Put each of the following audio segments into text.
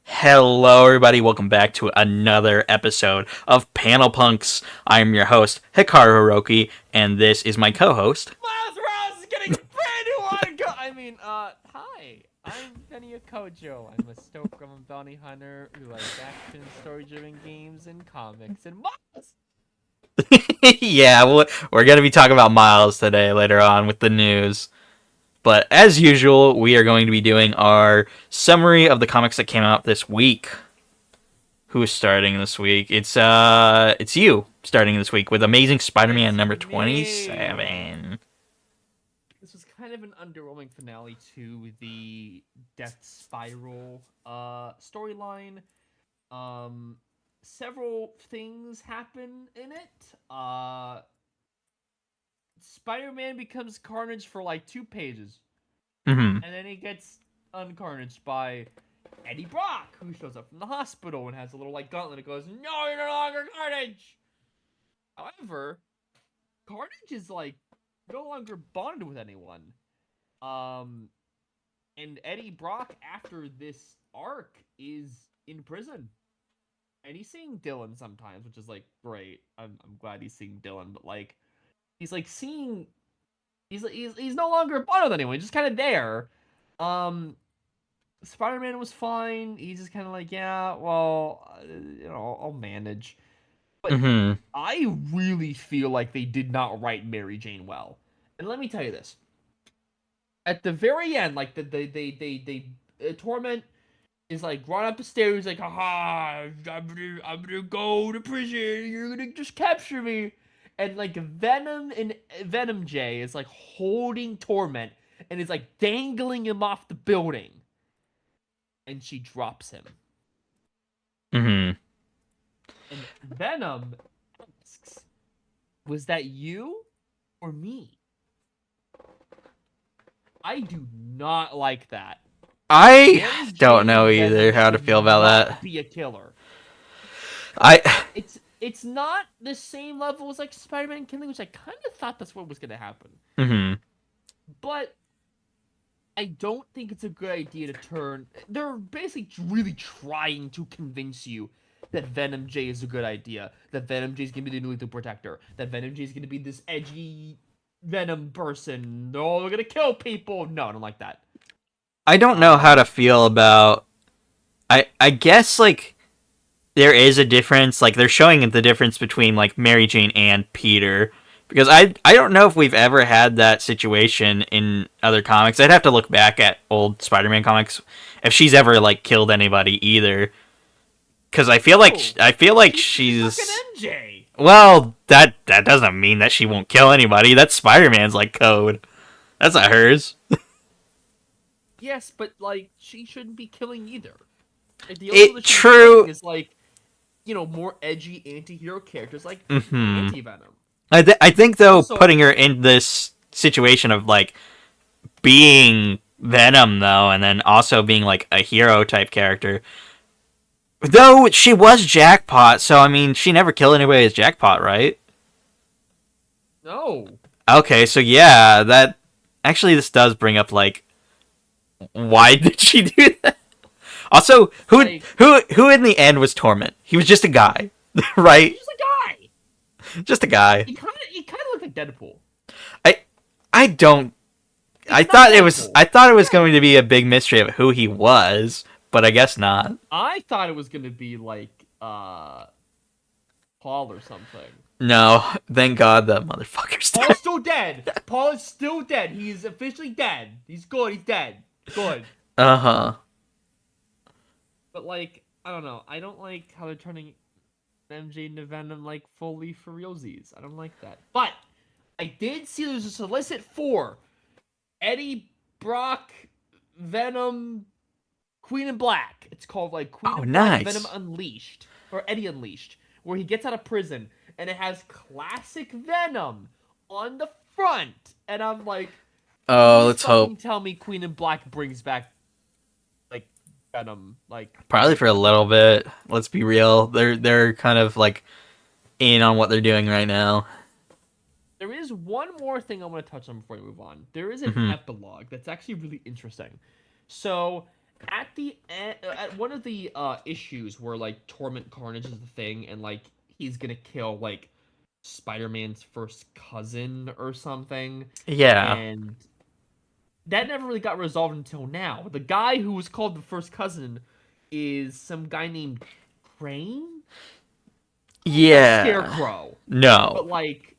Hello, everybody. Welcome back to another episode of Panel Punks. I'm your host, Hikaru, and this is my co-host. Miles Morales is getting brand new on go. Hi. I'm Veni Kojo. I'm a stoker. I'm a bounty hunter who likes action, story-driven games, and comics. And Miles! Yeah, we're going to be talking about Miles today later on with the news. But as usual, we are going to be doing our summary of the comics that came out this week. Who is starting this week? It's you starting this week with Amazing Spider-Man It's number me. 27. This was kind of an underwhelming finale to the Death Spiral storyline. Um, Several things happen in it. Spider-Man becomes Carnage for like 2 pages, Mhm. and then he gets uncarnaged by Eddie Brock, who shows up from the hospital and has a little like gauntlet that goes, "No, you're no longer Carnage." However, Carnage is like no longer bonded with anyone. Um, and Eddie Brock after this arc is in prison, and he's seeing Dylan sometimes, which is like great. I'm glad he's seeing Dylan, but like he's like seeing he's no longer bonded with anyone. He's just kind of there. Um, Spider-Man was fine. He's just kind of like, yeah, well, I'll manage. But Mhm. I really feel like they did not write Mary Jane well. And let me tell you this: at the very end, like Torment is like run up the stairs, like, haha, I'm gonna go to prison. You're gonna just capture me. And like Venom and Venom J is like holding Torment and is like dangling him off the building, and she drops him. Mhm. And Venom asks, "Was that you or me?" I do not like that. I Mary don't Jane know either Venom how to should feel about not that. be a killer. I It's not the same level as like Spider-Man killing, which I kind of thought that's what was gonna happen. mhm. But I don't think it's a good idea to turn. They're basically really trying to convince you that Venom J is a good idea. That Venom J is gonna be the new Lethal Protector. That Venom J is gonna be this edgy Venom person. No, they're gonna kill people. No, I don't like that. I don't know how to Um, feel about I guess like there is a difference, like they're showing the difference between like Mary Jane and Peter because I don't know if we've ever had that situation in other comics. I'd have to look back at old Spider-Man comics if she's ever like killed anybody either cuz no, I feel like she's fucking she's MJ. well, that doesn't mean that she won't kill anybody. That's Spider-Man's like code. That's not hers. Yes, but like she shouldn't be killing either. Like, the only one It that should be killing true. is like more edgy anti-hero characters like Mhm. Anti-Venom. I think though Also, putting her in this situation of like being Venom though, and then also being like a hero type character. Though she was Jackpot, so I mean she never killed anybody as Jackpot, right? no. Okay, so yeah, that actually this does bring up like why did she do that? Also, Like, who in the end was Torment? He was just a guy, he's right? just a guy. Just a guy. He kind of looked like Deadpool. I I don't It's not I Deadpool. thought it was Yeah. going to be a big mystery of who he was, but I guess not. I thought it was gonna be like Paul or something. No, thank God that motherfucker's Paul's dead. still dead. Paul is still dead. He is officially dead. He's good. He's dead. Good. Uh huh. But like, I don't know. I don't like how they're turning MJ into Venom like fully for realsies. I don't like that. But I did see there's a solicit for Eddie Brock Venom Queen in Black. It's called like Queen Oh, in Black Venom nice. Unleashed or Eddie Unleashed, where he gets out of prison and it has classic Venom on the front. And I'm like, Oh, please let's hope. fucking tell me Queen in Black brings back like Venom, like Probably for a Venom. little bit. Let's be real. They're kind of like in on what they're doing right now. There is one more thing I want to touch on before we move on. There is an Hmm. epilogue that's actually really interesting. So at the end, at one of the issues where like Torment Carnage is the thing, and like he's gonna kill like Spider-Man's first cousin or something, Yeah. and that never really got resolved until now. The guy who was called the first cousin is some guy named Crane, not Yeah. Scarecrow, No. but like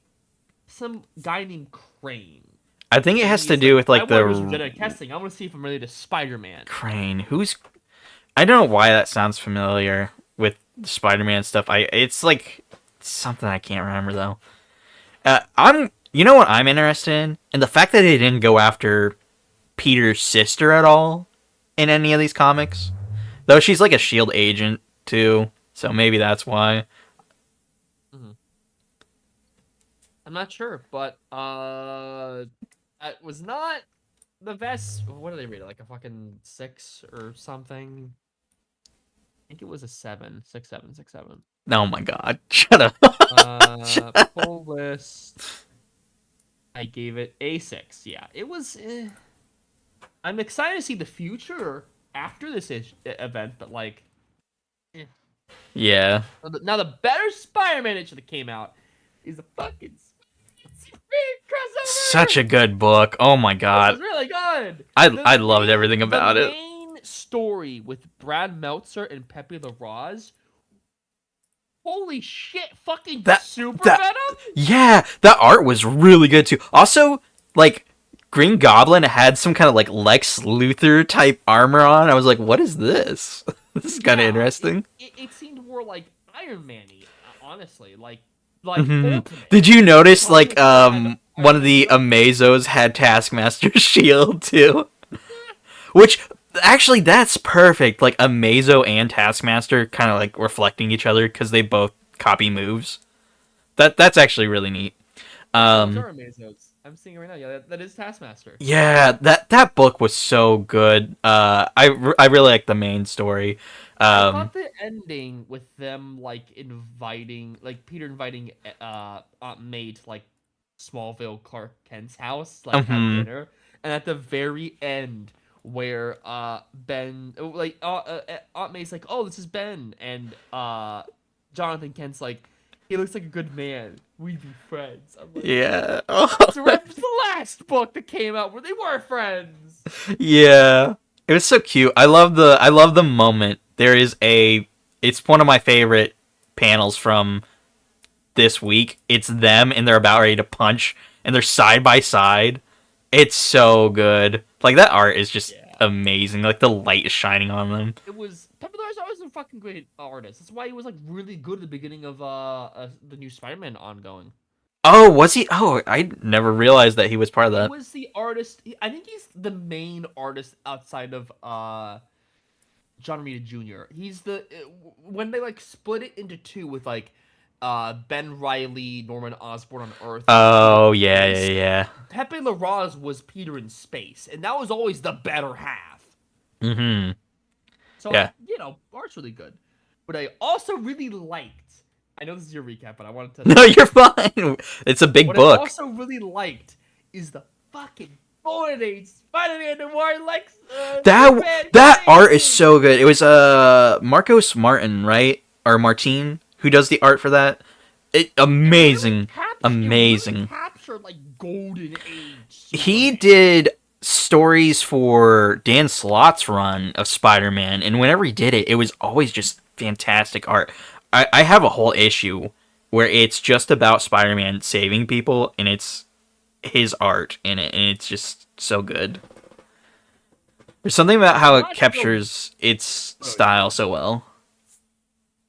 some guy named Crane. I think it And has to he's do like, with I like want to do some the genetic testing. I want to see if I'm related to Spider-Man. Crane. Who's I don't know why that sounds familiar with Spider-Man stuff. It's like something I can't remember though. I'm you know what I'm interested in? And the fact that they didn't go after Peter's sister at all in any of these comics. Though she's like a shield agent too, so maybe that's why. Mhm. I'm not sure, but it was not the best. What did they rate it? Like a fucking 6 or something? I think it was a 7, 6, 7, 6, 7. Oh my god. Shut up. Full list. I gave it a 6. Yeah, it was. I'm excited to see the future after this event, but like, eh. Yeah. Now the better Spider-Man issue that came out is a fucking Superman Such a crossover. good book. Oh my This god. is really good. I loved everything The about it. main story with Brad Meltzer and Pepe Larraz. Holy shit! Fucking That Super that Venom. Yeah, that art was really good too. Also, like Green Goblin had some kind of like Lex Luthor type armor on. I was like, what is this? This is kind of Yeah, interesting. it seemed more like Iron Man-y, honestly. Like hmm Ultimate. Did you notice Comic like had one Iron of Man the suit. Amazos had Taskmaster's shield too? Which actually that's perfect. Like Amazo and Taskmaster kind of like reflecting each other because they both copy moves. That's actually really neat. Those Um are Amazos. I'm seeing it right now. Yeah, that is Taskmaster. yeah, that book was so good. I really like the main story. I Um thought the ending with them like inviting, like Peter inviting Aunt May to like Smallville Clark Kent's house, like have mhm, dinner, and at the very end where Ben like Aunt May's like, oh, this is Ben, and Jonathan Kent's like, he looks like a good man. We'd be friends. I'm like, yeah. that's a reference to the last book that came out where they were friends. Yeah. It was so cute. I love the moment. There is a it's one of my favorite panels from this week. It's them and they're about ready to punch and they're side by side. It's so good. Like that art is just Yeah. amazing. Like the light is shining on them. It was Pepe Larraz always a fucking great artist. That's why he was like really good at the beginning of the new Spider-Man ongoing. Oh, was he? Oh, I never realized that he was part of He that. was the artist. I think he's the main artist outside of John Romita Jr. He's the when they like split it into two with like Ben Riley, Norman Osborn on Earth, and Peter Oh, in yeah, yeah, space. yeah. Pepe Larraz was Peter in space, and that was always the better half. Mhm. So Yeah. art's really good. But I also really liked. I know this is your recap, but I wanted to No, say you're fine. It's a big what I book. also really liked is the fucking Golden Age Spider-Man Noir Lex Superman That art is thing. so good. It was Marcos Martin, right? Or Martin who does the art for that. Amazing. It really Amazing. captured like Golden Age He Superman. did stories for Dan Slott's run of Spider-Man, and whenever he did it, it was always just fantastic art. I have a whole issue where it's just about Spider-Man saving people, and it's his art in it, and it's just so good. There's something about how it Not the captures its style so well.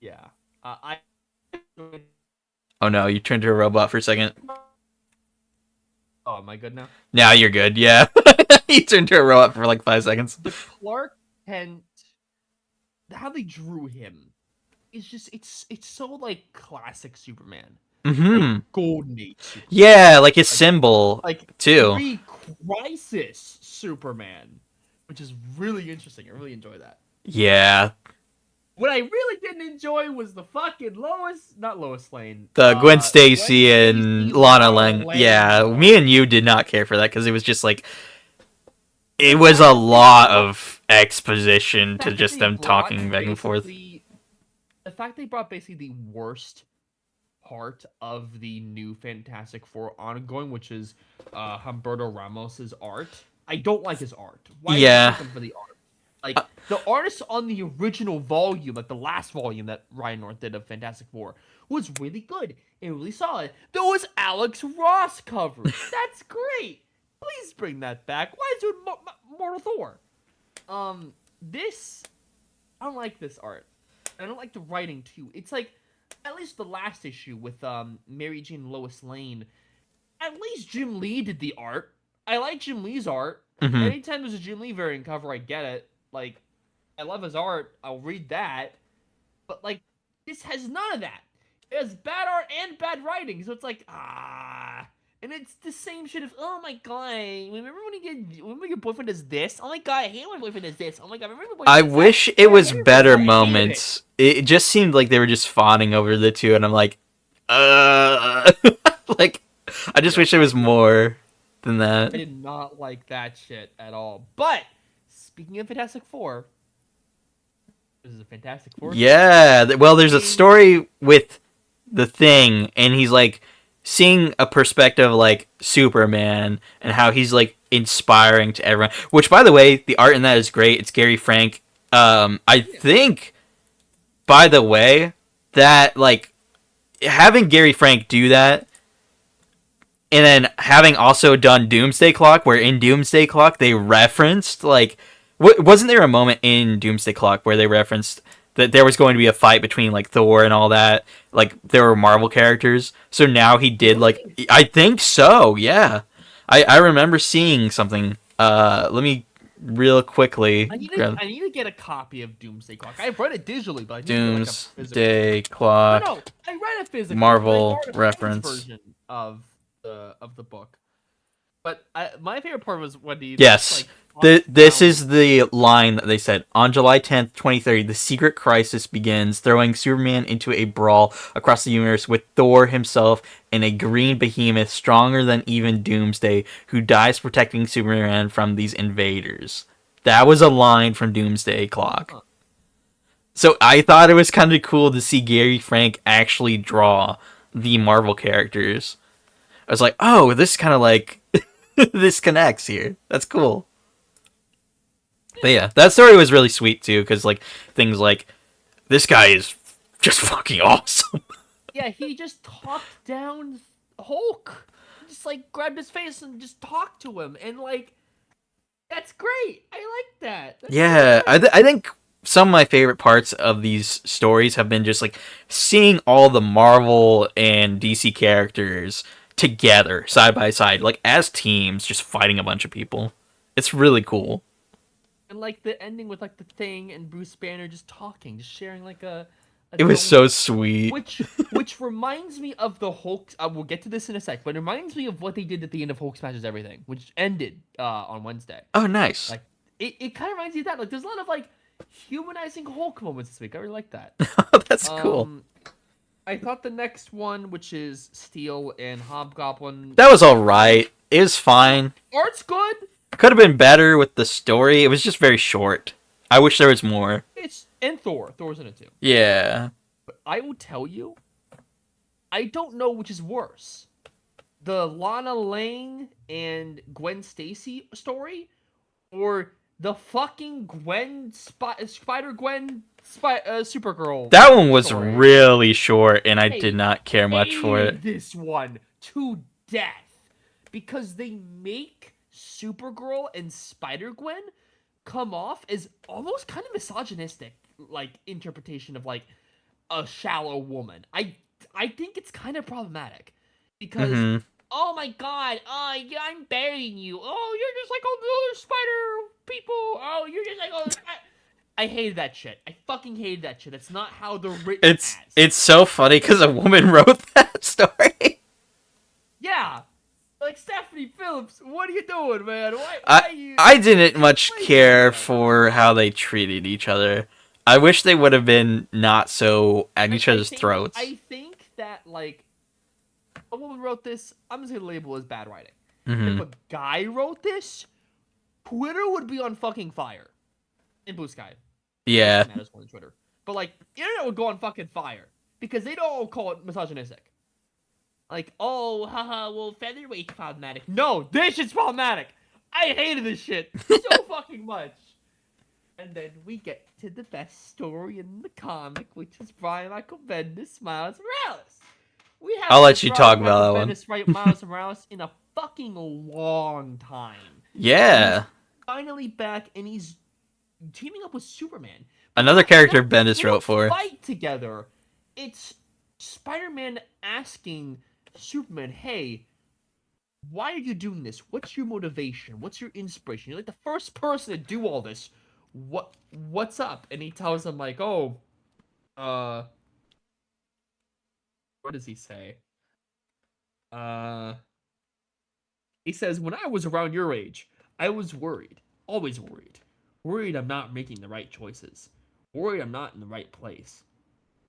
yeah. I Oh no, you turned to a robot for a second. oh, am I good now? Now you're good, yeah. You turned to a robot for like 5 seconds. The Clark Kent, how they drew him is just it's so like classic Superman, like Mm-hmm. Golden Age Superman, Yeah, like his like symbol, like too. pre-Crisis Superman, which is really interesting. I really enjoy that. Yeah, What I really didn't enjoy was the fucking not Lois Lane, the Gwen Gwen Stacy and Stacy, Lana Lana Lang. Lang Yeah, one. me and you did not care for that because it was just like it Like was why a did they lot not of exposition The to fact that just they them brought talking back and forth. basically the fact they brought basically the worst part of the new Fantastic Four ongoing, which is Humberto Ramos's art. I don't like his art. Why did you Yeah. pick him for the art? Like the artist on the original volume, like the last volume that Ryan North did of Fantastic Four, was really good and really solid. There was Alex Ross covers. That's great. Please bring that back. Why is it Mortal Thor? This I don't like this art. I don't like the writing too. It's like at least the last issue with Mary Jane and Lois Lane. At least Jim Lee did the art. I like Jim Lee's art. Hmm. Anytime there's a Jim Lee variant cover, I get it. Like, I love his art. I'll read that. But like, this has none of that. It has bad art and bad writing. So it's like and it's the same shit of, oh my god, remember your boyfriend does this? Oh my god, I hate when my boyfriend does this. Oh my god, remember my I boyfriend does that? wish Oh it my god, I was hate it so better much. I hated it. moments. It just seemed like they were just fawning over the two, and I'm like, like, I just Yep, wish it I was agree. more than that. I did not like that shit at all. But speaking of Fantastic Four, this is a Fantastic Four story. Yeah. Well, there's a In story with the Thing, and he's like seeing a perspective of, like, Superman and how he's like inspiring to everyone. Which, by the way, the art in that is great. It's Gary Frank. I yeah, think, by the way, that like having Gary Frank do that, and then having also done Doomsday Clock, where in Doomsday Clock they referenced like, wasn't there a moment in Doomsday Clock where they referenced that there was going to be a fight between like Thor and all that, like there were Marvel characters. So now he did like, really, I think so, yeah. I remember seeing something. Let me real quickly grab I need to get a copy of Doomsday Clock. I've read it digitally, but I need to get like a physical. Doomsday No, Clock no, I read it physically, and I Marvel borrowed a friend's reference. version of the book. But my favorite part was when he just Yes. like talks This down. is the line that they said. On July 10th, 2030, the secret crisis begins, throwing Superman into a brawl across the universe with Thor himself and a green behemoth stronger than even Doomsday, who dies protecting Superman from these invaders. That was a line from Doomsday Clock. Huh. So I thought it was kind of cool to see Gary Frank actually draw the Marvel characters. I was like, oh, this kind of like this connects here. That's cool. But yeah, that story was really sweet too, because like things like this guy is just fucking awesome. Yeah, he just talked down Hulk. He just like grabbed his face and just talked to him, and like that's great. I like that. That's so Yeah, good. I think some of my favorite parts of these stories have been just like seeing all the Marvel and DC characters together, side by side, like as teams, just fighting a bunch of people. It's really cool. And like the ending with like the Thing and Bruce Banner just talking, just sharing like a It was so donut, sweet. which reminds me of the Hulk. We'll get to this in a sec, but it reminds me of what they did at the end of Hulk Smashes Everything, which ended on Wednesday. Oh, nice. Like it kind of reminds me of that. Like there's a lot of like humanizing Hulk moments this week. I really like that. That's cool. Um, I thought the next one, which is Steel and Hobgoblin, That was all right. It was fine. art's good. Could have been better with the story. It was just very short. I wish there was more. It's and Thor. Thor's in it too. Yeah. But I will tell you, I don't know which is worse. The Lana Lang and Gwen Stacy story, or the fucking Spider Gwen Supergirl That one was story. really short, and I did I not care much for it. hated this one to death because they make Supergirl and Spider Gwen come off as almost kind of misogynistic, like interpretation of like a shallow woman. I think it's kind of problematic because Hmm. oh my god, yeah, I'm burying you. Oh, you're just like all the other spider people. Oh, you're just like all the I hated that shit. I fucking hated that shit. That's not how they're written as. It's so funny because a woman wrote that story. Yeah. Like Stephanie Phillips, what are you doing, man? Why I are you I didn't much why are you doing care that? for how they treated each other. I wish they would have been not so at each other's throats. I think that like a woman wrote this, I'm just gonna label it as bad writing. If Hmm. a guy wrote this, Twitter would be on fucking fire. in Blue Sky. Blue Yeah. Sky matters more than Twitter. But like, the internet would go on fucking fire because they don't call it misogynistic. Like, oh, haha, well, featherweight's problematic. No, this shit's problematic. I hated this shit so fucking much. And then we get to the best story in the comic, which is Brian Michael Bendis, Miles Morales. We I'll haven't had let you talk Brian about Michael that one. Bendis write Miles Morales in a fucking long time. And he's Yeah. finally back, and he's teaming up with Superman. But Another not character not Bendis in a wrote for. fight together. It's Spider-Man asking Superman, "Hey, why are you doing this? What's your motivation? What's your inspiration? You're like the first person to do all this. What's up?" And he tells him like, "Oh, uh, what does he say? Uh, he says, when I was around your age, I was worried, always worried. Worried I'm not making the right choices. Worried I'm not in the right place.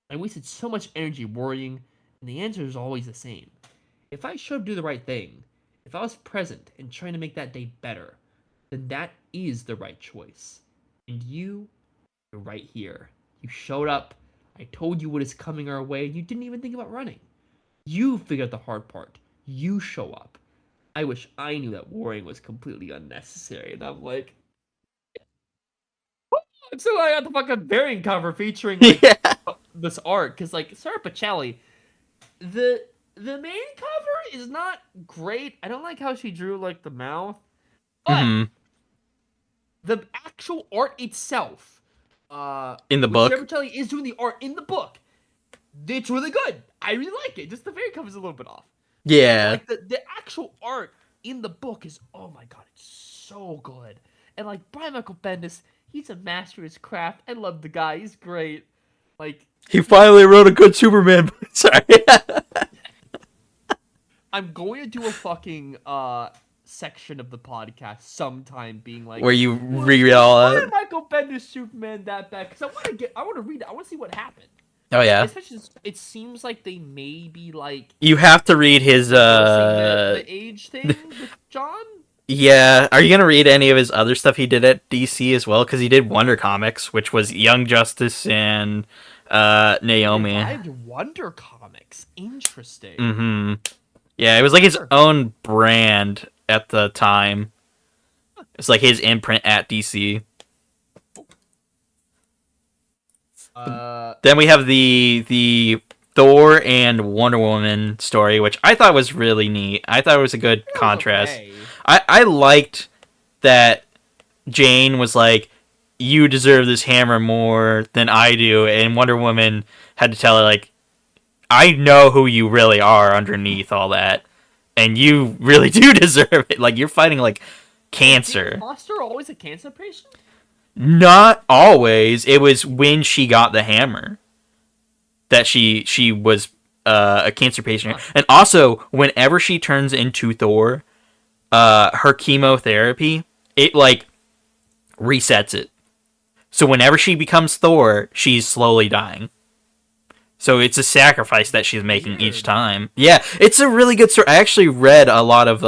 I wasted so much energy worrying, and the answer is always the same. If I showed up to do the right thing, if I was present and trying to make that day better, then that is the right choice. And you're right here. You showed up. I told you what is coming our way, and you didn't even think about running. You figured out the hard part. You show up. I wish I knew that worrying was completely unnecessary. And I'm like, I'm so glad I got the fucking variant cover featuring like Yeah. this art because like Sarah Pacelli, the the main cover is not great. I don't like how she drew like the mouth, but Hmm. the actual art itself, In the which Sarah book. Pacelli is doing the art in the book, it's really good. I really like it. Just the variant cover is a little bit off. But Yeah. like the actual art in the book is, oh my god, it's so good. And like Brian Michael Bendis, he's a master of his craft. I love the guy. He's great. Like He he finally wrote a good Superman. Sorry. I'm going to do a fucking section of the podcast sometime being like, Where you was read all Brian that. Michael Bendis Superman that bad? Because I want to read it. I want to see what happened. Oh yeah. Especially since it seems like they may be like You have to read his reversing the age thing with John. yeah. Are you gonna read any of his other stuff he did at DC as well? Because he did Wonder Comics, which was Young Justice and He Naomi. revived Wonder Comics. Interesting. Mm-hmm. Yeah, it was like his Wonder. own brand at the time. It's like his imprint at DC. Uh, Then we have the Thor and Wonder Woman story, which I thought was really neat. I thought it was a good it was contrast. okay. I liked that Jane was like, "You deserve this hammer more than I do," and Wonder Woman had to tell her like, "I know who you really are underneath all that, and you really do deserve it. Like you're fighting like Was Jane cancer." Foster always a cancer patient? Not always. It was when she got the hammer that she was a cancer patient, Huh. and also whenever she turns into Thor, her chemotherapy it like resets it. So whenever she becomes Thor, she's slowly dying. So it's a sacrifice that she's making each Weird. time. Yeah, it's a really good story. I actually read a lot of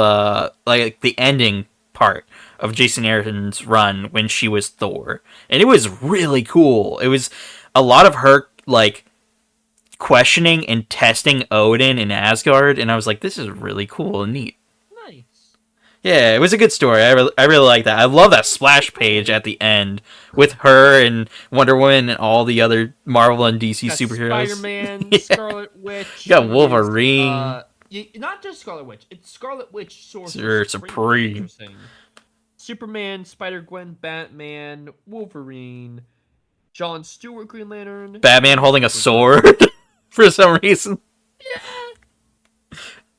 like the ending part of Jason Aaron's run when she was Thor, and it was really cool. It was a lot of her like questioning and testing Odin in Asgard, and I was like, this is really cool and neat. Nice. Yeah, it was a good story. I really like that. I love that That's pretty splash page cool. at the end with her and Wonder Woman and all the other Marvel and DC Got superheroes. Spider-Man, Yeah, Scarlet Witch. you got Is Wolverine not just Scarlet Witch. It's Scarlet Witch Sorcerer or Supreme, which is Supreme. interesting. Superman, Spider-Gwen, Batman, Wolverine, John Stewart, Green Lantern, Batman and holding a Supergirl. sword for some reason. Yeah,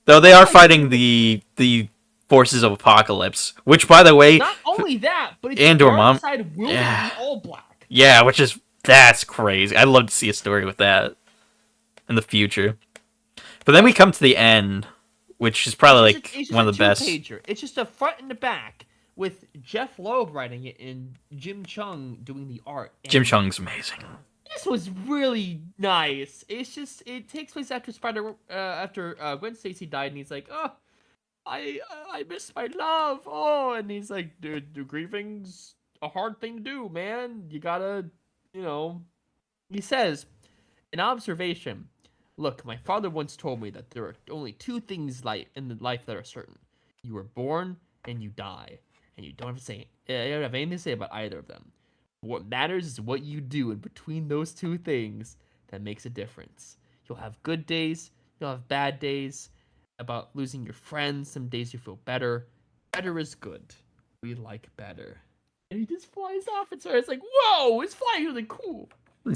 Though they are like fighting the forces of Apocalypse, which by the way, not only that, but it's and Mom, Darkseid wielding yeah, the All Black. yeah, which is that's crazy. I'd love to see a story with that in the future. But then we come to the end, which is probably like It's just one a of the best. two-pager. It's just a front and a back with Jeff Loeb writing it and Jim Chung doing the art. Jim And Chung's amazing. this was really nice. It's just it takes place after Gwen Stacy died, and he's like, oh, I miss my love. Oh, and he's like, do grievings a hard thing to do, man. You gotta, you know. He says, an observation. Look, my father once told me that there are only two things in the life that are certain. You were born and you die, and you don't have to say you don't have anything to say about either of them. What matters is what you do in between those two things that makes a difference. You'll have good days, you'll have bad days. About losing your friends, some days you feel better. Better is good. We like better. And he just flies off and starts like, whoa, it's flying really cool.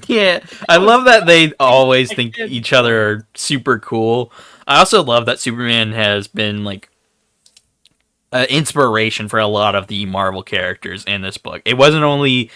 Yeah, I That was love that they great. always think Again, each other funny. are super cool. I also love that Superman has been like inspiration for a lot of the Marvel characters in this book. It wasn't only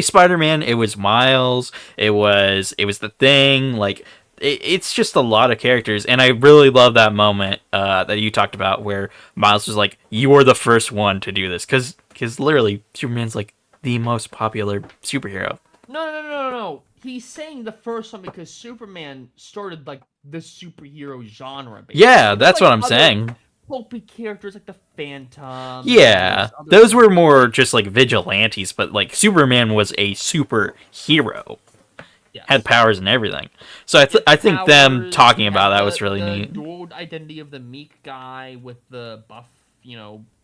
Spider-Man, it was Miles, it was the Thing, like it's just a lot of characters, and I really love that moment that you talked about where Miles was like, "You were the first one to do this," because literally Superman's like the most popular superhero. No. He's saying the first one because Superman started like the superhero genre, Yeah, basically. There's that's like what I'm other saying. pulpy characters like the Phantom, and Yeah, there's other those were characters. more just like vigilantes, but like Superman was a superhero, had Yes. powers and everything. So He had I think them powers. He talking about had that was the really the neat. dual identity of the meek guy with the buff,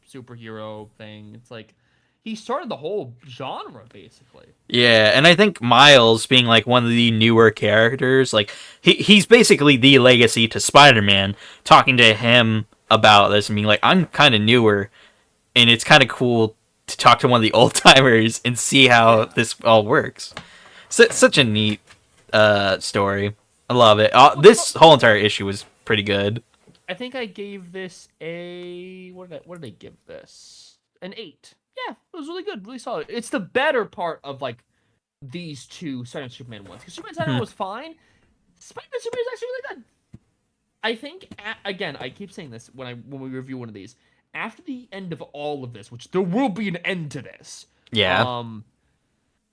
superhero thing. It's like he started the whole genre basically. Yeah, and I think Miles being like one of the newer characters, like he's basically the legacy to Spider-Man, talking to him about this and being like, I'm kind of newer, and it's kind of cool to talk to one of the old timers and see how Yeah. this all works. Such a neat story. I love it. Well, This whole entire issue was pretty good. I think I gave this a what did I give this? An 8. Yeah, it was really good, really solid. It's the better part of like these two Spider-Man Superman ones. Because Superman Spider-Man Hmm. was fine. Spider-Man Superman is actually really good. I think again, I keep saying this when we review one of these. After the end of all of this, which there will be an end to this, Yeah. um,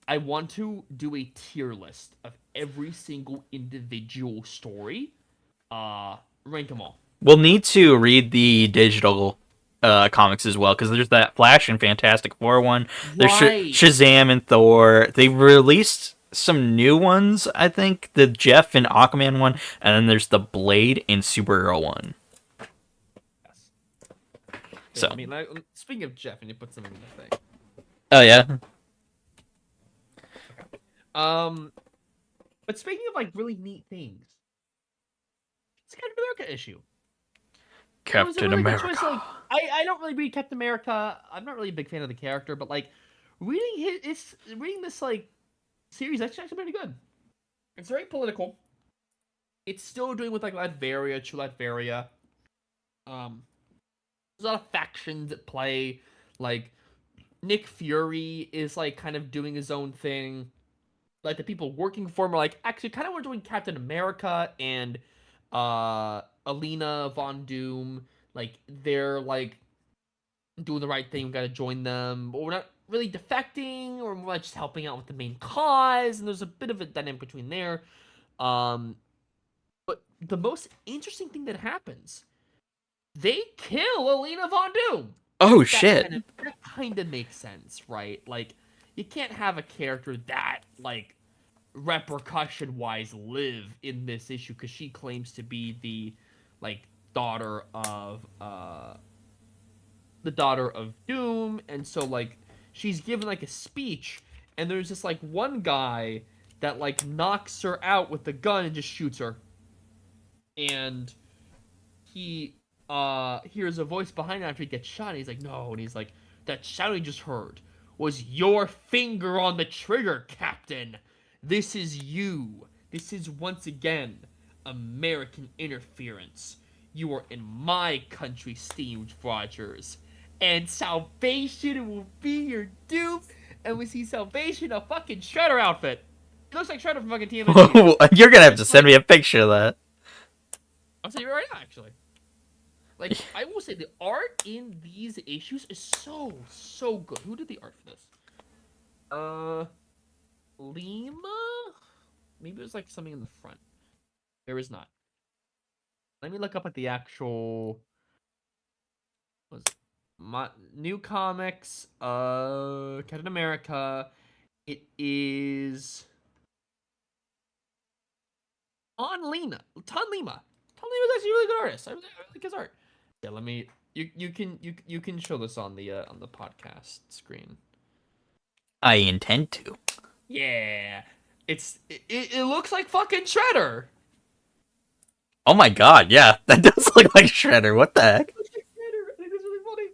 I want to do a tier list of every single individual story. Rank them all. We'll need to read the digital comics as well because there's that Flash and Fantastic Four one. There's Right. Shazam and Thor. They released some new ones, I think. The Jeff and Aquaman one, and then there's the Blade and Supergirl one. Yes. Yeah, I So, mean, speaking of Jeff, and you put something in the thing. oh yeah, Um, but speaking of like really neat things, it's a Captain America issue. It was a Captain really good America. choice. Like, I don't really read Captain America. I'm not really a big fan of the character, but like reading this like series actually pretty good. It's very political. It's still doing with like Latveria, true Latveria. Um, there's a lot of factions at play. Like Nick Fury is like kind of doing his own thing. Like the people working for him are like actually kind of we're doing Captain America and Alina Von Doom. Like they're like doing the right thing. We gotta join them, but we're not really defecting, or we're just helping out with the main cause. And there's a bit of a dynamic between there. Um, but the most interesting thing that happens, they kill Alina Von Doom. Oh That shit. kind of makes sense, right? Like you can't have a character that like repercussion wise live in this issue because she claims to be like daughter of the daughter of Doom, and so like she's given like a speech, and there's this like one guy that like knocks her out with the gun and just shoots her, and he hears a voice behind him after he gets shot, and he's like, no, and he's like, that sound he just heard was your finger on the trigger, Captain. This is you. This is once again American interference. You are in my country, Steve Rogers. And Salvation will be your doom. And we see Salvation, a fucking Shredder outfit. It looks like Shredder from fucking TMNT. You're gonna have to Just send like, me a picture of that. I'll send you right now, actually. Like, I will say the art in these issues is so good. Who did the art for this? Lima? Maybe it was like something in the front. There is not. Let me look up at the actual. What is it? My new comics, Captain America. It is on Lima. Ton Lima. Ton Lima's actually a really good artist. I like his art. Yeah, let me. You can show this on the podcast screen. I intend to. Yeah, it looks like fucking Shredder. Oh my god, yeah, that does look like Shredder. What the heck? It looks like Shredder. I think that's really funny.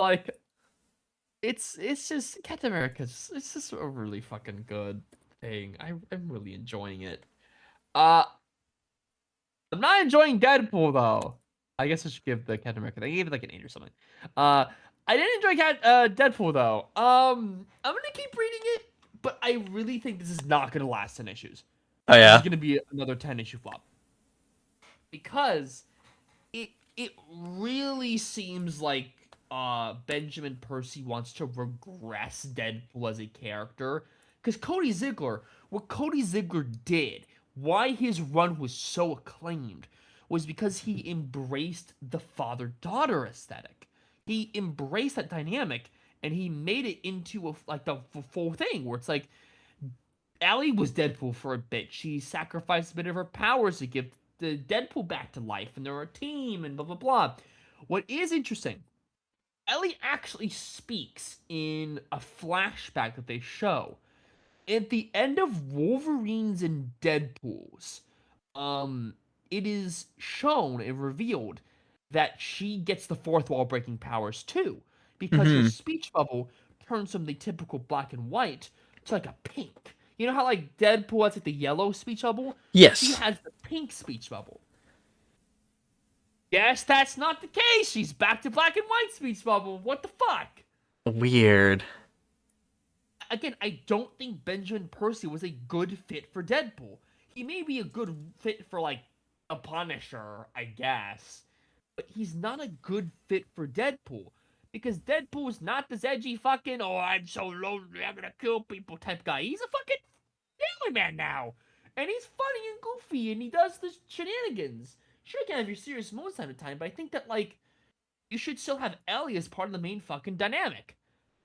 Like it's just Captain America's. It's just a really fucking good thing. I'm really enjoying it. Uh, I'm not enjoying Deadpool though. I guess I should give the Captain America. I gave it like an 8 or something. Uh, I didn't enjoy Deadpool though. I'm gonna keep reading it, but I really think this is not gonna last 10 issues. Oh This is yeah. gonna be another 10 issue flop because it really seems like Benjamin Percy wants to regress Deadpool as a character. Because what Cody Ziegler did, why his run was so acclaimed, was because he embraced the father-daughter aesthetic. He embraced that dynamic and he made it into the full thing where it's like Allie was Deadpool for a bit. She sacrificed a bit of her powers to give the Deadpool back to life, and they're a team, and blah blah blah. What is interesting, Ellie actually speaks in a flashback that they show at the end of Wolverine's and Deadpool's. Um, it is shown and revealed that she gets the fourth wall breaking powers too, because her Mm-hmm. speech bubble turns from the typical black and white to like a pink. You know how like Deadpool has like the yellow speech bubble? She Yes. has the pink speech bubble. Yes, that's not the case. She's back to black and white speech bubble. What the fuck? Weird. Again, I don't think Benjamin Percy was a good fit for Deadpool. He may be a good fit for like a Punisher, I guess, but he's not a good fit for Deadpool because Deadpool is not this edgy fucking "oh I'm so lonely I'm gonna kill people" type guy. He's a fucking family man now, and he's funny and goofy and he does the shenanigans. Sure, you can have your serious moments time to time, but I think that like you should still have Ellie as part of the main fucking dynamic.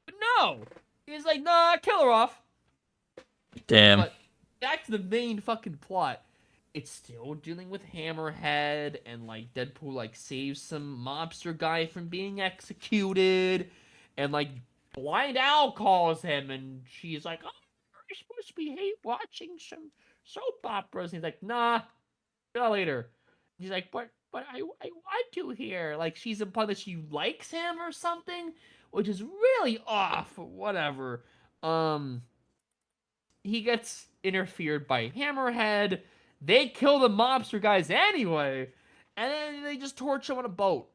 But no, he's like, nah, kill her off. Damn. But back to the main fucking plot. It's still dealing with Hammerhead, and like Deadpool like saves some mobster guy from being executed, and like Blind Owl calls him, and she's like, "Oh, you're supposed to be hate watching some soap operas." And he's like, "Nah, see you later." He's like, "But I want to here." Like she's implying that she likes him or something, which is really off. Whatever. Um, he gets interfered by Hammerhead. They kill the mobster guys anyway, and then they just torch him on a boat.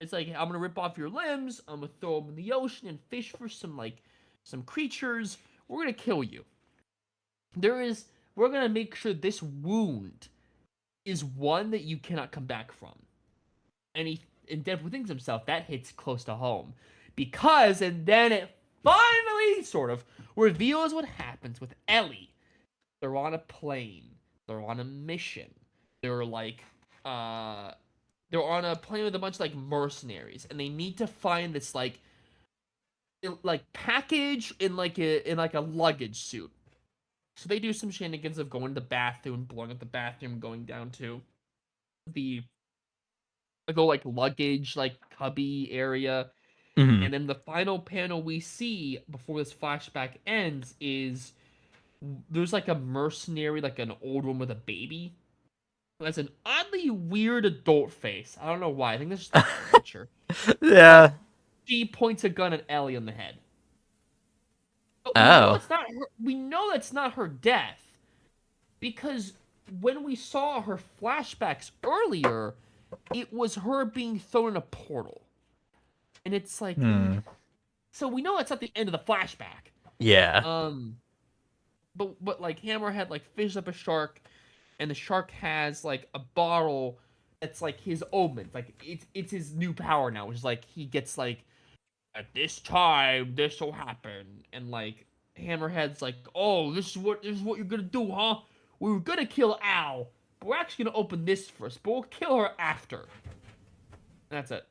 It's like I'm gonna rip off your limbs. I'm gonna throw them in the ocean and fish for some creatures. We're gonna kill you. There is. We're gonna make sure this wound is one that you cannot come back from. And he and Deadpool thinks himself that hits close to home because and then it finally sort of reveals what happens with Ellie. They're on a plane. They're on a mission. They're like, uh, they're on a plane with a bunch of like mercenaries, and they need to find this like package in like a luggage suit. So they do some shenanigans of going to the bathroom, blowing up the bathroom, going down to the like luggage like cubby area, Mm-hmm. and then the final panel we see before this flashback ends is there's like a mercenary, like an old one with a baby who has an oddly weird adult face. I don't know why. I think that's just the picture. Yeah. But she points a gun at Ellie on the head. But we know Oh. it's not her. We know that's not her death because when we saw her flashbacks earlier, it was her being thrown in a portal, and it's like, Hmm. so we know it's not the end of the flashback. Yeah. Um, but like Hammerhead like fishes up a shark, and the shark has like a bottle that's like his omen. Like it's his new power now, which is like he gets like at this time this will happen, and like Hammerhead's like, oh, this is what you're gonna do, huh? We were gonna kill Al, but we're actually gonna open this first, but we'll kill her after. And that's it.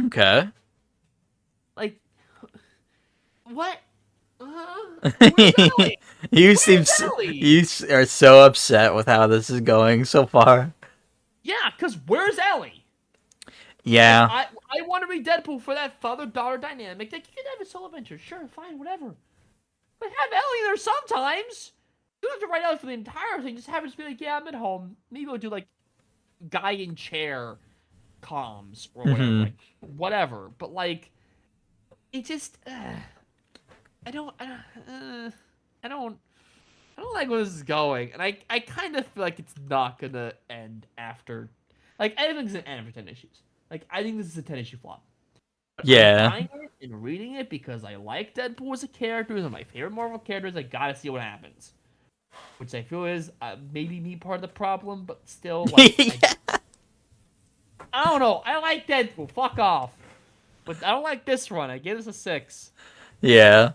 Okay. Like, what? Where's Ellie? you seem Where's Ellie? are so upset with how this is going so far. Yeah, cause where's Ellie? Like, Yeah. I want to be Deadpool for that father-daughter dynamic. Like, you can have a solo adventure, sure, fine, whatever. But have Ellie there sometimes. You don't have to write out for the entire thing. Just have it just be like, yeah, I'm at home. Maybe we'll do like guy in chair comms or whatever, Hmm. like whatever. But like, it just, I don't, I don't, I don't like where this is going, and I kind of feel like it's not gonna end after, like, I don't think it's gonna end after 10 issues. Like, I think this is a 10 issue flop. But I'm Yeah. buying it and reading it because I like Deadpool as a character. He's one of my favorite Marvel characters. I gotta see what happens. Which I feel is maybe me part of the problem, but still, like, yeah. I don't know. I like Deadpool. Fuck off. But I don't like this one. I give this a 6. Yeah.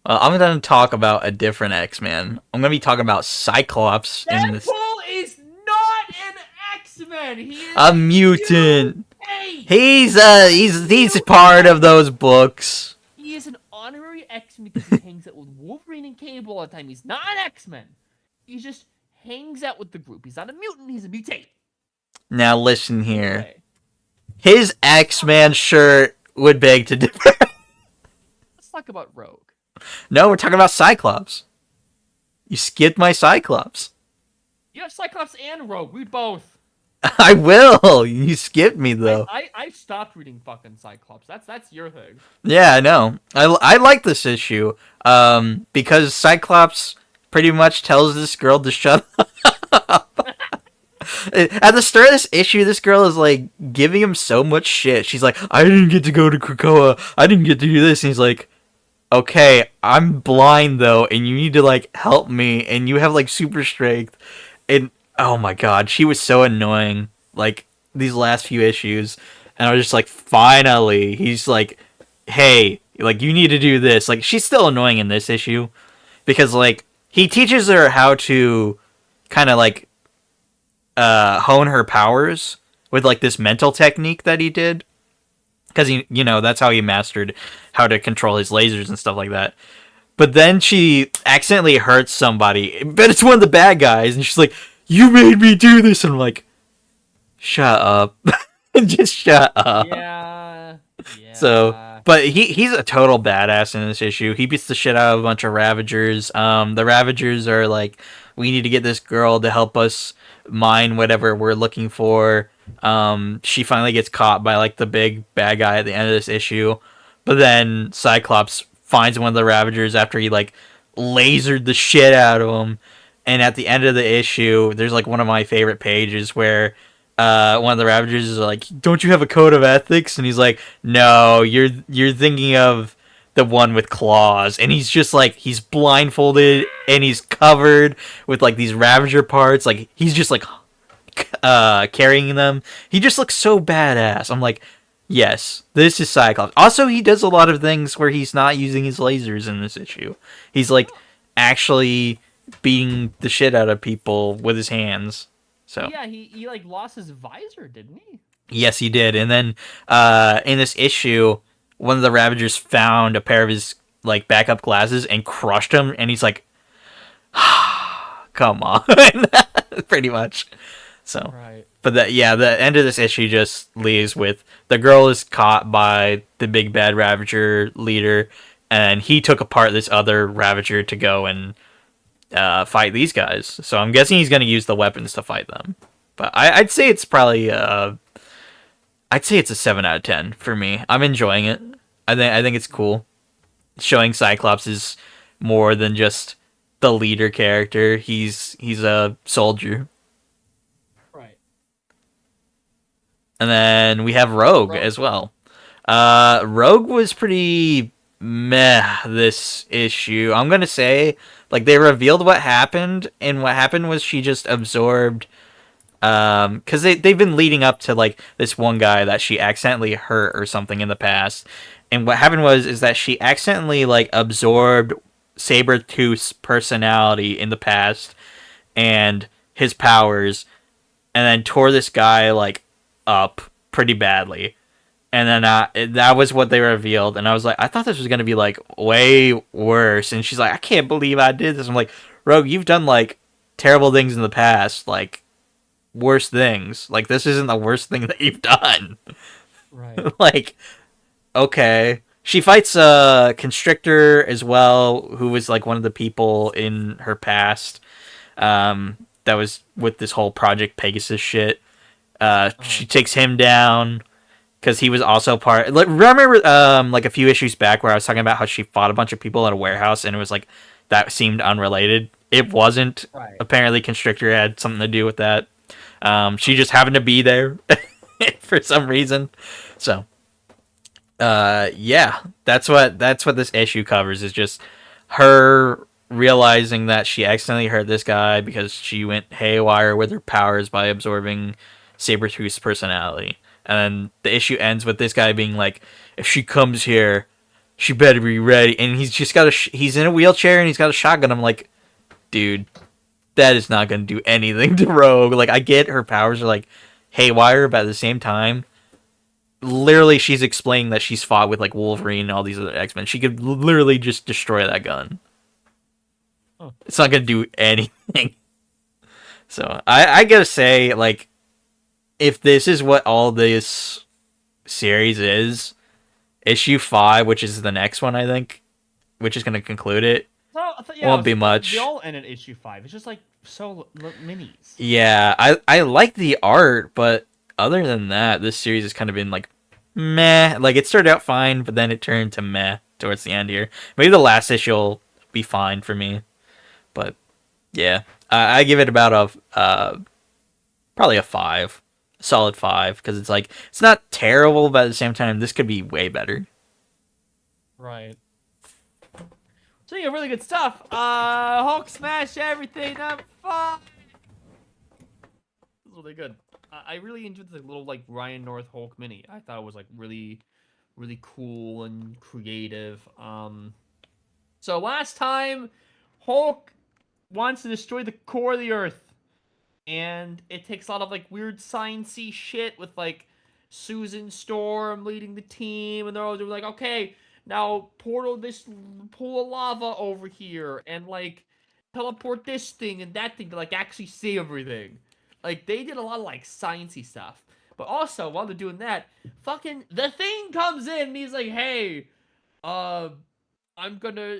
Well, I'm gonna talk about a different X-Man. I'm gonna be talking about Cyclops in this. Deadpool is not an X-Men. He is A a mutant. mutant. He's part of those books. He is an honorary X-Men because he hangs out with Wolverine and Cable all the time. He's not an X-Men. He just hangs out with the group. He's not a mutant. He's a mutate. Now listen here. Anyway, His X-Man shirt would beg to differ. let's talk about Rogue. No, we're talking about Cyclops. You skipped my Cyclops. You have Cyclops and Rogue. Read both. I will. You skipped me though. I stopped reading fucking Cyclops. That's your thing. Yeah, I know. I like this issue. Because Cyclops pretty much tells this girl to shut up. At the start of this issue, this girl is like giving him so much shit. She's like, I didn't get to go to Krakoa. I didn't get to do this. And he's like, okay, I'm blind though, and you need to like help me, and you have like super strength. And oh my god, she was so annoying. Like these last few issues, and I was just like, finally, he's like, hey, like you need to do this. Like she's still annoying in this issue because like he teaches her how to kind of like hone her powers with like this mental technique that he did because that's how he mastered how to control his lasers and stuff like that. But then she accidentally hurts somebody, but it's one of the bad guys, and she's like, "You made me do this," and I'm like, "Shut up, just shut up." Yeah. So, Yeah. but he's a total badass in this issue. He beats the shit out of a bunch of Ravagers. The Ravagers are like, we need to get this girl to help us mine whatever we're looking for. She finally gets caught by like the big bad guy at the end of this issue, but then Cyclops finds one of the Ravagers after he like lasered the shit out of him. And at the end of the issue, there's like one of my favorite pages where one of the Ravagers is like, "Don't you have a code of ethics?" And he's like, "No, you're thinking of the one with claws." And he's just like, he's blindfolded and he's covered with like these Ravager parts. Like he's just like carrying them. He just looks so badass. I'm like, yes, this is Cyclops. Also, he does a lot of things where he's not using his lasers in this issue. He's like actually beating the shit out of people with his hands. So Yeah, he like lost his visor, didn't he? yes, he did. And then in this issue, one of the Ravagers found a pair of his like backup glasses and crushed him. And he's like, "Come on," pretty much. So, Right. but the end of this issue just leaves with the girl is caught by the big bad Ravager leader, and he took apart this other Ravager to go and fight these guys. So I'm guessing he's going to use the weapons to fight them. But I'd say it's probably I'd say it's a 7 out of 10 for me. I'm enjoying it. I think it's cool. Showing Cyclops is more than just the leader character. He's a soldier. Right. And then we have Rogue Rogue. as well. Rogue was pretty meh this issue. I'm gonna say, like, they revealed what happened, and what happened was she just absorbed. Because they've been leading up to like this one guy that she accidentally hurt or something in the past, and what happened is that she accidentally like absorbed Sabretooth's personality in the past and his powers, and then tore this guy like up pretty badly. And then that was what they revealed, and I was like, I thought this was gonna be like way worse. And she's like, I can't believe I did this. I'm like, Rogue, you've done like terrible things in the past, like worse things. Like this isn't the worst thing that you've done. Right. Like, okay. She fights a constrictor as well, who was like one of the people in her past. That was with this whole Project Pegasus shit. Uh-huh. She takes him down because he was also part. Like, remember, like a few issues back where I was talking about how she fought a bunch of people at a warehouse, and it was like that seemed unrelated. It wasn't. Right. Apparently, Constrictor had something to do with that. She just happened to be there for some reason. So, yeah, that's what this issue covers, is just her realizing that she accidentally hurt this guy because she went haywire with her powers by absorbing Sabretooth's personality. And then the issue ends with this guy being like, if she comes here, she better be ready. And he's just got he's in a wheelchair and he's got a shotgun. I'm like, dude, that is not going to do anything to Rogue. Like, I get her powers are like haywire, but at the same time, literally she's explaining that she's fought with like Wolverine and all these other X-Men. She could literally just destroy that gun. Huh. It's not going to do anything. So I gotta say, like, if this is what all this series is, issue 5, which is the next one, I think, which is going to conclude it, So yeah, won't be they much. all end at issue 5. It's just like minis. Yeah, I like the art, but other than that, this series has kind of been like meh. Like, it started out fine, but then it turned to meh towards the end here. Maybe the last issue will be fine for me, but yeah, I give it about probably a 5, solid 5, because it's like it's not terrible, but at the same time, this could be way better. Right. So yeah, really good stuff. Hulk smash everything. I'm fine. This was really good. I really enjoyed the little like Ryan North Hulk mini. I thought it was like really, really cool and creative. So last time, Hulk wants to destroy the core of the Earth, and it takes a lot of like weird sciencey shit with like Susan Storm leading the team, and they're all doing like, okay, now portal this pool of lava over here, and like teleport this thing and that thing to like actually see everything. Like they did a lot of like sciencey stuff. But also while they're doing that, fucking the Thing comes in and he's like, hey, uh I'm gonna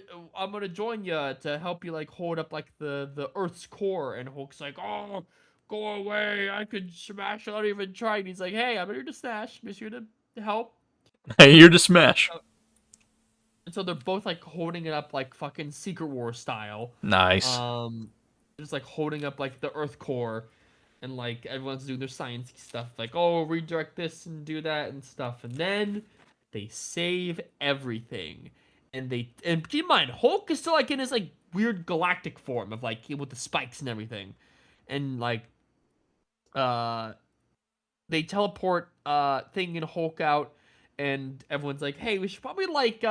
join you to help you like hold up like the Earth's core. And Hulk's like, oh, go away! I could smash. I don't even try. And he's like, hey, I'm here to smash. I'm just here to help. You're to smash. And so they're both like holding it up like fucking Secret War style. Nice. Um, just like holding up like the Earth core, and like everyone's doing their science stuff. Like, oh, redirect this and do that and stuff. And then they save everything. And keep in mind, Hulk is still like in his like weird galactic form of like with the spikes and everything, and like uh they teleport Thing and Hulk out, and everyone's like, hey, we should probably like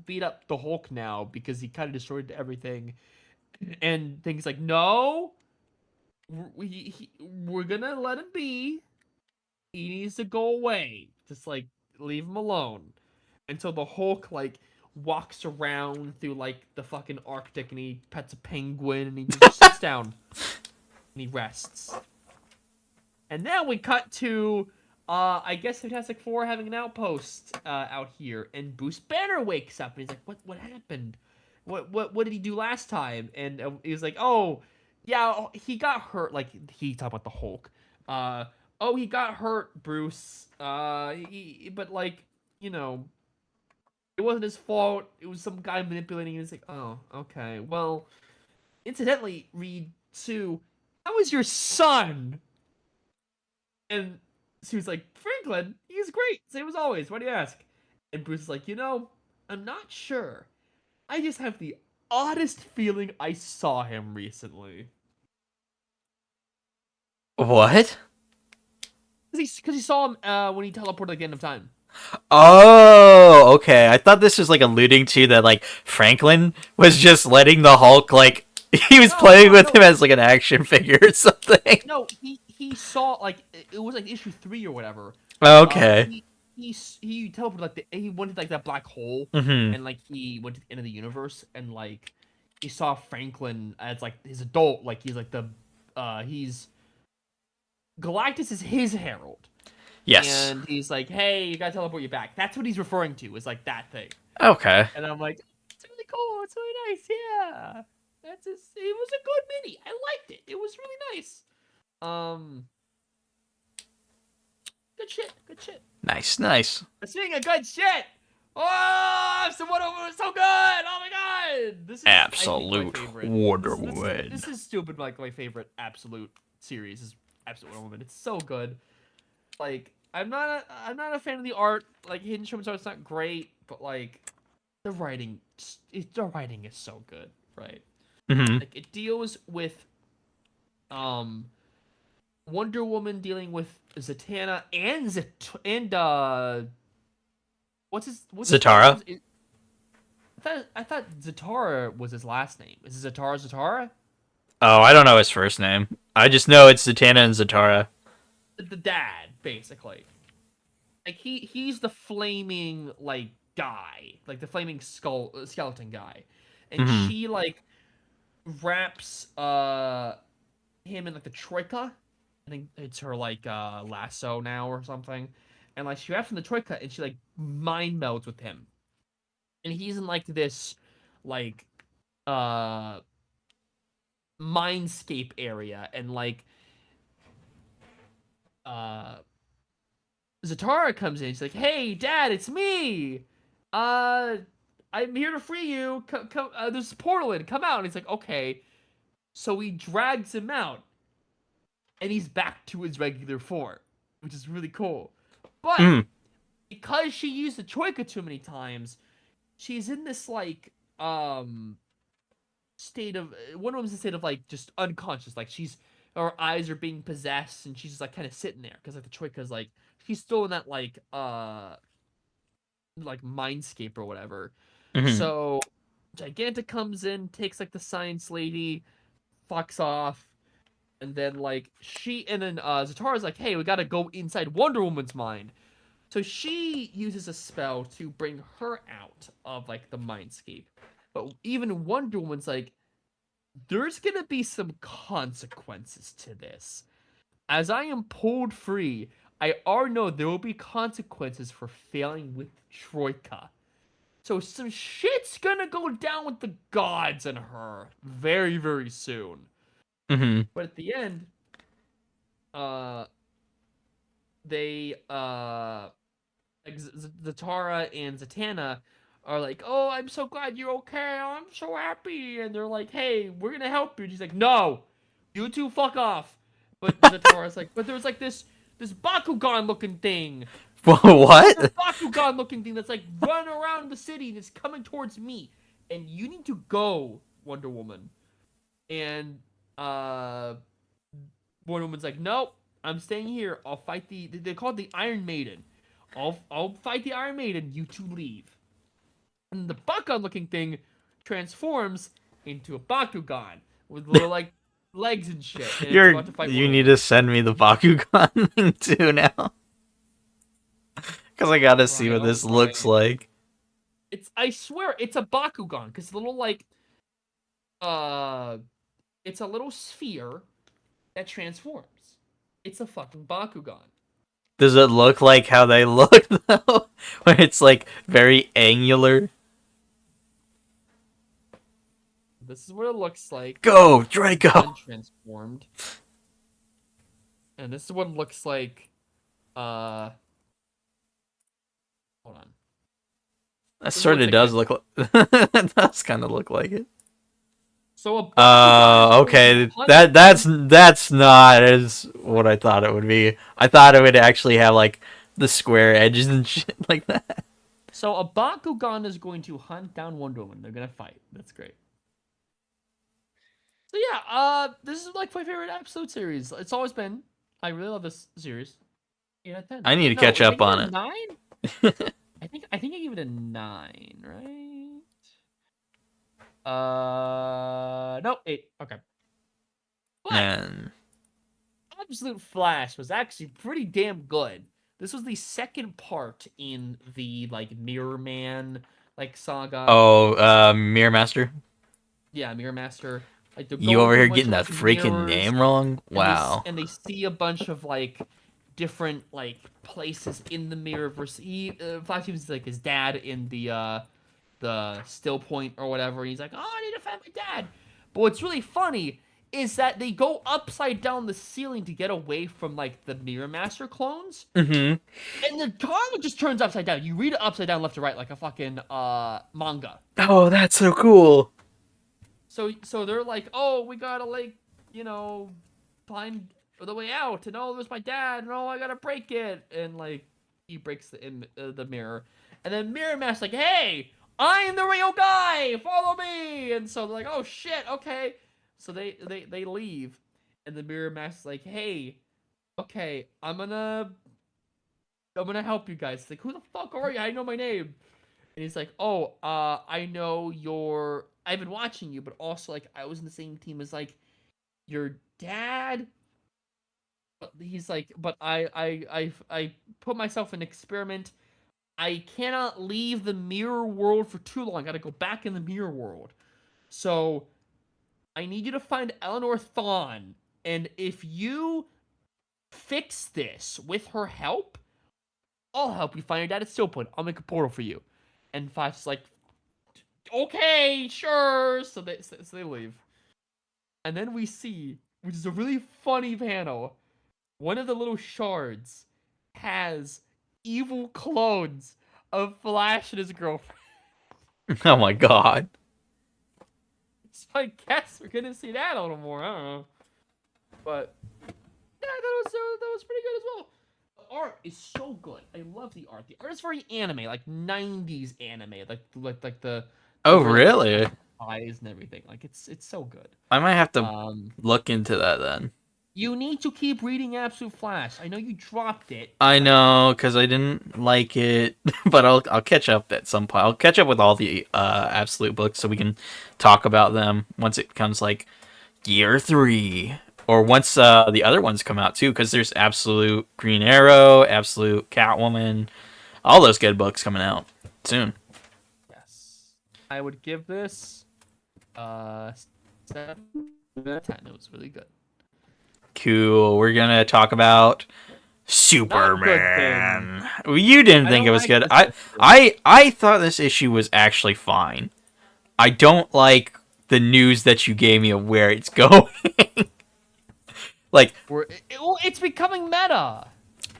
beat up the Hulk now because he kind of destroyed everything. And Thing's like, no, we're gonna let him be. He needs to go away. Just like leave him alone. Until the Hulk like walks around through like the fucking Arctic and he pets a penguin and he just sits down and he rests. And then we cut to I guess Fantastic Four having an outpost out here, and Bruce Banner wakes up and he's like, what happened? What did he do last time? And he's like, oh yeah, he got hurt. Like he talked about the Hulk. Oh, he got hurt, Bruce. But like, you know, it wasn't his fault. It was some guy manipulating. He's like, oh, okay. Well, incidentally, Reed Sue, how is your son? And she was like, Franklin, he's great. Same as always. Why do you ask? And Bruce is like, I'm not sure. I just have the oddest feeling I saw him recently. What? Because he saw him when he teleported at the end of time. Oh, okay. I thought this was like alluding to that, like Franklin was just letting the Hulk, like he was playing with him as like an action figure or something. No, he saw like it was like issue 3 or whatever. Okay. he teleported like he went to like that black hole, Mm-hmm. and like he went to the end of the universe, and like he saw Franklin as like his adult, like he's like the he's Galactus is his herald, Yes. and he's like, hey, you gotta teleport you back. That's what he's referring to, is like that thing. Okay. And I'm like, it's really cool. It's really nice. Yeah, it was a good mini. I liked it. It was really nice. Um, good shit. Good shit. Nice. Nice. Speaking of good shit, oh, so what was so good? Oh my god, this is I think my Absolute favorite. Wonder This Woman. this is stupid. Like my favorite absolute series is Absolute Wonder Woman. It's so good. Like I'm not a fan of the art. Like Hidden Showman's art's not great, but like the writing is so good, right? Mm-hmm. Like it deals with um Wonder Woman dealing with Zatanna and what's his last name? Zatara. I thought Zatara was his last name. Is it Zatara? Oh, I don't know his first name. I just know it's Zatanna and Zatara. The dad, basically. Like he's the flaming like guy, like the flaming skeleton guy, and Mm-hmm. she like wraps him in like the troika. I think it's her like lasso now or something, and like she wraps him in the troika and she like mind melds with him, and he's in like this like uh mindscape area, and like uh Zatara comes in. She's like, "Hey, Dad, it's me. Uh, I'm here to free you. Come, there's a portal in. Come out." And he's like, "Okay." So he drags him out, and he's back to his regular form, which is really cool. But Mm. because she used the troika too many times, she's in this like state of one of them's a state of like just unconscious, like her eyes are being possessed, and she's just like kind of sitting there because like the troika's like she's still in that like mindscape or whatever. Mm-hmm. So Gigantic comes in, takes like the science lady, fucks off, and then like Zatara's like, hey, we gotta go inside Wonder Woman's mind. So she uses a spell to bring her out of like the mindscape. But even Wonder Woman's like, there's gonna be some consequences to this. As I am pulled free, I already know there will be consequences for failing with Troika. So some shit's gonna go down with the gods and her very, very soon. Mm-hmm. But at the end, uh, they like Zatara and Zatanna are like, "Oh, I'm so glad you're okay. I'm so happy." And they're like, "Hey, we're gonna help you." And she's like, "No, you two fuck off." But Zatara's like, "But there's like this Bakugan looking thing. There's What? a Bakugan looking thing that's like running around the city and it's coming towards me. And you need to go, Wonder Woman." And uh Wonder Woman's like, "Nope, I'm staying here. I'll fight they call it the Iron Maiden. I'll fight the Iron Maiden, you two leave." And the Bakugan looking thing transforms into a Bakugan with little like legs and shit, and it's about to fight You Wonder need Woman. to send me the Bakugan thing too now, because I gotta see Right, what I'll this looks find like. I swear it's a Bakugan, because little like uh it's a little sphere that transforms. It's a fucking Bakugan. Does it look like how they look though, where it's like very angular? This is what it looks like Go, Draco. untransformed. And this is what it looks like uh hold on. That This is what sort it's of like does transformed. look like. It does kind of look like it. So a Bakugan is going to Okay. hunt That's not as what I thought it would be. I thought it would actually have like the square edges and shit like that. So a Bakugan is going to hunt down Wonder Woman. They're gonna fight. That's great. So yeah, this is like my favorite episode series. It's always been. I really love this series. 8 out of 10. I need Wait, to no, catch did I up give on it a it. 9? I think I gave it a 9, right? No, 8. Okay. But And Absolute Flash was actually pretty damn good. This was the second part in the like Mirror Man like saga. Oh, Mirror Master. Yeah, Mirror Master. Like they're You going over through a here bunch getting of that like freaking mirrors, name wrong? and Wow. they see a bunch of like different like places in the mirrorverse. Flash sees like his dad in the still point or whatever. And he's like, "Oh, I need to find my dad." But what's really funny is that they go upside down the ceiling to get away from like the Mirror Master clones, Mm-hmm. and the comic just turns upside down. You read it upside down, left to right, like a fucking manga. Oh, that's so cool. So they're like, "Oh, we gotta like, you know, find the way out." And oh, there's my dad. And oh, I gotta break it. And like, he breaks the mirror, and then Mirror Mask's like, "Hey, I'm the real guy. Follow me." And so they're like, "Oh shit, okay." So they leave, and the Mirror Mask's like, "Hey, okay, I'm gonna help you guys." It's like, "Who the fuck are you? I know my name." And he's like, "Oh, I know your. I've been watching you, but also like I was in the same team as like your dad." But he's like, "But I put myself in an experiment. I cannot leave the mirror world for too long. I gotta go back in the mirror world. So I need you to find Eleanor Thawne, and if you fix this with her help, I'll help you find your dad at Stillpoint. I'll make a portal for you." And Five's like, "Okay, sure." So they leave, and then we see, which is a really funny panel. One of the little shards has evil clones of Flash and his girlfriend. Oh my god. So I guess we're gonna see that a little more. I don't know, but yeah, that was pretty good as well. The art is so good. I love the art. The art is very anime, like '90s anime, like the Oh, very like really? eyes and everything. Like it's so good. I might have to Um, look into that then. you need to keep reading Absolute Flash. I know you dropped it, I but know, because I didn't like it, but I'll catch up at some point. I'll catch up with all the absolute books so we can talk about them once it becomes like year 3, or once the other ones come out too. Because there's absolute Green Arrow, absolute Catwoman, all those good books coming out soon. yes, I would give this 7 out of 10. It was really good. Cool. We're gonna talk about Not good thing. Superman. Well, you didn't I think don't it was like good. this I issue. I I thought this issue was actually fine. I don't like the news that you gave me of where it's going. Like, It's becoming meta.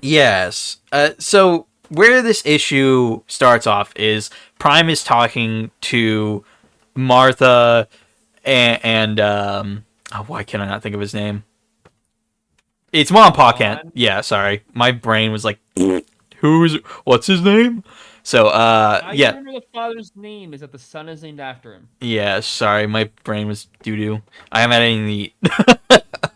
yes. So where this issue starts off is Prime is talking to Martha and oh, why can I not think of his name? It's Mom and Pa Kent. John. Yeah, sorry. My brain was like, what's his name? So, I yeah. remember the father's name is that the son is named after him. Yeah, sorry. My brain was doo-doo. I am adding the...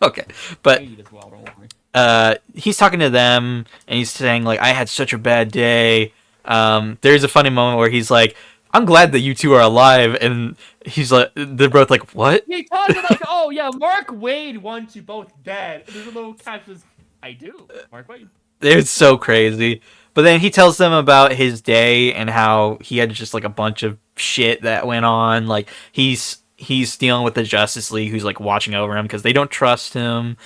Okay. I But, eat as well, don't worry. he's talking to them, and he's saying, like, I had such a bad day. There's a funny moment where he's like, I'm glad that you two are alive, and he's like, they're both like, what? He talks like, "Oh yeah, Mark Wade wants you both dead." And there's a little catch says, "I do, Mark Wade." It's so crazy. But then he tells them about his day and how he had just like a bunch of shit that went on. Like he's dealing with the Justice League who's like watching over him because they don't trust him.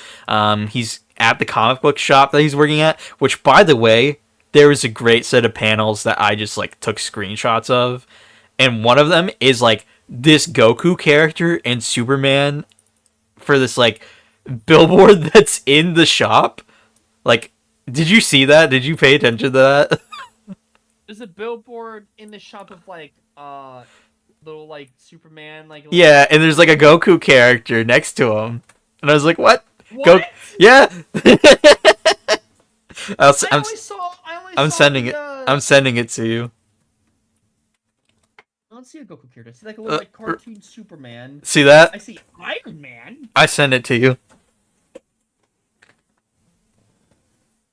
He's at the comic book shop that he's working at, which by the way, there was a great set of panels that I just like took screenshots of. And one of them is like this Goku character and Superman for this like billboard that's in the shop. Like, did you see that? Did you pay attention to that? There's a billboard in the shop of like little like Superman like little, Yeah, and there's like a Goku character next to him, and I was like, "What? Go? what? Yeah." I I'm only saw I'm sending the it. I'm sending it to you. I don't see a Goku character. I see like a little like cartoon Superman. See that? I see Iron Man. I send it to you.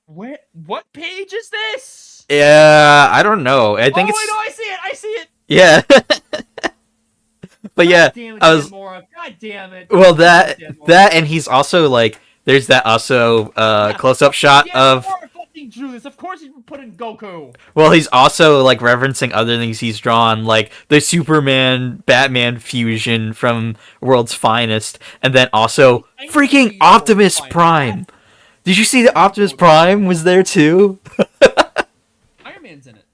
Where? What page is this? Yeah, I don't know. I Oh think wait, it's no, I see it. I see it. yeah. But yeah, God damn it, I was Gamora. God damn it. well Gamora. that and he's also like there's that also Yeah, close up fucking shot of Gamora fucking drew this. Of course he put in Goku. Well, he's also like referencing other things he's drawn, like the Superman Batman fusion from World's Finest, and then also I need to freaking read World's Optimus Finest. Prime. Did you see that I need Optimus World's Prime was there too? Iron Man's in it.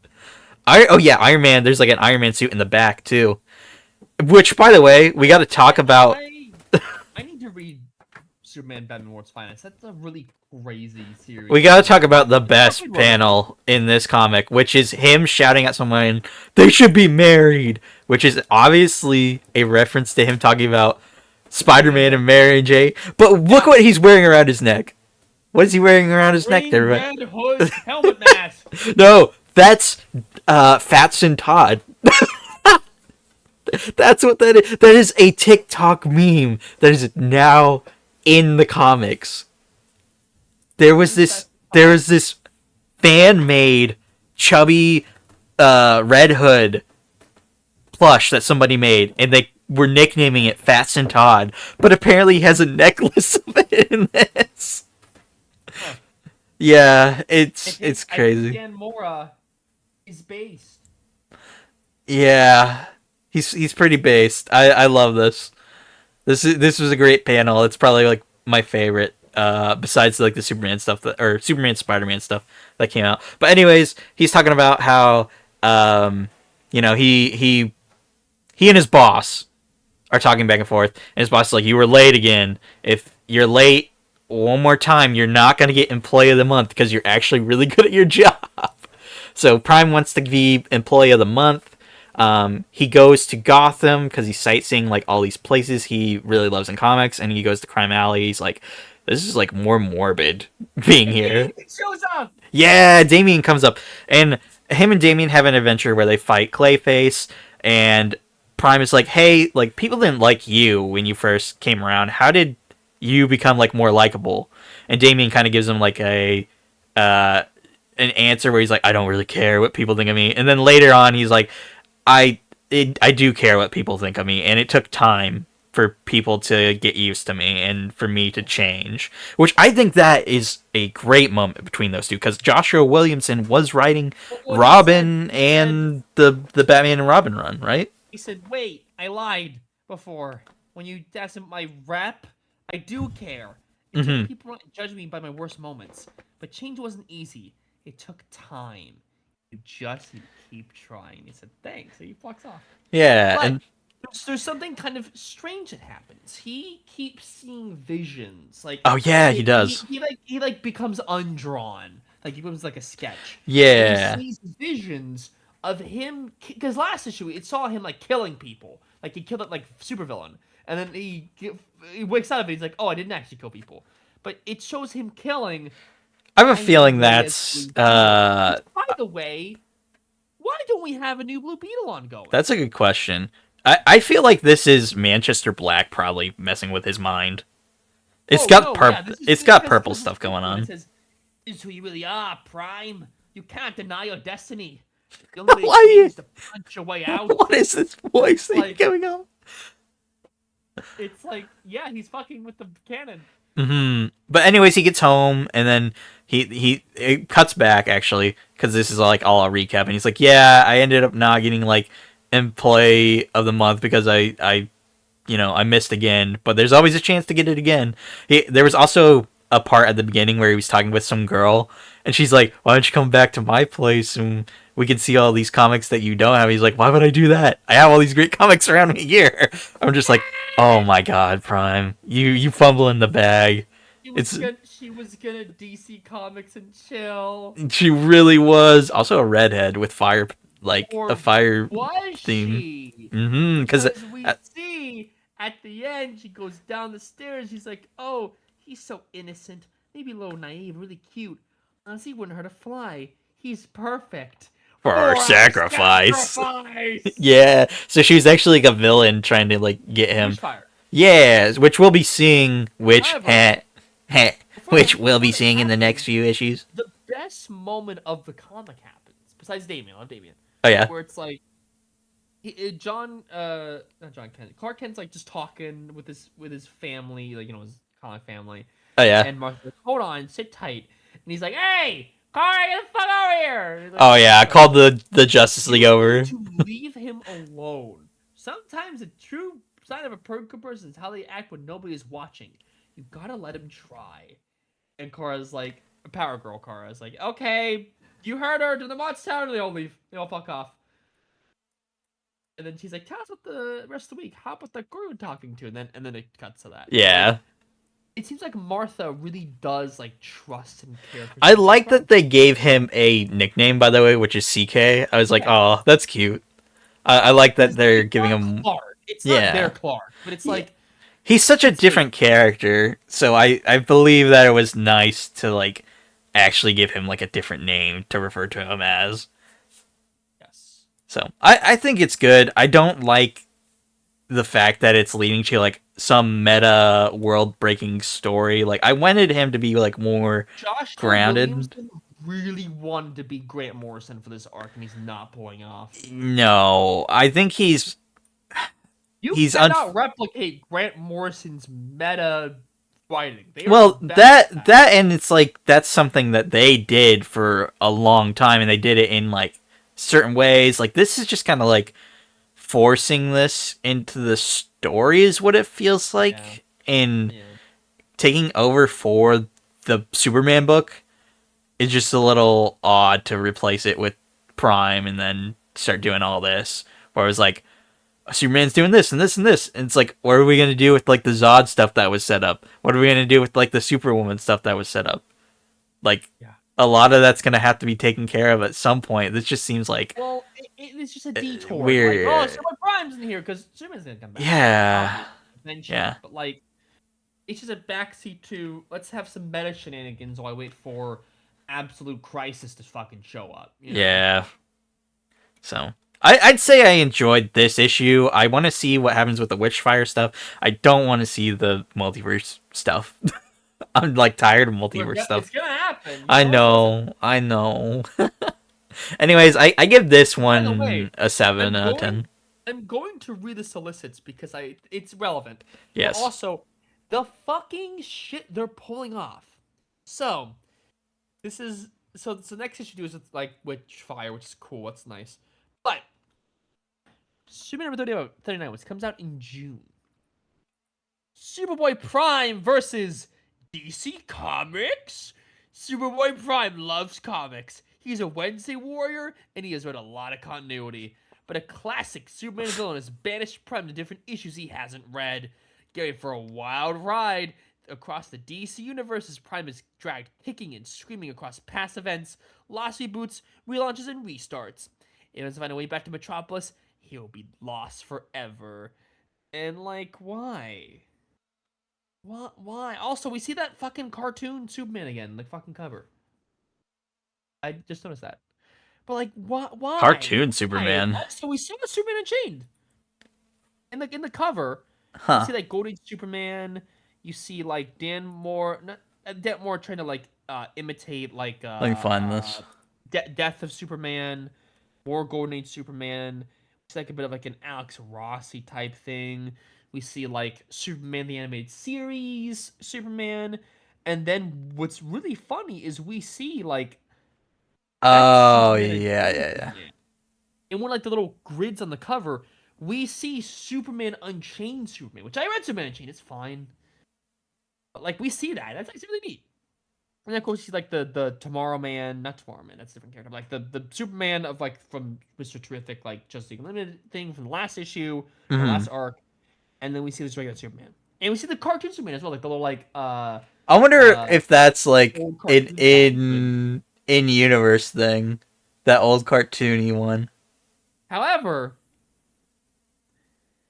Oh yeah, Iron Man. There's like an Iron Man suit in the back too. Which, by the way, we got to talk about. I need to read Superman Batman World's Finest. That's a really crazy series. We got to talk about the best panel in this comic, which is him shouting at someone, "They should be married," which is obviously a reference to him talking about Spider-Man and Mary J. But look what he's wearing around his neck. What is he wearing around his neck there? Red Hood helmet mask. No, that's Fats and Todd. That's what that is. That is a TikTok meme that is now in the comics. There was this fan made chubby Red Hood plush that somebody made, and they were nicknaming it Fats and Todd, but apparently he has a necklace of it in this. Huh. Yeah, it's crazy. Dan Mora is based. Yeah. He's pretty based. I love this. This was a great panel. It's probably like my favorite. Besides like the Superman stuff or Superman Spider-Man stuff that came out. But anyways, he's talking about how he and his boss are talking back and forth, and his boss is like, "You were late again. If you're late one more time, you're not gonna get Employee of the Month because you're actually really good at your job." So Prime wants to be Employee of the Month. He goes to Gotham because he's sightseeing like all these places he really loves in comics, and he goes to Crime Alley. He's like, this is like more morbid being here. It shows up. Yeah, Damien comes up, and him and Damien have an adventure where they fight Clayface, and Prime is like, hey, like people didn't like you when you first came around. How did you become like more likable? And Damien kind of gives him like an answer where he's like, I don't really care what people think of me. And then later on, he's like, I do care what people think of me, and it took time for people to get used to me and for me to change. Which I think that is a great moment between those two, because Joshua Williamson was writing Robin and the Batman and Robin run, right? He said, "Wait, I lied before. When you asked him my rep, I do care. It took people to judge me by my worst moments, but change wasn't easy. It took time. You just need to keep trying." He said, "Thanks." So he fucks off. Yeah, But and there's something kind of strange that happens. He keeps seeing visions. Like, oh yeah, he does. He becomes undrawn. Like he becomes like a sketch. Yeah. And he sees visions of him, because last issue it saw him like killing people. Like he killed it like supervillain, and then he wakes out of it. He's like, "Oh, I didn't actually kill people," but it shows him killing. I have a feeling that's By the way, why don't we have a new Blue Beetle ongoing? that's a good question. I feel like this is Manchester Black probably messing with his mind. It's got purple stuff going on. It says, "This is who you really are, Prime. You can't deny your destiny. The only way to change is to punch your way out." What is this voice thing going on? It's like, yeah, he's fucking with the canon. But anyways, he gets home, and then it cuts back actually, because this is like all a recap, and he's like, "Yeah, I ended up not getting like Employee of the Month because I missed again, but there's always a chance to get it again." There was also a part at the beginning where he was talking with some girl, and she's like, "Why don't you come back to my place and we can see all these comics that you don't have?" He's like, "Why would I do that? I have all these great comics around me here." I'm just like, oh my god, Prime, you fumble in the bag. She was gonna DC Comics and chill. She really was. Also a redhead with fire, like a fire was theme. She? Because we see at the end, she goes down the stairs. She's like, "Oh, he's so innocent, maybe a little naive, really cute. Honestly, wouldn't hurt to fly. He's perfect for our sacrifice." Yeah, so she was actually like a villain trying to like get him. Yeah, which we'll be seeing. Which we'll be seeing in the next few issues. The best moment of the comic happens, besides Damien. I love Damien. Oh yeah. Where it's like, not John Kent. Clark Kent's like just talking with his family, like his comic family. Oh yeah. And Martha's like, "Hold on, sit tight." And he's like, "Hey, Kara, get the fuck over here! Like, Oh yeah, I called the Justice League you need over. to leave him alone. Sometimes the true sign of a good person is how they act when nobody is watching. You gotta let him try. And Kara's like, Power Girl Kara's like, okay, you heard her to the Mott's Town, and they all leave. They all fuck off. And then she's like, tell us what the rest of the week. How about the girl you're talking to? And then it cuts to that. But like, Yeah. it seems like Martha really does like trust and care for I Superboy like Prime. that they gave him a nickname, by the way, which is CK. I was like, Yeah, oh, that's cute. I like that because they're it's giving not him. Clark. It's not their Yeah. Clark, but it's Yeah. like He's such a it's his. different character, so I believe that it was nice to like actually give him like a different name to refer to him as. Yes. So I think it's good. I don't like the fact that it's leading to like some meta world breaking story. Like I wanted him to be like more Joshua grounded. Williamson really wanted to be Grant Morrison for this arc, and he's not pulling off. No, I think You he's un cannot replicate Grant Morrison's meta writing. They are the well best that at it. that and it's like that's something that they did for a long time and they did it in like certain ways. Like this is just kind of like forcing this into the story is what it feels Yeah. like and Yeah. taking over for the Superman book is just a little odd to replace it with Prime and then start doing all this. Where it was like, Superman's doing this and this and this. And it's like, what are we going to do with like the Zod stuff that was set up? What are we going to do with like the Superwoman stuff that was set up? Like, Yeah. a lot of that's going to have to be taken care of at some point. This just seems like Well, it's just a detour. Like, oh, weird. Superman Prime's in here because Superman's gonna come back. Yeah. Eventually. Yeah. But like, it's just a backseat to let's have some meta shenanigans while I wait for Absolute Crisis to fucking show up. You know. Yeah. So I'd say I enjoyed this issue. I want to see what happens with the Witchfire stuff. I don't want to see the multiverse stuff. I'm like tired of multiverse It's stuff. gonna happen. You I know it doesn't. know. I know. Anyways, I give this By the way, one a 7 I'm out of going 10. I'm going to read the solicits because it's relevant. But Yes. also the fucking shit they're pulling off. So this is so the next issue is with like Witchfire, which is cool, that's nice. But Superman number 39, which comes out in June. Superboy Prime versus DC Comics. Superboy Prime loves comics. He's a Wednesday warrior, and he has read a lot of continuity. But a classic Superman villain has banished Prime to different issues he hasn't read. Get ready for a wild ride across the DC universe as Prime is dragged kicking and screaming across past events, lost reboots, relaunches, and restarts. If he doesn't find a way back to Metropolis, he'll be lost forever. And like, why? What? Why? Also, we see that fucking cartoon Superman again, the fucking cover. I just noticed that. But like, what? Why? Cartoon Why? Superman. Also, we saw Superman Unchained in the cover. You Huh. see like Golden Age Superman. You see like Dan Moore, not Dan Moore trying to like imitate like Let me find this. Death of Superman, more Golden Age Superman. It's like a bit of like an Alex Rossi type thing. We see like Superman the animated series, Superman, and then what's really funny is we see like that's Oh, Superman yeah, Unchained yeah, yeah. Superman. And one of like the little grids on the cover, we see Superman Unchained Superman, which I read Superman Unchained. It's fine, but like we see that. That's actually really neat. And then of course he's like the Tomorrow Man, not Tomorrow Man, that's a different character. But like the Superman of like from Mr. Terrific, like Justice League Unlimited thing from the last issue, the Hmm. last arc, and then we see this regular Superman, and we see the cartoon Superman as well, like the little like I wonder uh if that's like old an cartoon style Superman. in universe thing. That old cartoony one. However,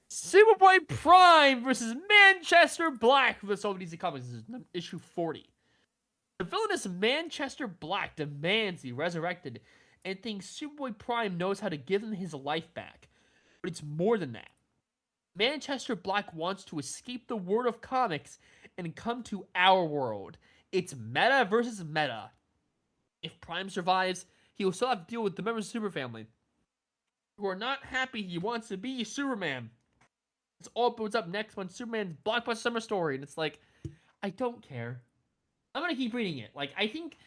Superboy Prime versus Manchester Black for the Soul DC Comics. This is issue 40. The villainous Manchester Black demands he resurrected and thinks Superboy Prime knows how to give him his life back. But it's more than that. Manchester Black wants to escape the world of comics and come to our world. It's meta versus meta. If Prime survives, he will still have to deal with the members of the Super Family who are not happy he wants to be Superman. It's all opens up next when Superman's blockbuster summer story, and it's like, I don't care. I'm gonna keep reading it. Like, I think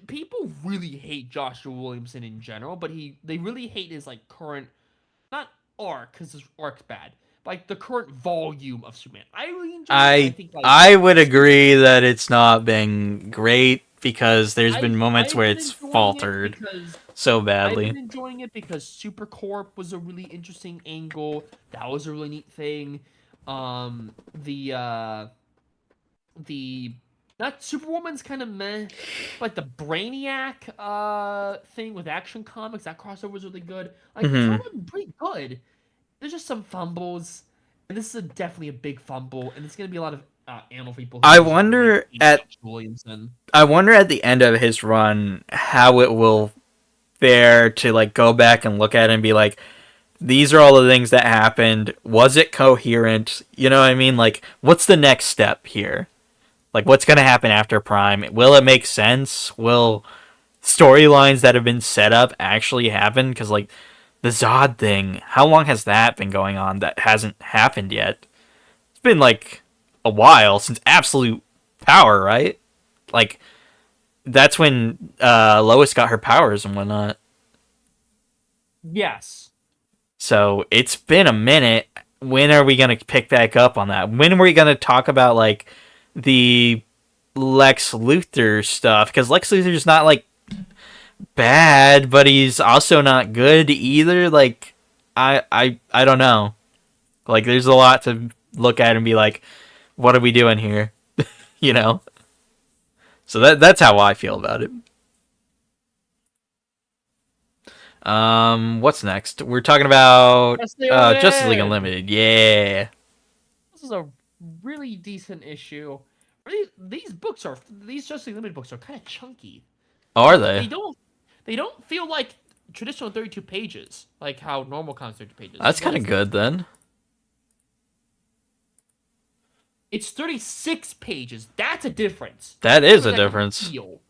people really hate Joshua Williamson in general, but they really hate his like current not arc because his arc's bad, but, like the current volume of Superman. I really enjoy it. I I think like I would Super, agree that it's not been great because there's been moments I've where been it's enjoying it faltered because so I've badly. been enjoying it because Supercorp was a really interesting angle. That was a really neat thing. Um, the not Superwoman's kind of meh, but the Brainiac thing with Action Comics, that crossover was really good. Like it's all Hmm. been pretty good. There's just some fumbles, and this is definitely a big fumble, and it's gonna be a lot of animal people who I just really wonder hate at Josh Williamson. I wonder at the end of his run how it will fare to like go back and look at it and be like, these are all the things that happened. Was it coherent? You know what I mean? Like, what's the next step here? Like, what's gonna happen after Prime? Will it make sense? Will storylines that have been set up actually happen? Because like the Zod thing, how long has that been going on that hasn't happened yet? It's been like a while since Absolute Power, right? Like that's when Lois got her powers and whatnot. Yes. So it's been a minute. When are we gonna pick back up on that? When are we gonna talk about like the Lex Luthor stuff? Because Lex Luthor's not like bad, but he's also not good either. Like I don't know. Like there's a lot to look at and be like, what are we doing here? You know. So that's how I feel about it. What's next? We're talking about Yes, they Justice League did. Unlimited. Yeah. This is a really decent issue. These books are these Justice League Limited books are kind of chunky. Are Like they? they don't feel like traditional 32 pages, like how normal comics 32 pages. That's What kind of is this? good then. It's 36 pages. That's a difference. That That's a is a difference I can difference. feel.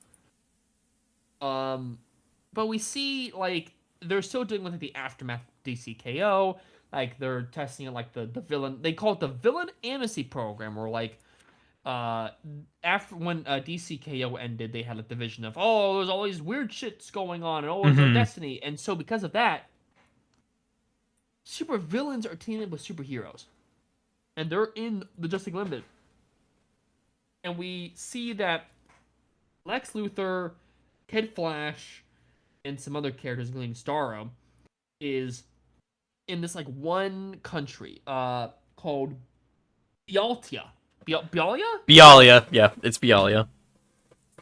Um, but we see like they're still dealing with like, the aftermath of DCKO. Like they're testing it like the villain. They call it the villain amnesty program, or like uh after when DCKO ended, they had like the vision of there's all these weird shits going on, and there's no Mm-hmm. destiny, and so because of that, super villains are teaming up with superheroes, and they're in the Justice League Limited, and we see that Lex Luthor, Kid Flash, and some other characters, including Starro, is in this like one country called Bialtia. Bialia? Bialtia. Bialia. Yeah, it's Bialia.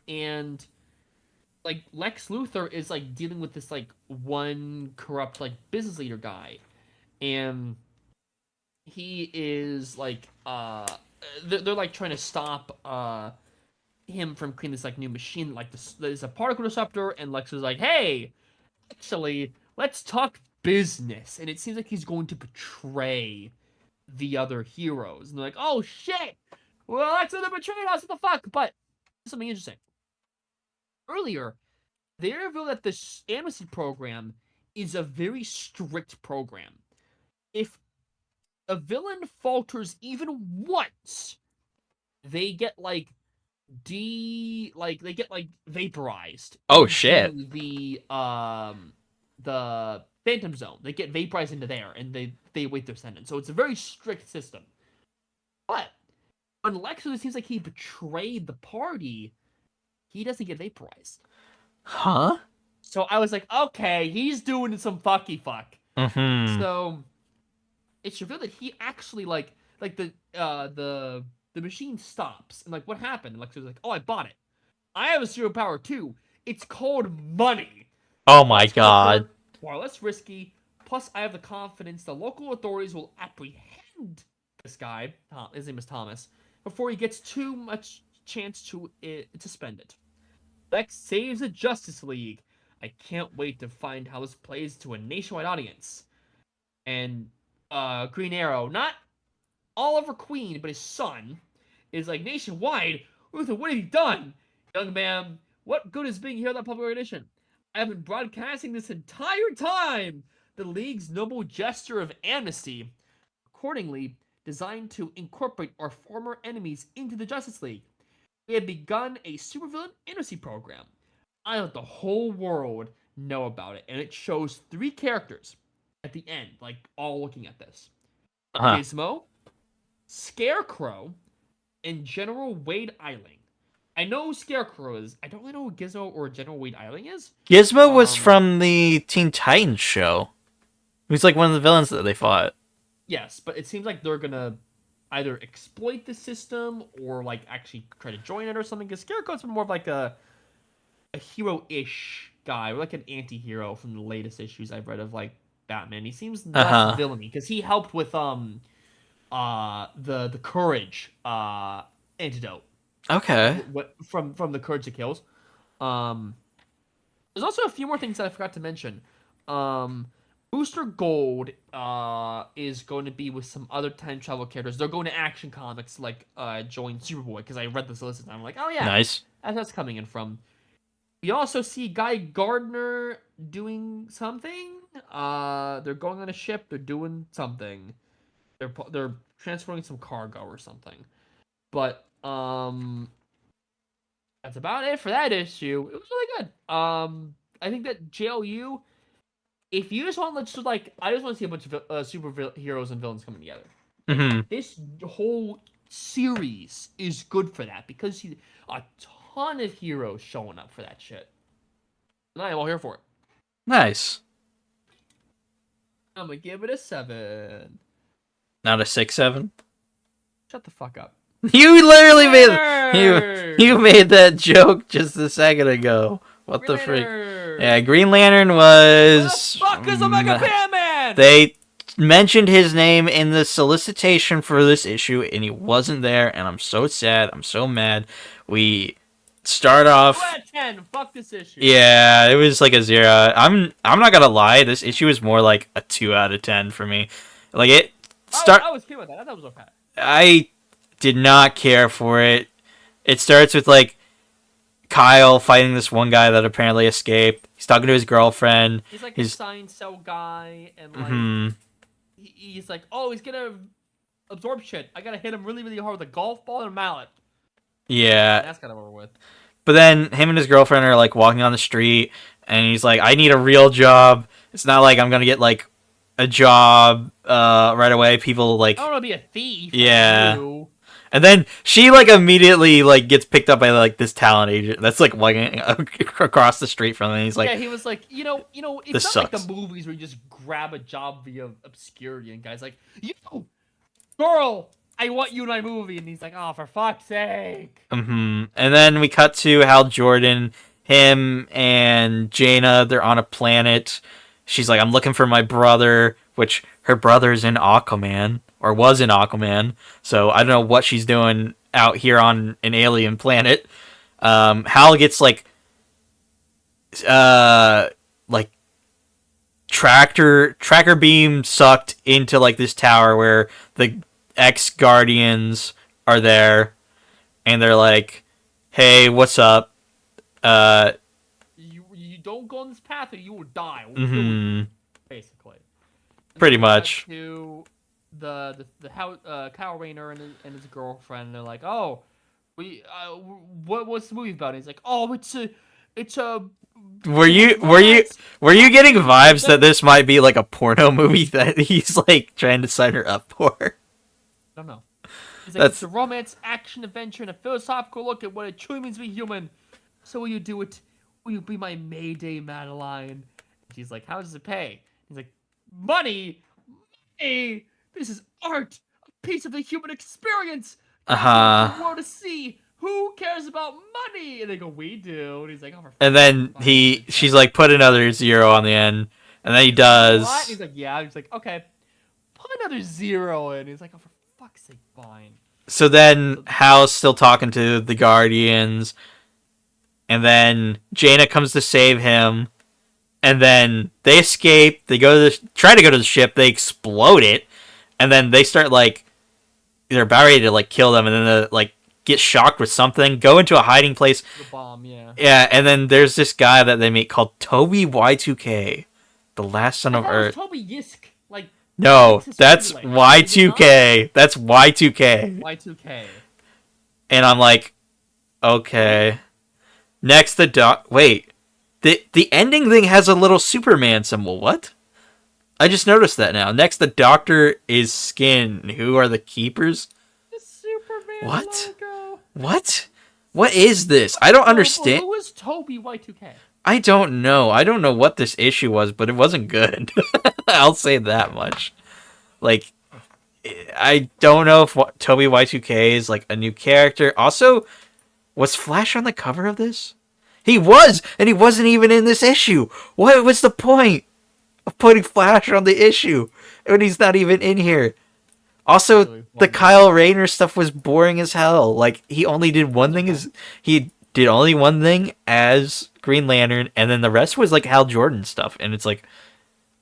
And like Lex Luthor is like dealing with this like one corrupt like business leader guy, and he is like they're like trying to stop him from creating this like new machine like this there's a particle disruptor, and Lex is like, hey, actually let's talk business, and it seems like he's going to betray the other heroes, and they're like, oh shit, well Lex is betraying us, what the fuck. But something interesting earlier, they reveal that this amnesty program is a very strict program. If a villain falters even once, they get like they get like vaporized Oh shit. into the Phantom Zone. They get vaporized into there, and they await their sentence. So it's a very strict system. But when Lex Luthor seems like he betrayed the party, he doesn't get vaporized. Huh? So I was like, okay, he's doing some fucky fuck. Mm-hmm. So it's revealed that he actually like the machine stops, and like what happened? And Lex was like, oh, I bought it. I have a superpower too. It's called money. Oh Far my less god. quicker, far less risky. Plus, I have the confidence the local authorities will apprehend this guy. His name is Thomas before he gets too much chance to spend it. Lex saves the Justice League. I can't wait to find how this plays to a nationwide audience. And Green Arrow, not Oliver Queen, but his son, is like, nationwide. Luther, what have you done? Young man, what good is being here without public recognition? I have been broadcasting this entire time the League's noble gesture of amnesty, accordingly designed to incorporate our former enemies into the Justice League. We have begun a supervillain amnesty program. I let the whole world know about it, and it shows 3 characters at the end, like all looking at this: Huh. Gizmo, Scarecrow, and General Wade Eiling. I know who Scarecrow is. I don't really know who Gizmo or General Wade Eiling is. Gizmo was Um, from the Teen Titans show. He's like one of the villains that they fought. yes, but it seems like they're gonna either exploit the system or like actually try to join it or something. Because Scarecrow's been more of like a hero-ish guy, or like an anti-hero from the latest issues I've read of like Batman. He seems Uh less huh. villainy because he helped with the courage antidote Okay. from the courage that kills. Um, there's also a few more things that I forgot to mention. Um, Booster Gold is going to be with some other time travel characters. They're going to Action Comics like join Superboy because I read the solicit and I'm like, oh yeah, Nice. that's coming in from. We also see Guy Gardner doing something. They're going on a ship. They're doing something. They're transferring some cargo or something. But that's about it for that issue. It was really good. I think that JLU, if you just want to just like, I just want to see a bunch of superheroes and villains coming together. Like Mm-hmm. this whole series is good for that because a ton of heroes showing up for that shit. And I am all here for it. Nice. I'm gonna give it a 7. Not a 6-7. Shut the fuck up. You literally made you Winner! made that joke just a second ago. What the freak? Yeah, Winner! Green Lantern Where the was. fuck is Omega Batman? They mentioned his name in the solicitation for this issue, and he wasn't there, and I'm so sad. I'm so mad. We start 2 off. out of 10. Fuck this issue. Yeah, it was like a 0. I'm not gonna lie. This issue is more like a 2 out of 10 for me. Like it start. I was okay with that. I thought it was okay. I did not care for it. It starts with like Kyle fighting this one guy that apparently escaped. He's talking to his girlfriend. He's like a He's science cell guy, and like hmm he's like, oh, he's gonna absorb shit. I gotta hit him really, really hard with a golf ball and a mallet. yeah. And that's kind of over with. But then him and his girlfriend are like walking on the street, and he's like, "I need a real job. It's not like I'm gonna get like a job right away." People like, I don't want to be a thief. yeah. Like you. And then she like immediately like gets picked up by like this talent agent that's like walking across the street from him. And he's like, Yeah, he was like, it's this not sucks. like the movies where you just grab a job via obscurity and guys like, you girl, I want you in my movie, and he's like, oh, for fuck's sake. And then we cut to Hal Jordan, him and Jaina. They're on a planet. She's like, I'm looking for my brother, which her brother's in Aquaman or was in Aquaman. So I don't know what she's doing out here on an alien planet. Hal gets like like tracker beam sucked into like this tower where the ex Guardians are there, and they're like, "Hey, what's up?" You don't go on this path or you will die. We'll kill Mm-hmm. you, basically. And Pretty then we cut much. to the how Kyle Rayner and his girlfriend. They're like, oh, what's the movie about? And he's like, oh, it's a Were you were you romance. were you getting vibes that this might be like a porno movie that he's like trying to sign her up for? I don't know. He's like, That's it's a romance, action, adventure, and a philosophical look at what it truly means to be human. So will you do it? Will you be my Mayday, Madeline? And she's like, how does it pay? He's like, money? Money? This is art. A piece of the human experience. uh-huh. For the world to see. Who cares about money? And they go, we do. And he's like, oh, for And then fuck's sake. she's like, put another 0 on the end, and then he What? does. He's like, yeah. He's like, okay. Put another 0 in. He's like, oh, for fuck's sake, fine. So then Hal's still talking to the Guardians, and then Jaina comes to save him, and then they escape. They go to try to go to the ship. They explode it, and then they start like they're about ready to like kill them, and then they like get shocked with something, go into a hiding place. The bomb, yeah. Yeah, and then there's this guy that they meet called Toby Y2K, the last son of I thought it was Earth. Toby Yisk. Like, No, Yisk's that's Relay. Y2K. That's Y2K. Y2K. And I'm like, okay. Next, the Doc. Wait, The ending thing has a little Superman symbol. What? I just noticed that now. Next, the Doctor is Skin. Who are the keepers? The Superman What? logo. What? What is this? I don't But understand. who is Toby Y2K? I don't know. I don't know what this issue was, but it wasn't good. I'll say that much. Like, I don't know if Toby Y2K is like a new character. Also, was Flash on the cover of this? He was, and he wasn't even in this issue. What was the point of putting Flash on the issue when he's not even in here? Also, Really the funny. Kyle Rayner stuff was boring as hell. Like he only did one thing Okay. as he did only one thing as Green Lantern, and then the rest was like Hal Jordan stuff. And it's like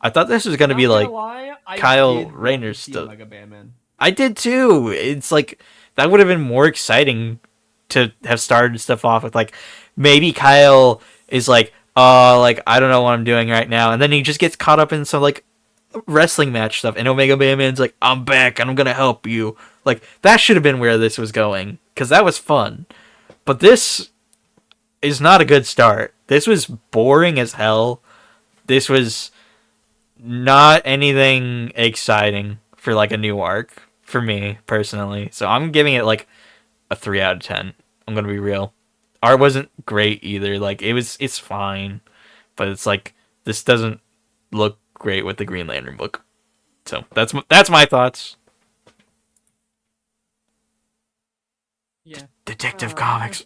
I thought this was gonna be Not gonna like lie, I Kyle did want Rayner to see stuff. Omega Bandman. I did too. It's like that would have been more exciting to have started stuff off with like maybe Kyle is like I don't know what I'm doing right now, and then he just gets caught up in some like wrestling match stuff, and Omega Man's like, I'm back and I'm gonna help you. Like that should have been where this was going, because that was fun. But this is not a good start. This was boring as hell. This was not anything exciting for like a new arc for me personally. So I'm giving it like a 3 out of 10. I'm gonna be real. Art wasn't great either. Like it's fine, but it's like this doesn't look great with the Green Lantern book. So that's my thoughts. Yeah. Detective Comics.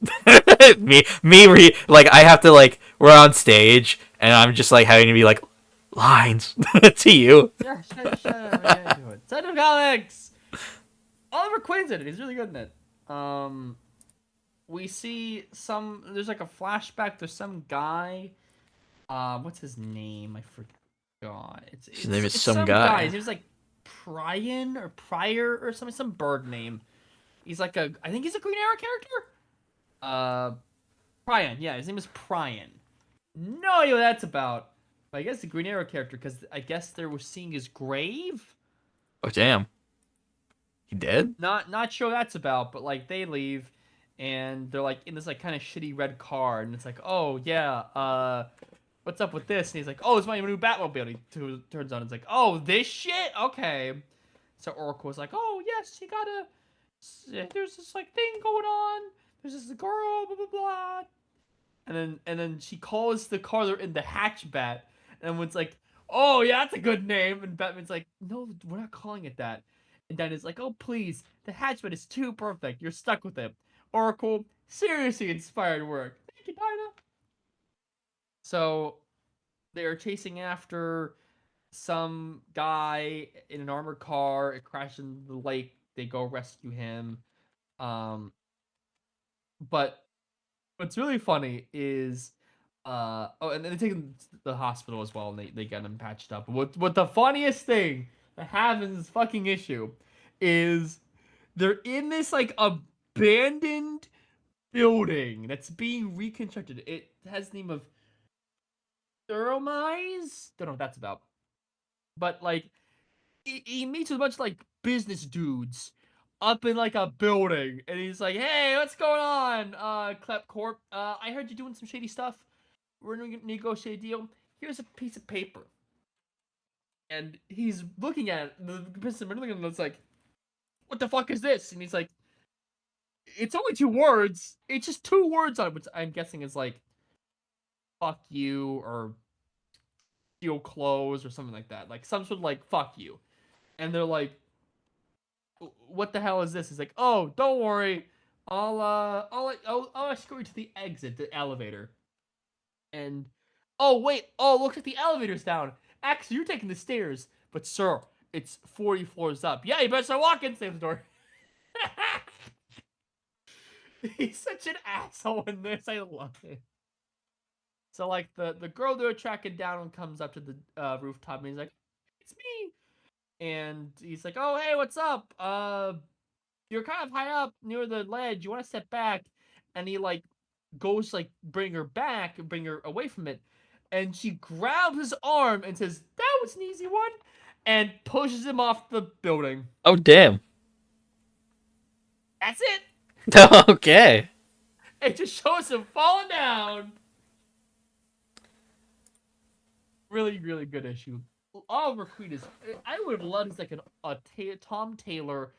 Like I have to like we're on stage and I'm just like having to be like lines to you. Yeah, shut up, do it. Set of Comics! Oliver Queen's in it. He's really good in it. We see there's like a flashback. There's some guy. What's his name? I forgot. His name is It's some some guy. guy. His name's like Pryor or something. Some bird name. He's like I think he's a Green Arrow character. Uh, Pryan. Yeah, his name is Pryan. No idea what that's about. But I guess the Green Arrow character, because I guess they were seeing his grave. Oh damn, he dead? Not sure what that's about, but like they leave, and they're like in this like kind of shitty red car, and it's like, oh yeah, what's up with this? And he's like, oh, it's my new Batmobile. He turns on, and it's like, oh, this shit, okay. So Oracle's like, oh yes, you gotta. There's this like thing going on. There's this girl, blah blah blah. And then she calls the car in the hatchback, and everyone's like, "Oh yeah, that's a good name." And Batman's like, "No, we're not calling it that." And Dinah's like, "Oh please, the hatchback is too perfect. You're stuck with it." Oracle, seriously inspired work. Thank you, Dinah. So they are chasing after some guy in an armored car. It crashes in the lake. They go rescue him. Um, but what's really funny is oh, and then they take him to the hospital as well, and they get him patched up. What the funniest thing that happens in this fucking issue is they're in this like abandoned building that's being reconstructed. It has the name of Thermize. Don't know what that's about. But like he meets with a bunch of like business dudes up in like a building, and he's like, "Hey, what's going on, Klep Corp? I heard you doing some shady stuff. We're gonna negotiate a deal. Here's a piece of paper." And he's looking at it. The businessman looking at it, and it's like, "What the fuck is this?" And he's like, "It's only 2 words. It's just 2 words on it," which I'm guessing is like, "fuck you" or "steal clothes" or something like that. Like some sort of like "fuck you." And they're like, what the hell is this? He's like, oh, don't worry, I'll escort you to the exit, the elevator. And oh wait, oh look at the elevator's down. Actually, you're taking the stairs, but sir, it's 40 floors up. Yeah, you better start walking. Save the door. He's such an asshole in this. I love it. So like the girl they're tracking down comes up to the rooftop and he's like, it's me. And he's like, oh hey, what's up? You're kind of high up near the ledge. You want to step back, and he like goes like bring her away from it, and she grabs his arm and says, "That was an easy one," and pushes him off the building. Oh damn. That's it. Okay. It just shows him falling down. really, really good issue. Oliver Queen is. I would have loved like Tom Taylor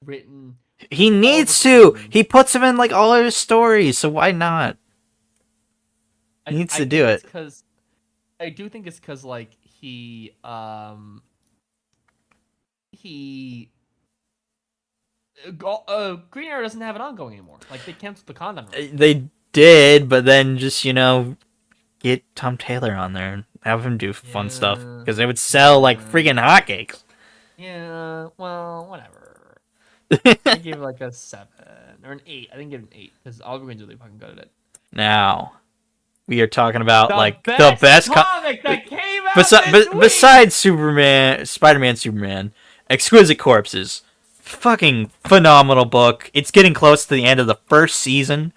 written He Oliver needs to. Queen. He puts him in like all of his stories, so why not? He needs I to do think it's it. because I do think it's because like he Green Arrow doesn't have it ongoing anymore. Like they canceled the Condon run. They did, but then just get Tom Taylor on there and have him do fun stuff Yeah. because it would sell like freaking hotcakes. Yeah. Well, whatever. I gave it like a 7 or an 8. I didn't give it an 8 because Oliver Queen's really fucking good at it. Now we are talking about The like best the best comic that came out this week. besides Superman, Spider-Man, Superman, Exquisite Corpses. Fucking phenomenal book. It's getting close to the end of the first season.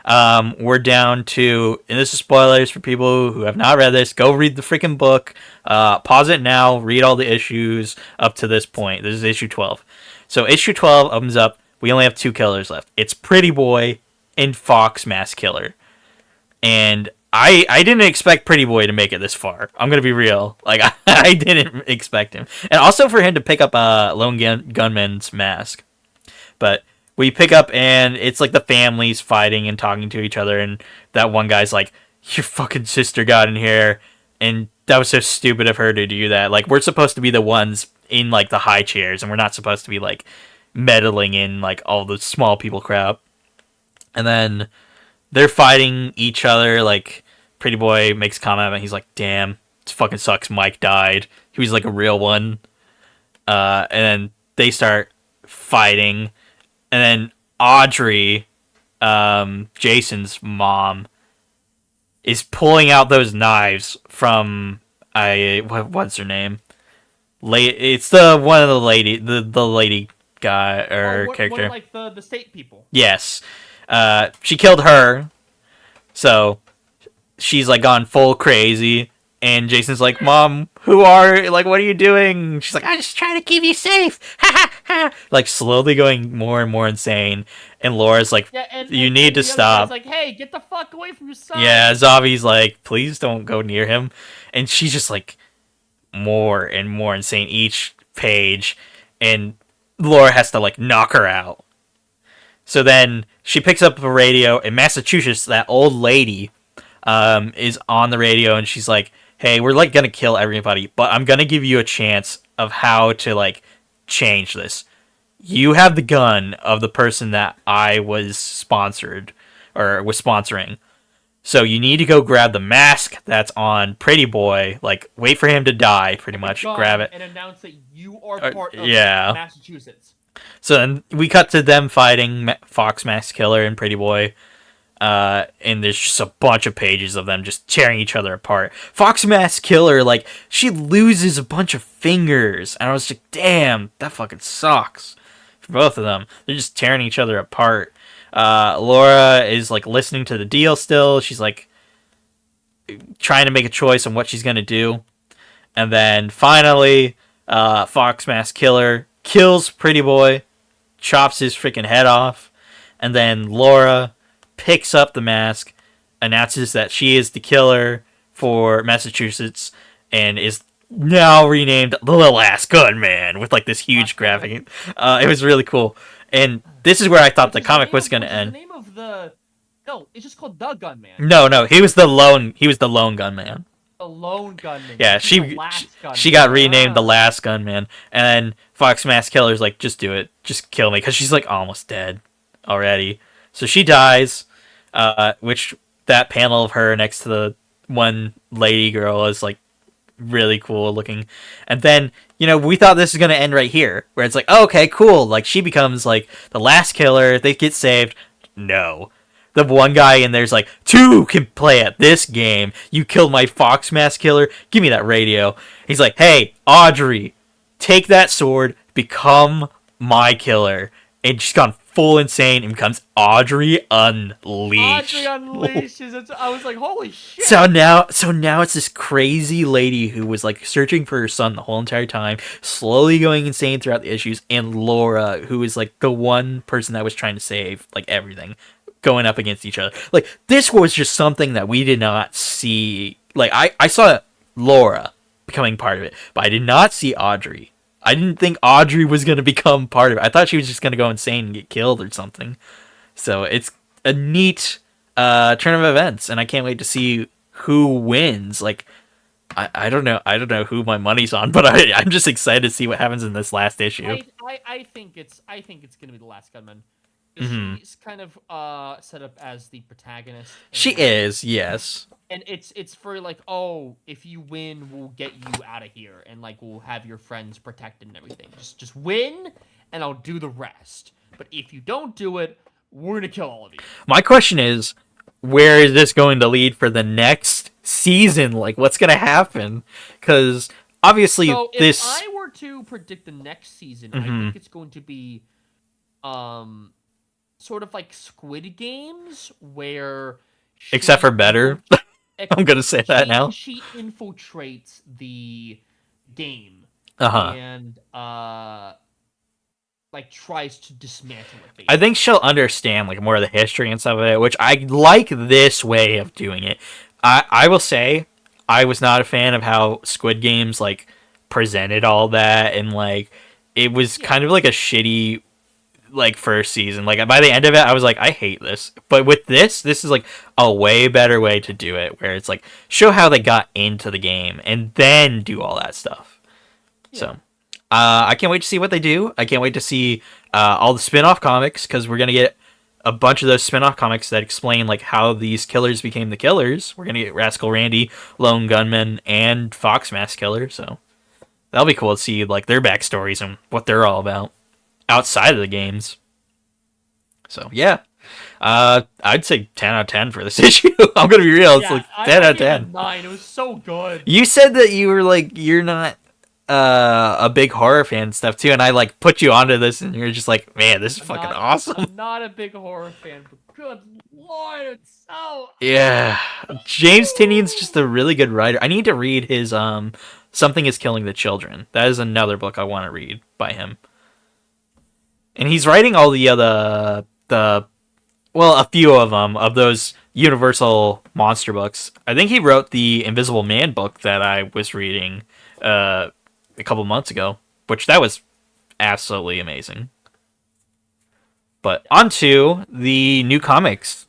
We're down to, and this is spoilers for people who have not read this. Go read the freaking book. Pause it now. Read all the issues up to this point. This is issue 12. So issue 12 opens up. We only have 2 killers left. It's Pretty Boy and Fox Mask Killer. And I didn't expect Pretty Boy to make it this far. I'm gonna be real. Like I didn't expect him, and also for him to pick up a lone gunman's mask. But we pick up, and it's like the families fighting and talking to each other, and that one guy's like, "Your fucking sister got in here," and that was so stupid of her to do that. Like we're supposed to be the ones in like the high chairs, and we're not supposed to be like meddling in like all the small people crap. And then they're fighting each other. Like Pretty Boy makes a comment and he's like, damn, it fucking sucks Mike died. He was like a real one. And then they start fighting, and then Audrey, Jason's mom, is pulling out those knives from what's her name? It's the one of the lady guy or character. One of, like the state people. Yes. She killed her, so she's like gone full crazy, and Jason's like, "Mom, what are you doing?" She's like, "I'm just trying to keep you safe." Ha ha ha! Like slowly going more and more insane, and Laura's like, "You need to stop." Like, "Hey, get the fuck away from your son." Yeah, Zavi's like, "Please don't go near him," and she's just like more and more insane each page, and Laura has to like knock her out. So then she picks up a radio in Massachusetts. That old lady is on the radio, and she's like, "Hey, we're like gonna kill everybody, but I'm gonna give you a chance of how to like change this. You have the gun of the person that I was sponsoring. So you need to go grab the mask that's on Pretty Boy. Like, wait for him to die, pretty much. Grab it and announce that you are part of Massachusetts." So then we cut to them fighting Fox Mask Killer and Pretty Boy. And there's just a bunch of pages of them just tearing each other apart. Fox Mask Killer, like, she loses a bunch of fingers. And I was like, damn, that fucking sucks. For both of them. They're just tearing each other apart. Laura is, like, listening to the deal still. She's, like, trying to make a choice on what she's gonna do. And then, finally, Fox Mask Killer kills Pretty Boy, chops his freaking head off, and then Laura picks up the mask, announces that she is the killer for Massachusetts, and is now renamed the Last Gunman with like this huge graphic. It was really cool, and this is where I thought the comic was going to end. The name of the it's just called the Gunman. No, he was the lone gunman. The lone gunman. Yeah, she got renamed the Last Gunman, and then Fox Mask Killer's like, just do it, just kill me, because she's like almost dead already. So she dies, which that panel of her next to the one lady girl is like really cool looking. And then, we thought this was going to end right here, where it's like, oh, okay, cool, like she becomes like the last killer, they get saved. No. The one guy in there's like, 2 can play at this game. You killed my Fox Mask Killer. Give me that radio. He's like, hey, Audrey, take that sword, become my killer. And she's gone full insane and becomes Audrey Unleashed. Audrey Unleashed. I was like, holy shit. So now it's this crazy lady who was like searching for her son the whole entire time, slowly going insane throughout the issues, and Laura, who is like the one person that was trying to save like everything, going up against each other. Like, this was just something that we did not see. Like, I saw Laura becoming part of it, but I did not see Audrey. I didn't think Audrey was going to become part of it. I thought she was just going to go insane and get killed or something. So it's a neat turn of events, and I can't wait to see who wins. Like, I don't know. I don't know who my money's on, but I'm just excited to see what happens in this last issue. I think it's gonna be the Last Gunman. Hmm. She's kind of set up as the protagonist, She is, yes. and it's for like, oh, if you win, we'll get you out of here, and like we'll have your friends protected and everything. Just win, and I'll do the rest. But if you don't do it, we're gonna kill all of you. My question is, where is this going to lead for the next season? Like, what's going to happen? Because obviously, So if this. I were to predict the next season, I Hmm. think it's going to be um sort of like Squid Games, where Except for she better. I'm going to say that now. she infiltrates the game Uh huh. and like tries to dismantle it I think basically. she'll understand like more of the history and stuff of it, which I like this way of doing it. I will say I was not a fan of how Squid Games like presented all that, and like it was Yeah, kind of like a shitty like first season. Like by the end of it, I was like, I hate this. But with this is like a way better way to do it, where it's like show how they got into the game and then do all that stuff. So yeah, I can't wait to see what they do. I can't wait to see all the spin-off comics, because we're gonna get a bunch of those spin-off comics that explain like how these killers became the killers. We're gonna get Rascal Randy, Lone Gunman, and Fox Mask Killer. So that'll be cool to see like their backstories and what they're all about outside of the games. So yeah, I'd say 10 out of 10 for this issue. I'm gonna be real. It's yeah. like I 10 I out of gave it a 10. 9. It was so good. You said that you were like you're not a big horror fan and stuff too, and I like put you onto this, and you're just like, man, this is I'm fucking not awesome. I'm not a big horror fan, but good lord, it's so Yeah, James Tynion's just a really good writer. I need to read his Something is Killing the Children. That is another book I want to read by him. And he's writing all the other the well, a few of them of those Universal monster books. I think he wrote the Invisible Man book that I was reading a couple months ago, which that was absolutely amazing. But yeah. on to the new comics.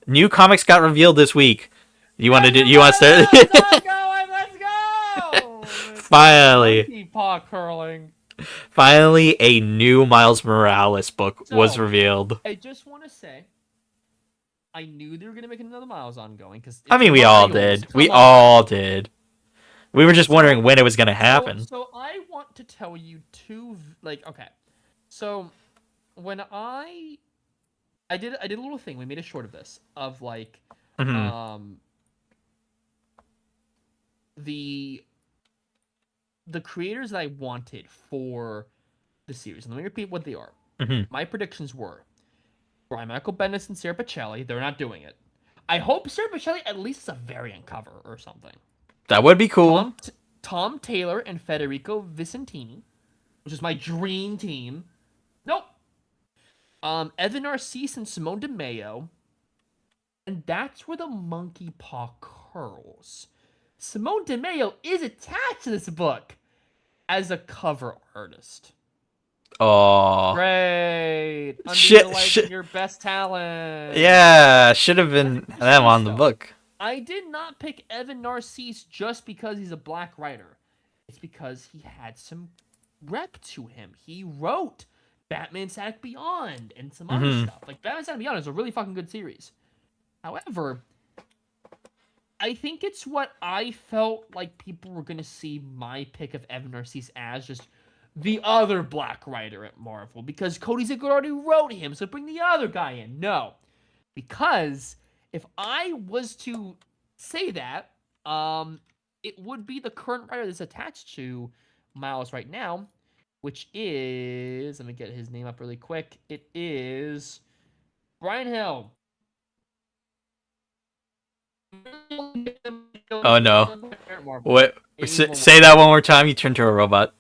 New comics got revealed this week. You want to do? You want to Everybody, start? start going. Let's go. It's like Finally, monkey paw curling. finally, a new Miles Morales book was So revealed. I just want to say, I knew they were gonna make another Miles ongoing because I it's mean, we all Miles. did. We Come on. all did. We were just wondering So, when it was going to so, happen. so I want to tell you two. Like, okay, so when I did a little thing. We made a short of this of like, Hmm. um, the the creators that I wanted for the series. And let me repeat what they are. Hmm. My predictions were Brian Michael Bendis and Sarah Pacelli. They're not doing it. I hope Sarah Pacelli at least is a variant cover or something. That would be cool. Tom Taylor and Federico Vicentini, which is my dream team. Nope. Evan Narcisse and Simone DeMeo. And that's where the monkey paw curls. Simone DeMeo is attached to this book as a cover artist. Oh, Great. shit, Underutilizing shit. your best talent. Yeah, should have Let me been just them say on the so. book. I did not pick Evan Narcisse just because he's a black writer. It's because he had some rep to him. He wrote Batman Static Beyond and some other Hmm. stuff. Like Batman Static Beyond is a really fucking good series. However, I think it's what I felt like people were gonna see my pick of Evan Narcisse as, just the other black writer at Marvel, because Cody Ziegler already wrote him, so bring the other guy in. No, because if I was to say that, it would be the current writer that's attached to Miles right now, which is, let me get his name up really quick. It is Brian Hill. Oh no. Marvel. What? It means more. Say that one more time. You turn to a robot.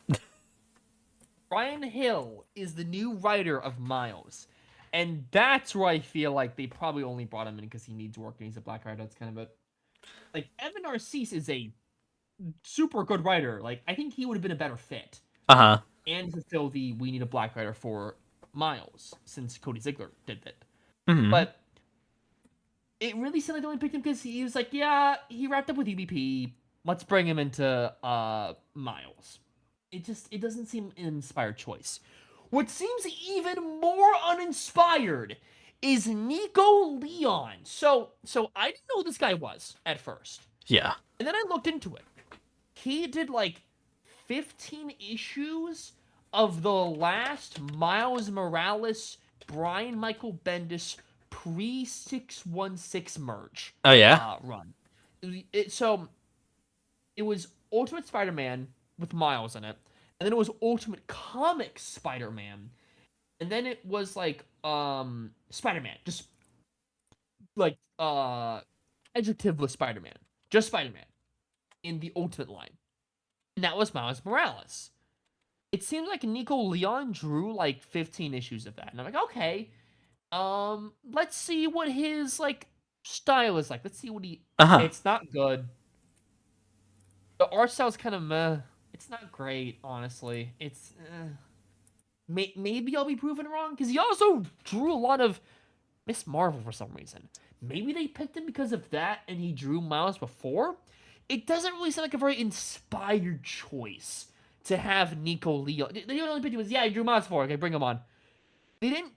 Brian Hill is the new writer of Miles. And that's where I feel like they probably only brought him in because he needs work and he's a black writer. That's kind of it. Like, Evan Narcisse is a super good writer. Like, I think he would have been a better fit Uh huh. and fulfill the we need a black writer for Miles since Cody Ziegler did it. Hmm. But it really seemed like they only picked him because he was like, yeah, he wrapped up with EBP. Let's bring him into Miles. It doesn't seem an inspired choice. What seems even more uninspired is Nico Leon. So I didn't know who this guy was at first. Yeah. And then I looked into it. He did like 15 issues of the last Miles Morales, Brian Michael Bendis pre 616 merge Oh yeah. run. So it was Ultimate Spider-Man with Miles in it, and then it was Ultimate Comics Spider-Man, and then it was like Spider-Man, just like adjectiveless Spider-Man, just Spider-Man in the Ultimate line. And that was Miles Morales. It seems like Nico Leon drew like 15 issues of that. And I'm like, okay, let's see what his like style is like. Let's see what he. Uh huh. It's not good. The art style's kind of meh. It's not great, honestly. It's maybe I'll be proven wrong because he also drew a lot of Miss Marvel for some reason. Maybe they picked him because of that, and he drew Miles before. It doesn't really sound like a very inspired choice to have Nico Leon. The only picked him was, yeah, I drew Miles before. Okay, bring him on. They didn't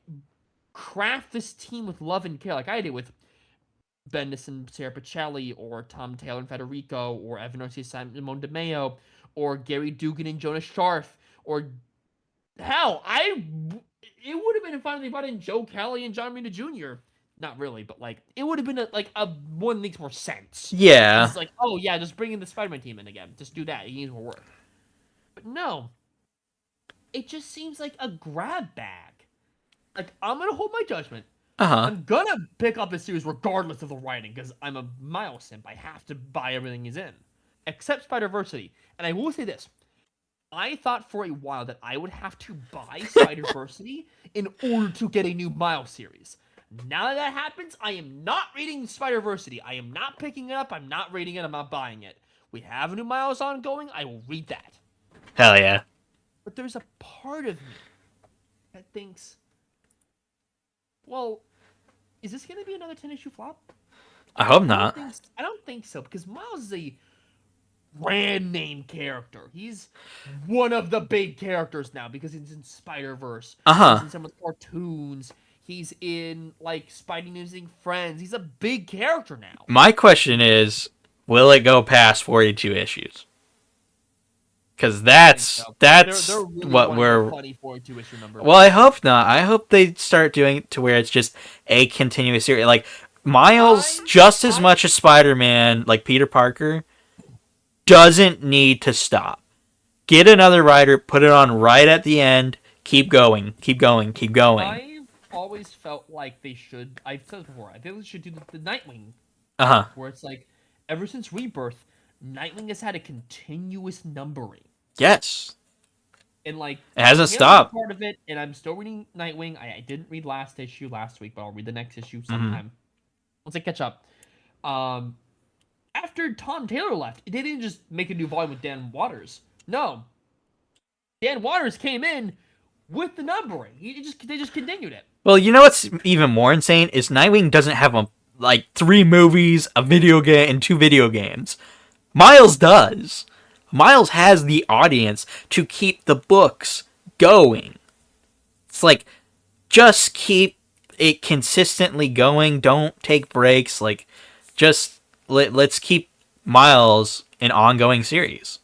craft this team with love and care like I did with Bendis and Sarah Pichelli, or Tom Taylor and Federico, or Evan Garcia Simon DeMeo, or Gary Dugan and Jonas Scharf, or hell, it would have been fun if they brought in Joe Kelly and John Romita Jr. Not really, but like it would have been a one that makes more sense. Yeah. It's like, oh yeah, just bring in the Spider-Man team in again. Just do that. He needs more work. But no, it just seems like a grab bag. Like I'm gonna hold my judgment. Uh huh. I'm gonna pick up the series regardless of the writing because I'm a Miles simp. I have to buy everything he's in, except Spider-Versity. And I will say this: I thought for a while that I would have to buy Spider-Versity in order to get a new Miles series. Now that that happens, I am not reading Spider-Versity. I am not picking it up. I'm not reading it. I'm not buying it. We have a new Miles ongoing. I will read that. Hell yeah. But there's a part of me that thinks, well, is this going to be another 10-issue flop? I hope I don't not. think I don't think so because Miles is a brand name character. He's one of the big characters now because he's in Spider Verse. Uh He's huh. in some of the cartoons. He's in like Spidey Musing Friends. He's a big character now. My question is, will it go past 42 issues? Because I don't think that's so. They're that's really what wanting a we're. funny 42 issue number. Well, I hope not. I hope they start doing it to where it's just a continuous series. Like Miles, I just as I much as Spider-Man, like Peter Parker, doesn't need to stop. Get another writer, put it on right at the end. Keep going, keep going, keep going. I've always felt like they should. I've said this before. I think they should do the Nightwing Uh huh. arc, where it's like ever since Rebirth, Nightwing has had a continuous numbering. Yes, And like it hasn't Taylor's a stopped. part of it, and I'm still reading Nightwing. I didn't read last issue last week, but I'll read the next issue Hmm. sometime once I catch up. Um, after Tom Taylor left, they didn't just make a new volume with Dan Waters. No, Dan Waters came in with the numbering. They just continued it. Well, you know what's even more insane is Nightwing doesn't have like 3 movies, a video game, and 2 video games. Miles does. Miles has the audience to keep the books going. It's like just keep it consistently going. Don't take breaks. Like just let's keep Miles an ongoing series.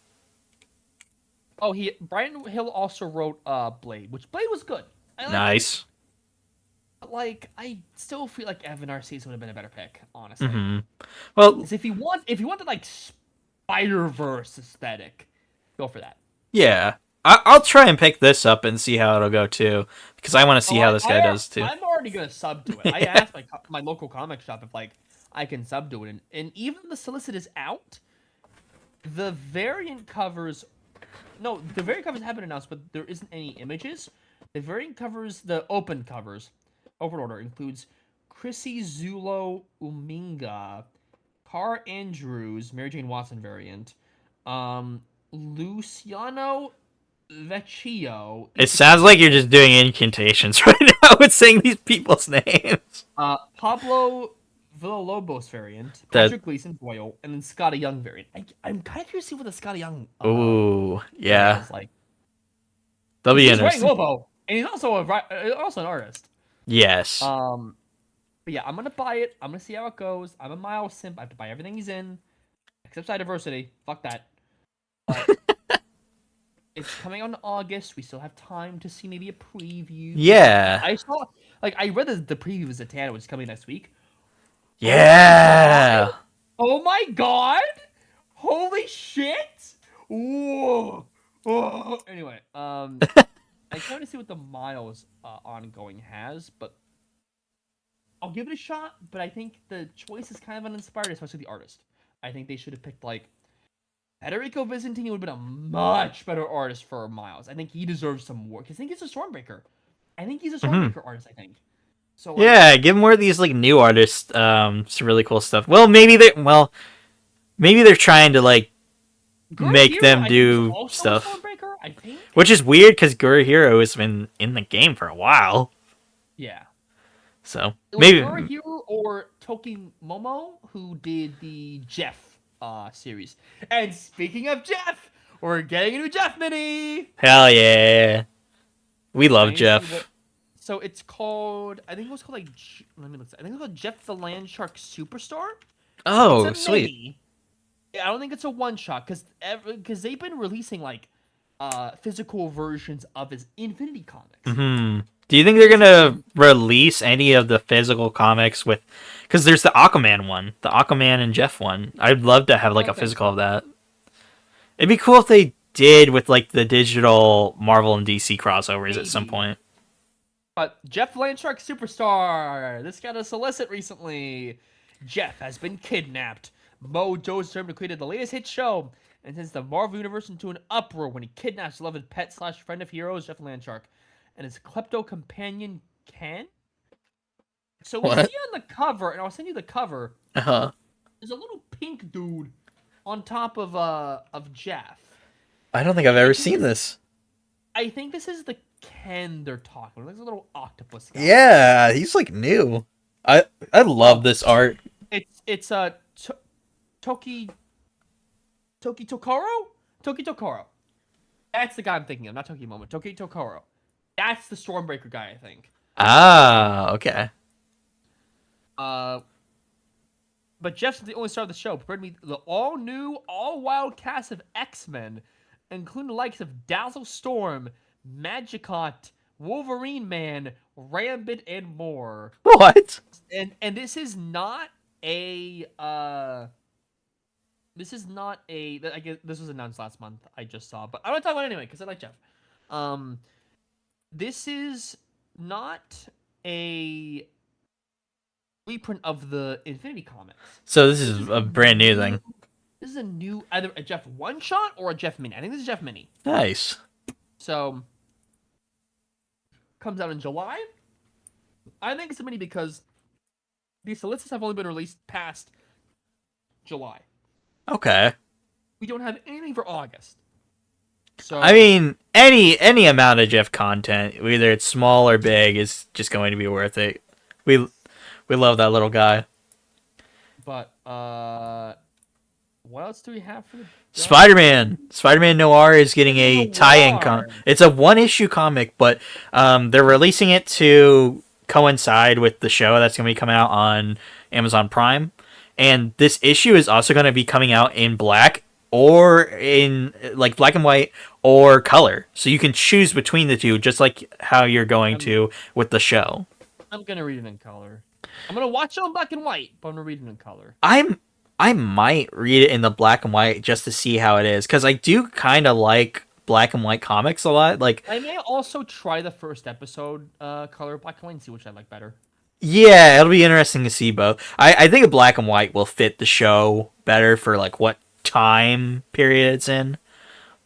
Oh, he Brian Hill also wrote Blade, which Blade was good. I liked it. Nice. But like, I still feel like Evan Narcisse would have been a better pick, honestly. Hmm. Well, Because if you want the like Spider Verse aesthetic, go for that. yeah. I'll try and pick this up and see how it'll go too, because I want to see Oh, how this guy does too. I'm already gonna sub to it. I asked my local comic shop if like I can sub to it, and even the solicit is out. The variant covers, no, the variant covers have been announced, but there isn't any images. The variant covers, the open covers, open order includes Chrissy Zulo Uminga, Car Andrews, Mary Jane Watson variant, Luciano Vecchio. It sounds like you're just doing incantations right now with saying these people's names. Pablo Villalobos variant, That Patrick Gleason Boyle, and then Scotty Young variant. I'm kind of curious to see what the Scotty Young ooh, variant yeah. is like, That'll because be he's writing interesting. Lobo, and he's also also an artist. Yes. Um, but yeah, I'm gonna buy it. I'm gonna see how it goes. I'm a Miles simp. I have to buy everything he's in, except Side Diversity. Fuck that. But it's coming out in August. We still have time to see maybe a preview. Yeah. I saw, like, I read the preview of Zatanna, which is coming next week. Oh my god! Yeah. Oh my god! Holy shit! Whoa! Oh. Anyway, I kind of see what the Miles ongoing has, but I'll give it a shot. But I think the choice is kind of uninspired, especially the artist. I think they should have picked like Federico Visentini would have been a much better artist for Miles. I think he deserves some work. I think he's a Stormbreaker. I think he's a Hmm. Stormbreaker artist. I think so. Like Yeah, give more of these like new artists some really cool stuff. Maybe they're trying to like Gura make Hero, them I think is do also a stuff. Stormbreaker. I think. Which is weird cuz Guru Hero has been in the game for a while. Yeah. So, It was Gura maybe Hero or Toki Momo who did the Jeff series. And speaking of Jeff, we're getting a new Jeff mini. hell yeah. We I love need to see what. Jeff. So it's called. I think it was called like. Let me look. I think it's called Jeff the Land Shark Superstar. It's Oh, a sweet. mini. I don't think it's a one shot because they've been releasing like physical versions of his Infinity comics. Hmm. Do you think they're This is gonna release any of the physical comics with? Because there's the Aquaman one, the Aquaman and Jeff one. I'd love to have I like a don't think physical of so. that. It'd be cool if they did with like the digital Marvel and DC crossovers at some Maybe. point. But Jeff Landshark Superstar. This got a solicit recently. Jeff has been kidnapped. Mojo's determined to create the latest hit show and sends the Marvel Universe into an uproar when he kidnaps beloved pet slash friend of heroes, Jeff Landshark, and his klepto companion, Ken. So we see What? on the cover, and I'll send you the cover, Uh huh. there's a little pink dude on top of Jeff. I don't think I've I ever think seen this this. I think this is the Ken they're talking about. There's a little octopus guy. Yeah, he's like new. I love Oh, this art. it's Toki Toki Tokoro? Toki Tokoro. That's the guy I'm thinking of, not Toki Momo. Toki Tokoro. That's the Stormbreaker guy, I think. Ah, okay. Uh, but Jeff's the only star of the show. Prepared to meet the all new, all wild cast of X-Men, including the likes of Dazzle Storm, Magicot, Wolverine Man, Rambit, and more. What? And this is not a this is not a. I guess this was announced last month. I just saw, but I want to talk about it anyway because I like Jeff. Um, this is not a reprint of the Infinity Comics. So this This is is a a brand new thing. This is a new either a Jeff one shot or a Jeff mini. I think this is Jeff mini. Nice. So comes out in July. I think it's a mini because these solicits have only been released past July. Okay. We don't have anything for August. So I mean, any amount of Jeff content, whether it's small or big, is just going to be worth it. We we love that little guy. but what else do we have for the Spider-Man Noir is getting a tie-in Noir? It's a one-issue comic, but they're releasing it to coincide with the show that's going to be coming out on Amazon Prime. And this issue is also going to be coming out in black or in like black and white or color. So you can choose between the two, just like how you're going I'm, to with the show. I'm gonna read it in color. I'm gonna watch it on black and white, but I'm gonna read it in color. I might read it in the black and white just to see how it is, because I do kind of like black and white comics a lot. Like, I may also try the first episode color black and white and see which I like better. yeah, it'll be interesting to see both. I think a black and white will fit the show better for like what time period it's in,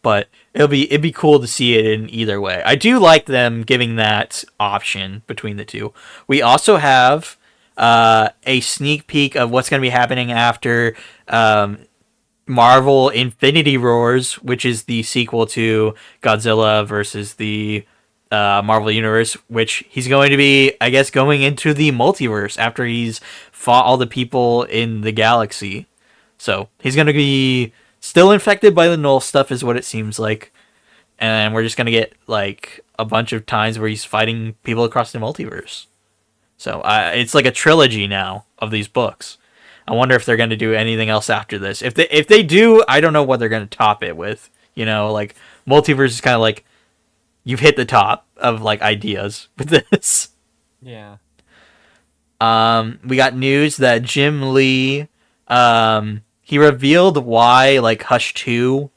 but it'd be cool to see it in either way. I do like them giving that option between the two. We also have a sneak peek of what's going to be happening after Marvel Infinity Wars, which is the sequel to Godzilla versus the Marvel Universe, which he's going to be, I guess, going into the multiverse after he's fought all the people in the galaxy. So he's going to be still infected by the null stuff, is what it seems like. And we're just going to get like a bunch of times where he's fighting people across the multiverse. So it's like a trilogy now of these books. I wonder if they're going to do anything else after this. If they do, I don't know what they're going to top it with. You know, like multiverse is kind of like you've hit the top of like ideas with this. Yeah. We got news that Jim Lee, he revealed why like Hush 2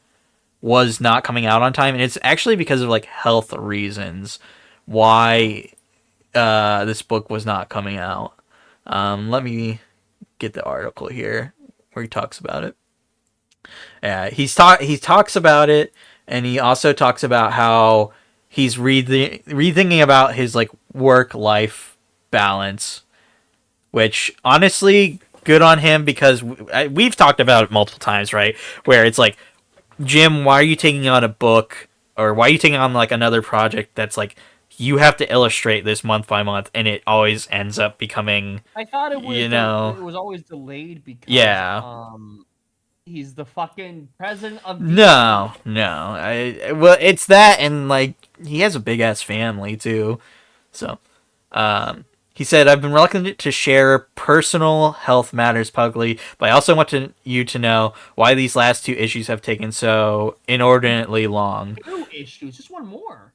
was not coming out on time, and it's actually because of like health reasons why this book was not coming out. Let me get the article here where he talks about it. Yeah, he talks about it, and he also talks about how he's rethinking about his like work life balance, which honestly, good on him because we've talked about it multiple times, right? Where it's like, Jim, why are you taking on a book, or why are you taking on like another project that's like you have to illustrate this month by month, and it always ends up becoming, I thought you know, it was always delayed because yeah. he's the fucking president of DC. No, no. Well, it's that, and like he has a big ass family too. So, he said, "I've been reluctant to share personal health matters publicly, but I also want you to know why these last two issues have taken so inordinately long." Two issues, just one more.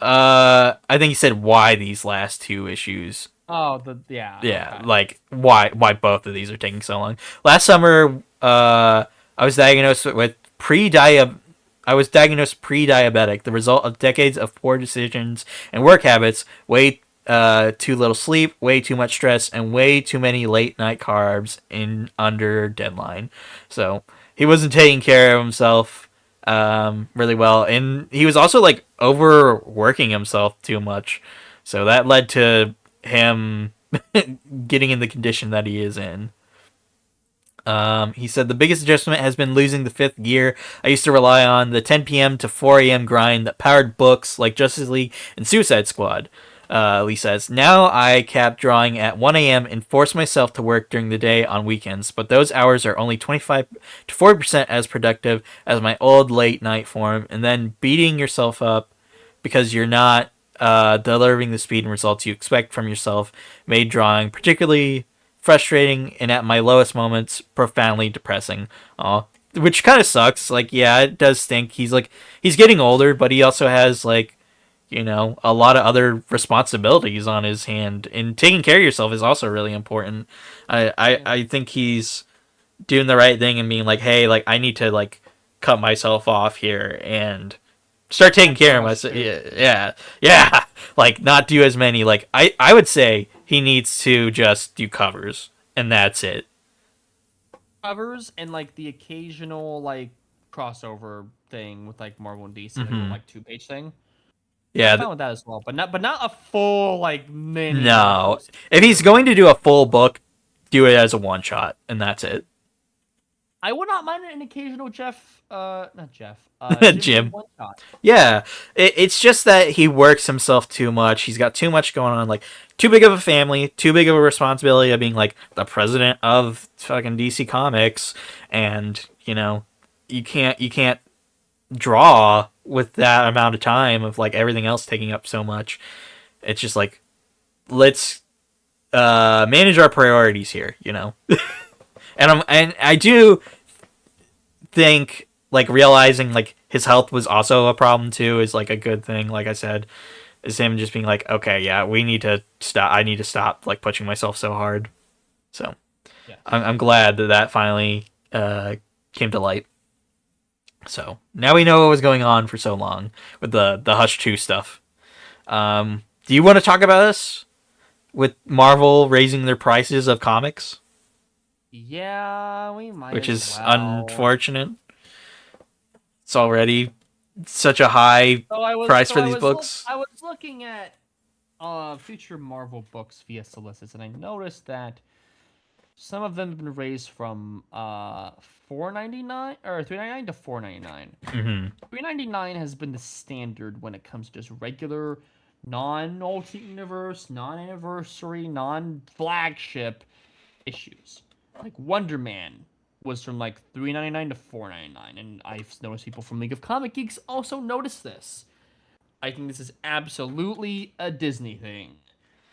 I think he said why these last two issues. Oh, the yeah, Yeah, okay. like why both of these are taking so long. Last summer, I was diagnosed with I was diagnosed pre-diabetic, the result of decades of poor decisions and work habits, way too little sleep, way too much stress, and way too many late night carbs in under deadline. So he wasn't taking care of himself really well, and he was also like overworking himself too much. So that led to him getting in the condition that he is in. He said the biggest adjustment has been losing the fifth gear. I used to rely on the 10 p.m. to 4 a.m. grind that powered books like Justice League and Suicide Squad. Lee says, now I cap drawing at 1 a.m. and force myself to work during the day on weekends, but those hours are only 25 to 40% as productive as my old late night form, and then beating yourself up because you're not delivering the speed and results you expect from yourself made drawing particularly frustrating and at my lowest moments profoundly depressing. Aw. Which kind of sucks. Like, yeah, it does stink. He's getting older, but he also has like, you know, a lot of other responsibilities on his hand, and taking care of yourself is also really important. Yeah. I think he's doing the right thing and being like, hey, like I need to like cut myself off here and start taking That's a care of Hush myself. too. Yeah, yeah, yeah. Like not do as many. Like I would say he needs to just do covers and that's it. Covers and like the occasional like crossover thing with like Marvel and DC, like a little Hmm. like 2-page thing. I'm Yeah. fine with that as well, but not a full like mini No, Marvel if he's series. going to do a full book, do it as a one shot and that's it. I would not mind an occasional not Jeff, Jim Lee Jim. one shot. Yeah, it's just that he works himself too much. He's got too much going on. Like too big of a family, too big of a responsibility of being like the president of fucking DC Comics, and you know, you can't draw with that amount of time of like everything else taking up so much. It's just like let's manage our priorities here, you know. And I do think like realizing like his health was also a problem too is like a good thing. Like I said, is him just being like, okay, yeah, we need to stop. I need to stop like pushing myself so hard. So I'm Yes. glad that that finally came to light. So now we know what was going on for so long with the Hush 2 stuff. Do you want to talk about this with Marvel raising their prices of comics, Yeah, we might which as is well. unfortunate. It's already such a high price for these books. I was looking at future Marvel books via solicits, and I noticed that some of them have been raised from 4.99 or 3.99 to 4.99. Mm-hmm. 3.99 has been the standard when it comes to just regular, non-alternate universe, non-anniversary, non-flagship issues. Like Wonder Man was from like 3.99 to 4.99, and I've noticed people from League of Comic Geeks also noticed this. I think this is absolutely a Disney thing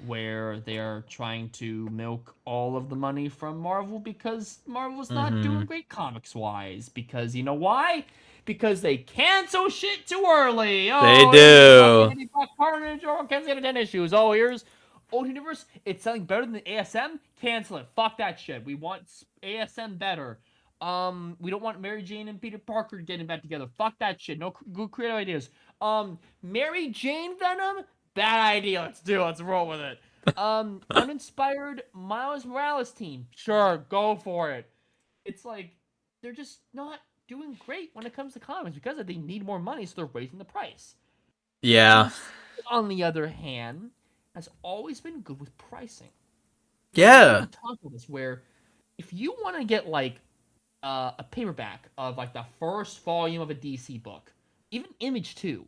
where they are trying to milk all of the money from Marvel because Marvel's not Mm-hmm. doing great comics wise. Because you know why? Because they cancel shit too early. They Oh, here's a fucking do. Eddie Brock Carnage. Oh, cancel the 10 issues. Oh, here's Old Universe. It's selling better than ASM. Cancel it. Fuck that shit. We want ASM better. We don't want Mary Jane and Peter Parker getting back together. Fuck that shit. No good creative ideas. Mary Jane Venom? Bad idea. Let's do it. Let's roll with it. Uninspired Miles Morales team. Sure, go for it. It's like they're just not doing great when it comes to comics because they need more money, so they're raising the price. Yeah. DC, on the other hand, has always been good with pricing. And we Yeah. even talked about this where if you want to get like a paperback of like the first volume of a DC book, even Image 2,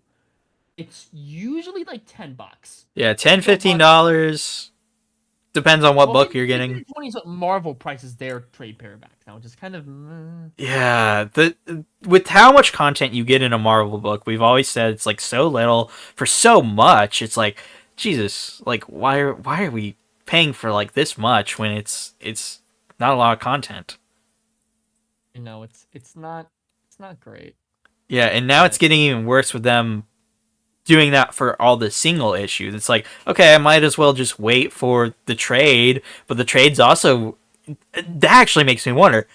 it's usually like $10. Yeah. 10, No bucks. $15. Depends on what Well, book 15, you're 15 getting. to 20 is what Marvel prices their trade paperbacks now, which is kind of Yeah, the with how much content you get in a Marvel book, we've always said it's like so little for so much. It's like Jesus, like why are we paying for like this much when it's not a lot of content? it's not great. Yeah, and now it's But getting even worse with them doing that for all the single issues. It's like, okay, I might as well just wait for the trade, but the trade's also that actually makes me wonder,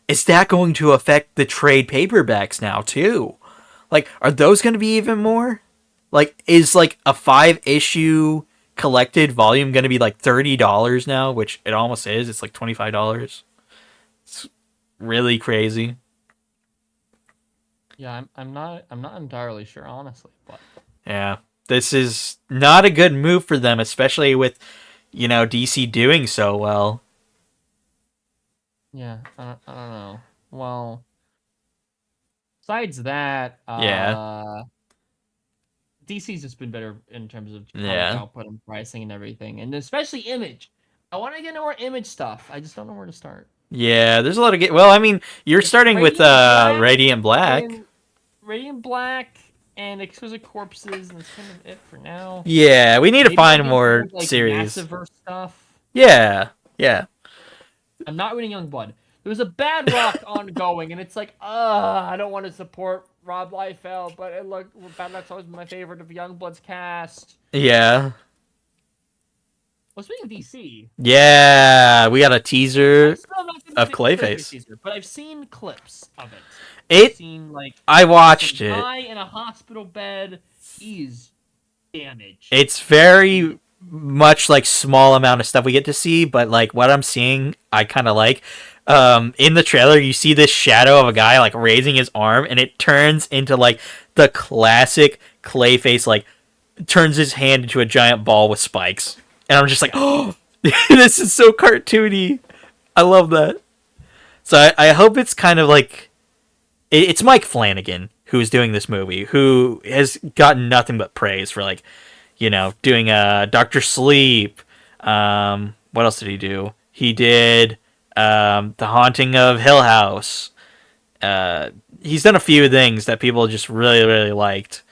is that going to affect the trade paperbacks now too? Like, are those going to be even more? Like, is like a 5 issue collected volume going to be like $30 now? Which it almost is. It's like $25. It's really crazy. yeah, I'm not entirely sure honestly, but Yeah, this is not a good move for them, especially with DC doing so well. yeah, I don't know. Well, besides that, Yeah, DC's just been better in terms of comic yeah, output and pricing and everything, and especially Image. I want to get into more Image stuff. I just don't know where to start. yeah. There's a lot of well, I mean, you're It's starting with Radiant Black Radiant Black. and Radiant Black and Exquisite Corpses, and that's kind of it for now. Yeah, we need to Maybe I'll find get into more more like series. Massive stuff. Yeah, yeah. I'm not reading Youngblood. There's a Bad Rock ongoing, and it's like, I don't want to support Rob Liefeld, but Bad Rock's always been my favorite of Youngblood's cast. Yeah. Well, speaking of DC, Yeah, we got a I teaser still have not seen of the Clayface Clayface. teaser, but I've seen clips of it. I've It seen like I some watched it. guy in a hospital bed. He's damaged. It's very much like small amount of stuff we get to see, but like what I'm seeing I kind of like. In the trailer you see this shadow of a guy like raising his arm and it turns into like the classic Clayface, like turns his hand into a giant ball with spikes. And I'm just like, "Oh, this is so cartoony." I love that. So I hope it's kind of like it's Mike Flanagan who's doing this movie, who has gotten nothing but praise for like, doing Doctor Sleep. What else did he do? He did The Haunting of Hill House. He's done a few things that people just really really liked.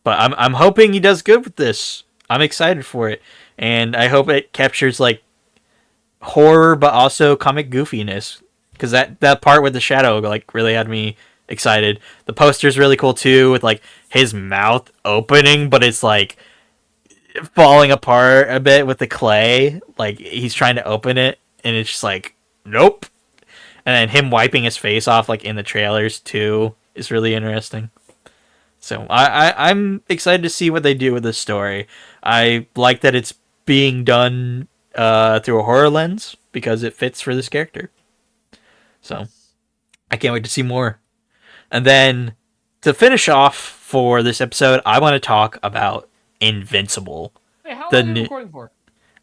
But I'm hoping he does good with this. I'm excited for it, and I hope it captures like horror but also comic goofiness, because that part with the shadow like really had me excited. The poster's really cool too, with like his mouth opening but it's like falling apart a bit with the clay, like he's trying to open it and it's just like nope. And then him wiping his face off like in the trailers too is really interesting. So I'm excited to see what they do with this story. I like that it's being done through a horror lens because it fits for this character. So Yes. I can't wait to see more. And then to finish off for this episode, I want to talk about Invincible. Wait, how The long are you new, recording for?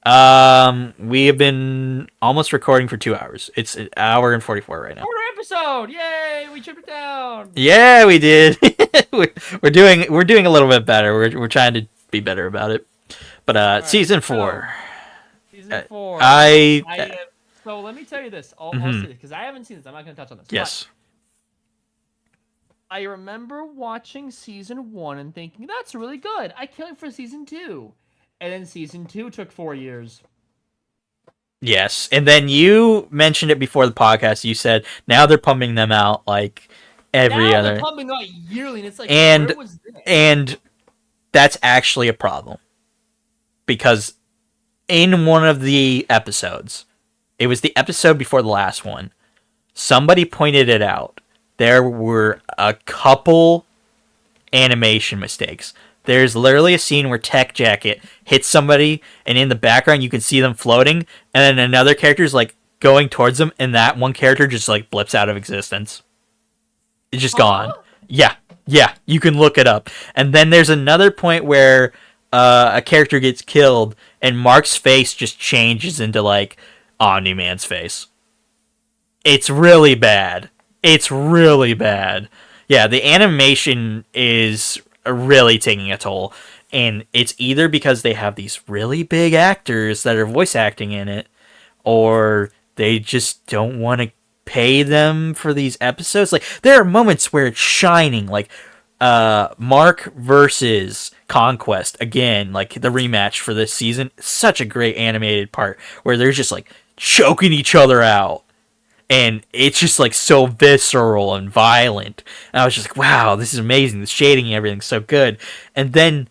We have been almost recording for 2 hours. It's an hour and 44 right now. Quarter episode! Yay! We tripped it down. Yeah, we did. We're doing a little bit better. We're trying to be better about it. But All right. season So 4. season 4. I So let me tell you this. I'll Mhm. say this because I haven't seen this. I'm not going to touch on this. Yes. But I remember watching season 1 and thinking that's really good. I can't wait for season 2. And then season 2 took 4 years. Yes. And then you mentioned it before the podcast. You said now they're pumping them out like every now other. they're pumping out yearly, and it's like, And where was this? and that's actually a problem because in one of the episodes, it was the episode before the last one, somebody pointed it out. There were a couple animation mistakes. There's literally a scene where Tech Jacket hits somebody, and in the background you can see them floating, and then another character's like going towards them, and that one character just like blips out of existence. It's just gone. Yeah, you can look it up. And then there's another point where a character gets killed, and Mark's face just changes into like Omni-Man's face. It's really bad. It's really bad. Yeah, the animation is really taking a toll. And it's either because they have these really big actors that are voice acting in it, or they just don't want to pay them for these episodes. Like, there are moments where it's shining, like Mark versus Conquest again, like the rematch for this season. Such a great animated part where they're just like choking each other out, and it's just like so visceral and violent. And I was just like, wow, this is amazing. The shading and everything's so good. And then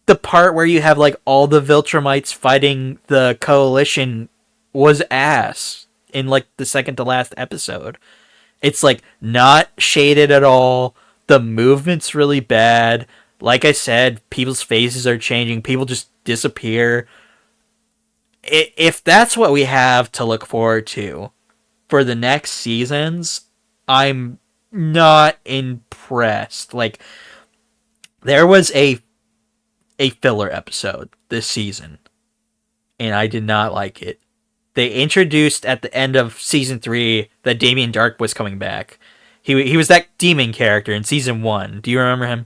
the part where you have like all the Viltrumites fighting the Coalition was ass in like the second to last episode. It's like not shaded at all. The movement's really bad. Like I said, people's faces are changing. People just disappear. If that's what we have to look forward to for the next seasons, I'm not impressed. Like, there was a filler episode this season, and I did not like it. They introduced at the end of season 3 that Damien Dark was coming back. He was that demon character in season 1. Do you remember him?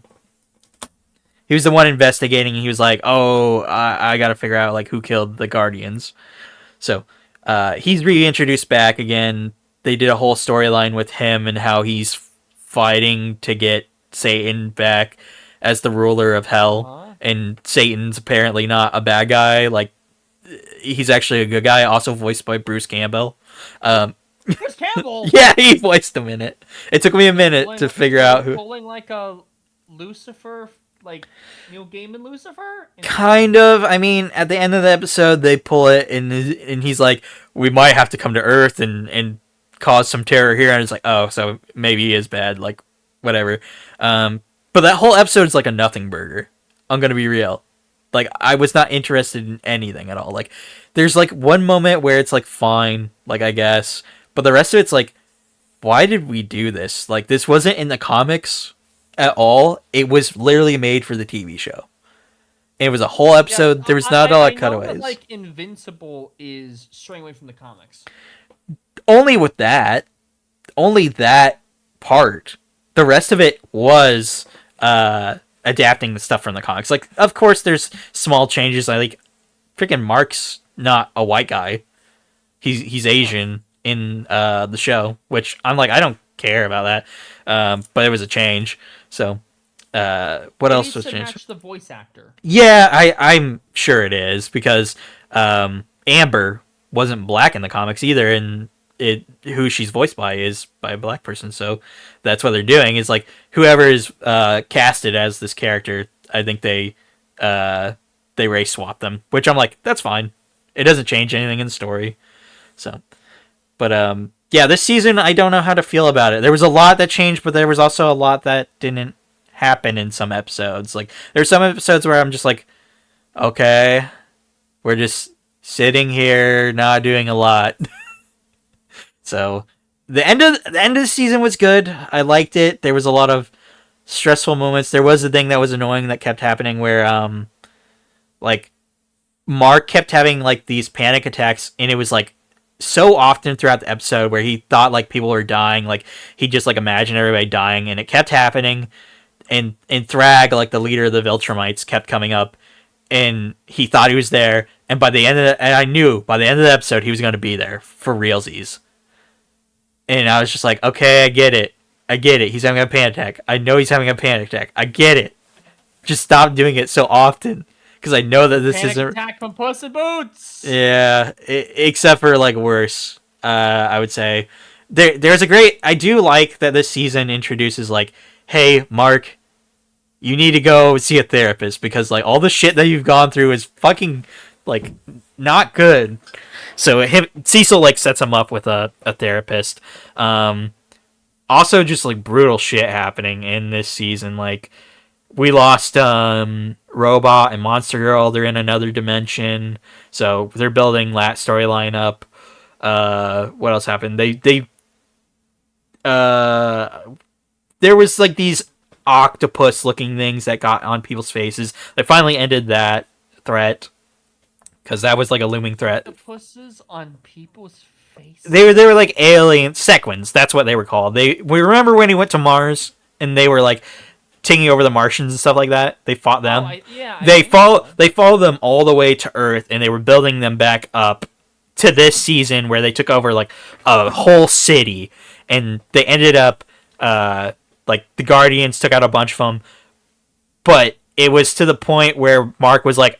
He was the one investigating, and he was like, "Oh, I got to figure out like who killed the Guardians." So he's reintroduced back again. They did a whole storyline with him and how he's fighting to get Satan back as the ruler of hell. And Satan's apparently not a bad guy. Like, he's actually a good guy. Also voiced by Bruce Campbell. Bruce Campbell. Yeah, he voiced him in it. It took me a minute to figure out who. Pulling like a Lucifer, like Neil Gaiman Lucifer. Kind of. I mean, at the end of the episode, they pull it, and he's like, "We might have to come to Earth and cause some terror here." And it's like, oh, so maybe he is bad. Like, whatever. But that whole episode is like a nothing burger. I'm gonna be real. Like, I was not interested in anything at all. Like, there's like one moment where it's like fine, like I guess, but the rest of it's like, why did we do this? Like, this wasn't in the comics at all. It was literally made for the TV show. And it was a whole episode. There was not a lot of cutaways. That, like, Invincible is straying away from the comics. Only with that. Only that part. The rest of it was adapting the stuff from the comics. Like, of course, there's small changes. Like, freaking Mark's not a white guy. He's Asian in the show, which I'm like, I don't care about that. But it was a change. So, what else was changed? Match the voice actor. Yeah, I'm sure it is, because Amber wasn't black in the comics either, and who she's voiced by is by a black person. So that's what they're doing, is like whoever is casted as this character, I think they race swap them, which I'm like, that's fine. It doesn't change anything in the story. So, but yeah, this season I don't know how to feel about it. There was a lot that changed, but there was also a lot that didn't happen in some episodes. Like, there's some episodes where I'm just like, okay, we're just sitting here not doing a lot. So the end of the season was good. I liked it. There was a lot of stressful moments. There was a thing that was annoying that kept happening where like Mark kept having like these panic attacks, and it was like so often throughout the episode where he thought like people were dying, like he just like imagined everybody dying, and it kept happening. And Thrag, like the leader of the Viltrumites, kept coming up, and he thought he was there. And by the end of and I knew by the end of the episode he was going to be there for realsies. And I was just like, okay, I get it. I get it. He's having a panic attack. I know he's having a panic attack. I get it. Just stop doing it so often because I know that this Panic isn't. attack from Puss in Boots. Yeah, except for like worse. I would say there's a great. I do like that this season introduces like, hey, Mark, you need to go see a therapist because like all the shit that you've gone through is fucking like not good. So Cecil like sets him up with a therapist. Also, just like brutal shit happening in this season. Like we lost Robot and Monster Girl. They're in another dimension, so they're building that storyline up. What else happened? There was like these octopus looking things that got on people's faces. They finally ended that threat because that was like a looming threat. Octopuses on people's faces. They were like alien sequins. That's what they were called. We remember when he went to Mars and they were like taking over the Martians and stuff like that. They fought them. They followed them all the way to Earth, and they were building them back up to this season where they took over like a whole city, and they ended up like the Guardians took out a bunch of them, but it was to the point where Mark was like,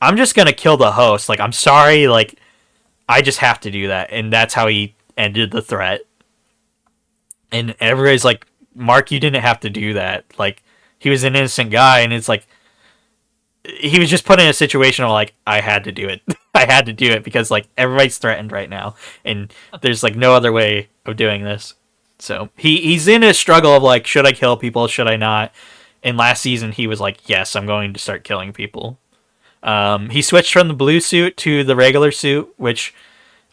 "I'm just gonna kill the host. Like, I'm sorry. Like, I just have to do that," and that's how he ended the threat. And everybody's like, Mark, you didn't have to do that. Like, he was an innocent guy, and it's like, he was just put in a situation where, like, I had to do it. I had to do it because, like, everybody's threatened right now, and there's, like, no other way of doing this. So, he's in a struggle of, like, should I kill people? Should I not? And last season, he was like, yes, I'm going to start killing people. He switched from the blue suit to the regular suit, which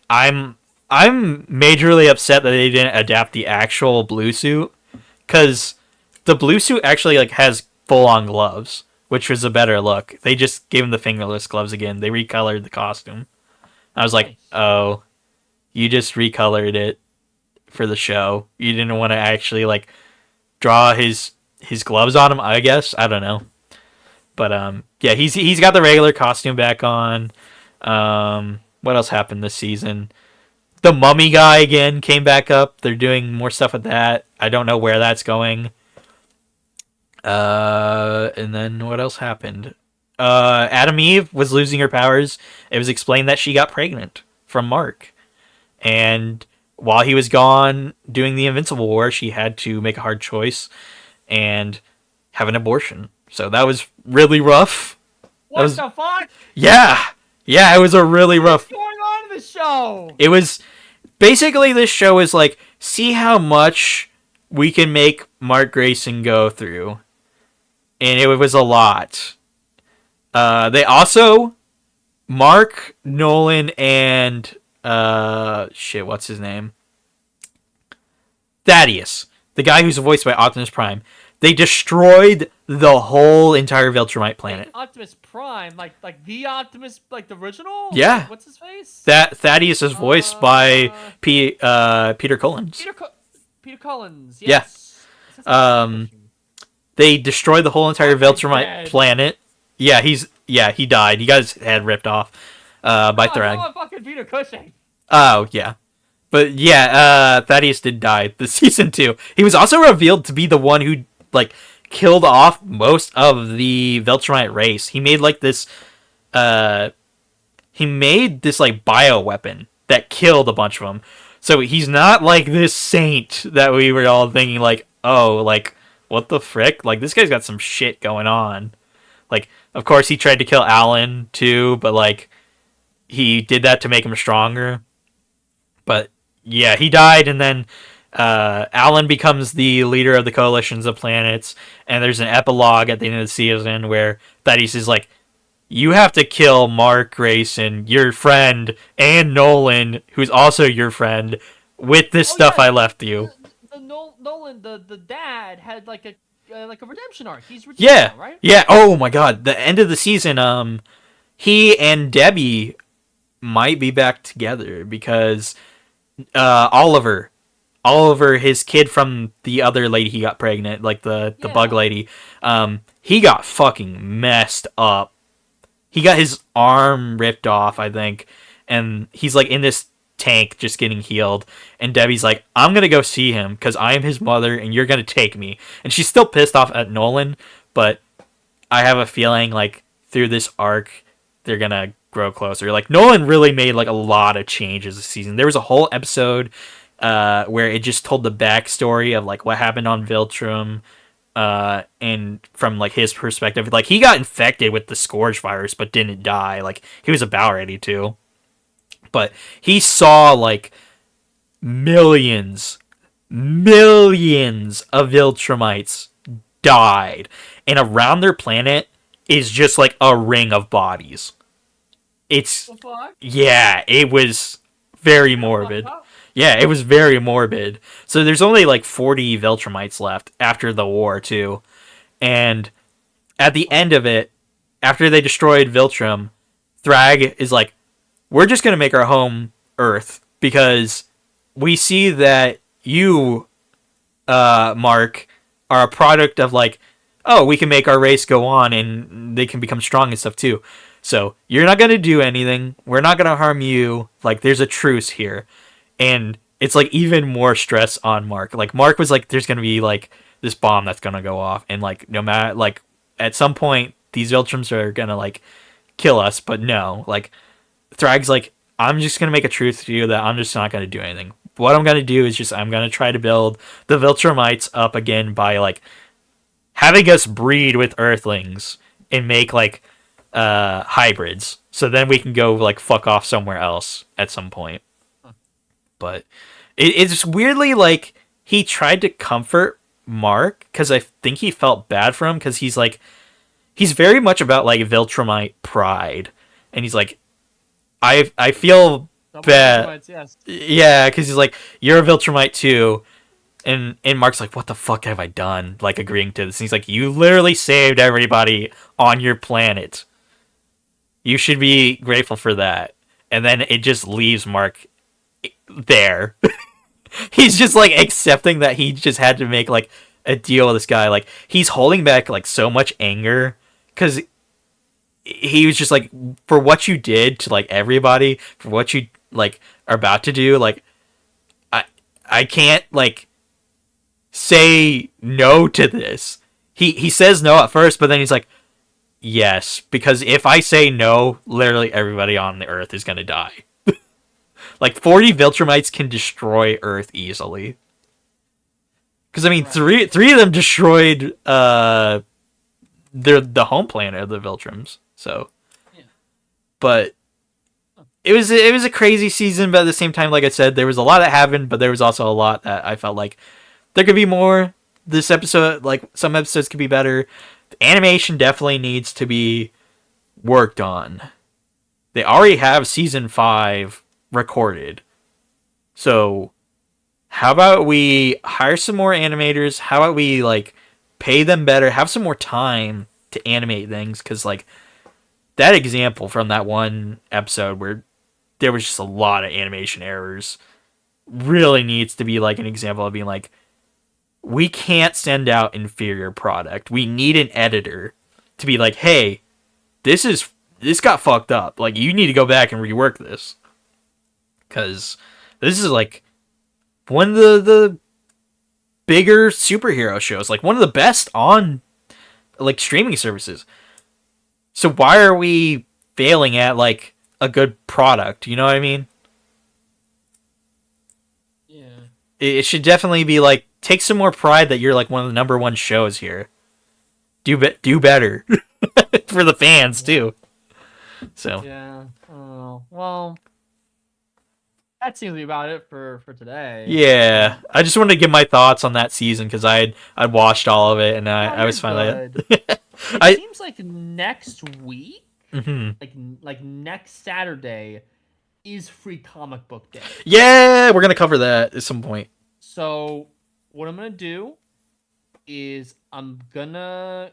I'm majorly upset that they didn't adapt the actual blue suit, because the blue suit actually like has full-on gloves, which was a better look. They just gave him the fingerless gloves again. They recolored the costume. I was like, oh, you just recolored it for the show. You didn't want to actually like draw his gloves on him, I guess. I don't know. But yeah, he's got the regular costume back on. What else happened this season? The mummy guy again came back up. They're doing more stuff with that. I don't know where that's going. And then what else happened? Adam Eve was losing her powers. It was explained that she got pregnant from Mark. And while he was gone doing the Invincible War, she had to make a hard choice and have an abortion. So that was really rough. What the fuck? Yeah. Yeah, it was a really rough. What's going on in the show? It was basically, this show is like, see how much we can make Mark Grayson go through. And it was a lot. They also, Mark, Nolan, and what's his name? Thaddeus, the guy who's voiced by Optimus Prime. They destroyed the whole entire Viltrumite planet. Optimus Prime, like the Optimus, like the original? Yeah. What's his face? Thaddeus is voiced by Peter Collins. Peter Collins. Yes. Yeah. They destroyed the whole entire Viltrumite planet. Yeah, he died. He got his head ripped off by Thrag. Oh, fucking Peter Cushing. Oh, yeah. But yeah, Thaddeus did die this season too. He was also revealed to be the one who like killed off most of the Viltrumite race. He made like this like bio weapon that killed a bunch of them. So he's not like this saint that we were all thinking like, oh, like what the frick? Like this guy's got some shit going on. Like, of course he tried to kill Alan too, but like he did that to make him stronger. But yeah, he died, and then Alan becomes the leader of the coalitions of planets, and there's an epilogue at the end of the season where Thaddeus is like, you have to kill Mark Grayson, your friend, and Nolan, who's also your friend, with this stuff I left you. Nolan, the dad, had like a redemption arc. He's redeemed, yeah, now, right? Yeah. Oh my god, the end of the season, he and Debbie might be back together because Oliver, his kid from the other lady he got pregnant, like the bug Yeah. lady, he got fucking messed up. He got his arm ripped off, I think, and he's like in this tank just getting healed. And Debbie's like, I'm gonna go see him because I am his mother, and you're gonna take me. And she's still pissed off at Nolan, but I have a feeling like through this arc, they're gonna grow closer. Like Nolan really made like a lot of changes this season. There was a whole episode where it just told the backstory of like what happened on Viltrum, and from like his perspective, like he got infected with the Scourge virus but didn't die. Like he was about ready to, but he saw like millions, millions of Viltrumites died, and around their planet is just like a ring of bodies. It's The fuck? yeah, it was very Kinda fucked morbid. up. Yeah, it was very morbid. So there's only like 40 Viltrumites left after the war too, and at the end of it, after they destroyed Viltrum, Thrag is like, "We're just gonna make our home Earth because we see that you, Mark, are a product of like, oh, we can make our race go on and they can become strong and stuff too. So you're not gonna do anything. We're not gonna harm you. Like, there's a truce here." And it's like even more stress on Mark. Like Mark was like, "There's gonna be like this bomb that's gonna go off, and like no matter like at some point these Viltrums are gonna like kill us." But no, like Thrag's like, "I'm just gonna make a truce to you that I'm just not gonna do anything. What I'm gonna do is just I'm gonna try to build the Viltrumites up again by like having us breed with Earthlings and make like hybrids, so then we can go like fuck off somewhere else at some point." Huh. But it's weirdly like he tried to comfort Mark because I think he felt bad for him because he's very much about like Viltrumite pride, and he's like, I feel Double bad, Viltrumites, yes. yeah, because he's like, "You're a Viltrumite too." And Mark's like, "What the fuck have I done?" Like agreeing to this. And he's like, "You literally saved everybody on your planet. You should be grateful for that." And then it just leaves Mark there. He's just like accepting that he just had to make like a deal with this guy. Like he's holding back like so much anger because he was just like, for what you did to like everybody, for what you like are about to do, like I I can't like say no to this. He says no at first, but then he's like, yes, because if I say no, literally everybody on the Earth is gonna die. Like 40 Viltrumites can destroy Earth easily. Because I mean, Right. three of them destroyed the home planet of the Viltrums. So, Yeah. but it was a crazy season. But at the same time, like I said, there was a lot that happened, but there was also a lot that I felt like there could be more. This episode, like some episodes, could be better. The animation definitely needs to be worked on. They already have season 5 recorded, so how about we hire some more animators? How about we like pay them better? Have some more time to animate things because like that example from that one episode where there was just a lot of animation errors really needs to be like an example of being like, we can't send out inferior product. We need an editor to be like, hey, this got fucked up. Like you need to go back and rework this because this is like one of the bigger superhero shows, like one of the best on like streaming services. So why are we failing at like a good product? You know what I mean? Yeah. It should definitely be like take some more pride that you're like one of the number one shows here. Do better for the fans too. So Yeah. Oh, well, that seems to be about it for today. yeah, I just wanted to give my thoughts on that season because I'd watched all of it and No, I you're was finally good. It I seems like next week, mhm. like next Saturday, is Free Comic Book Day. Yeah, we're gonna cover that at some point. So what I'm gonna do is I'm gonna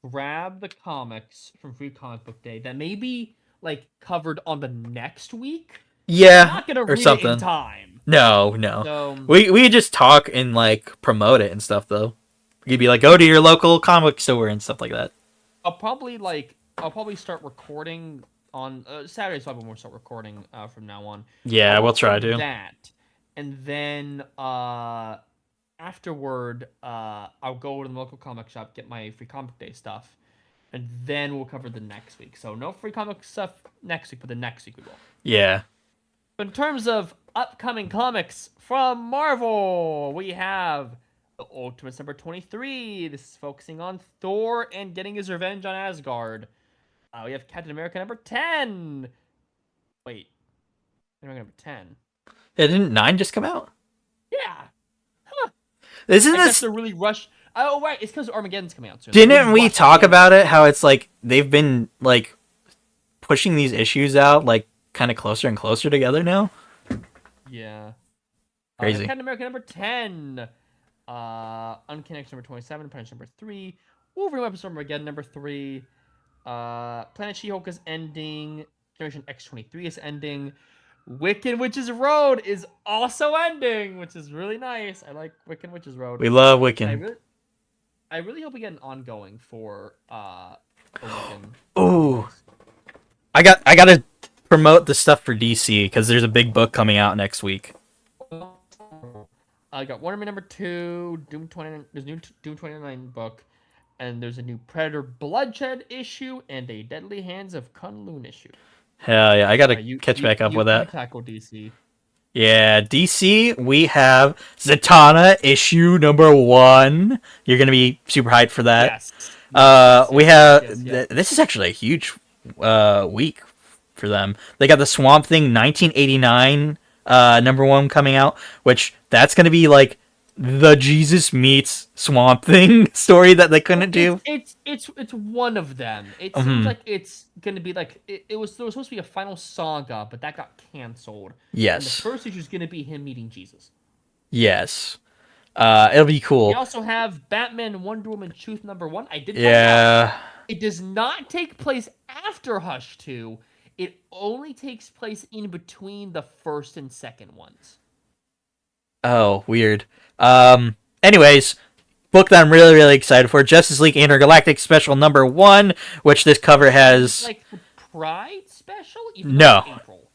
grab the comics from Free Comic Book Day that may be like covered on the next week, but I'm Yeah, not gonna or read it in something. time. No. So We could just talk and like promote it and stuff though. You'd be like, go to your local comic store and stuff like that. I'll probably start recording on Saturdays. Probably we'll start recording from now on. Yeah, I'll we'll try record to. that, and then afterward, I'll go to the local comic shop, get my Free Comic Day stuff, and then we'll cover the next week. So no Free Comic stuff next week, but the next week we will. Yeah. But in terms of upcoming comics from Marvel, we have the Ultimates number 23. This is focusing on Thor and getting his revenge on Asgard. We have Captain America number 10. Wait, Captain America number 10. Yeah, didn't 9 just come out? Yeah. Isn't I guess this they're really rushed. Oh, right. It's because Armageddon's coming out soon. They're didn't really we rushing talk it. about it how it's like they've been like pushing these issues out like kind of closer and closer together now? Yeah. Crazy. Captain America number 10. Uncanny X number 27. Punisher number 3. Wolverine Weapons Armageddon number 3. Planet She-Hulk is ending. Generation X-23 is ending. Wicked Witch's Road is also ending, which is really nice. I like Wicked Witch's Road. We love I Wiccan. really, I really hope we get an ongoing for Wiccan. Ooh. I gotta promote the stuff for DC because there's a big book coming out next week. I got Wonder Man number 2, Doom 29. There's a new Doom 29 book, and there's a new Predator Bloodshed issue and a Deadly Hands of Kunlun issue. Hell yeah, I gotta catch back up with that. You tackle DC. Yeah, DC, we have Zatanna issue number 1. You're gonna be super hyped for that. Yes. We have this is actually a huge week for them. They got the Swamp Thing 1989 number 1 coming out, which that's gonna be like the Jesus meets Swamp Thing story that they couldn't do. It's one of them. It seems like it's gonna be like there was supposed to be a final saga, but that got canceled. Yes. And the first issue is gonna be him meeting Jesus. Yes. It'll be cool. We also have Batman Wonder Woman Truth number 1. I did find out. Yeah. It does not take place after Hush 2. It only takes place in between the first and second ones. Oh, weird. Anyways, book that I'm really, really excited for. Justice League Intergalactic Special number 1, which this cover has... Like the Pride Special?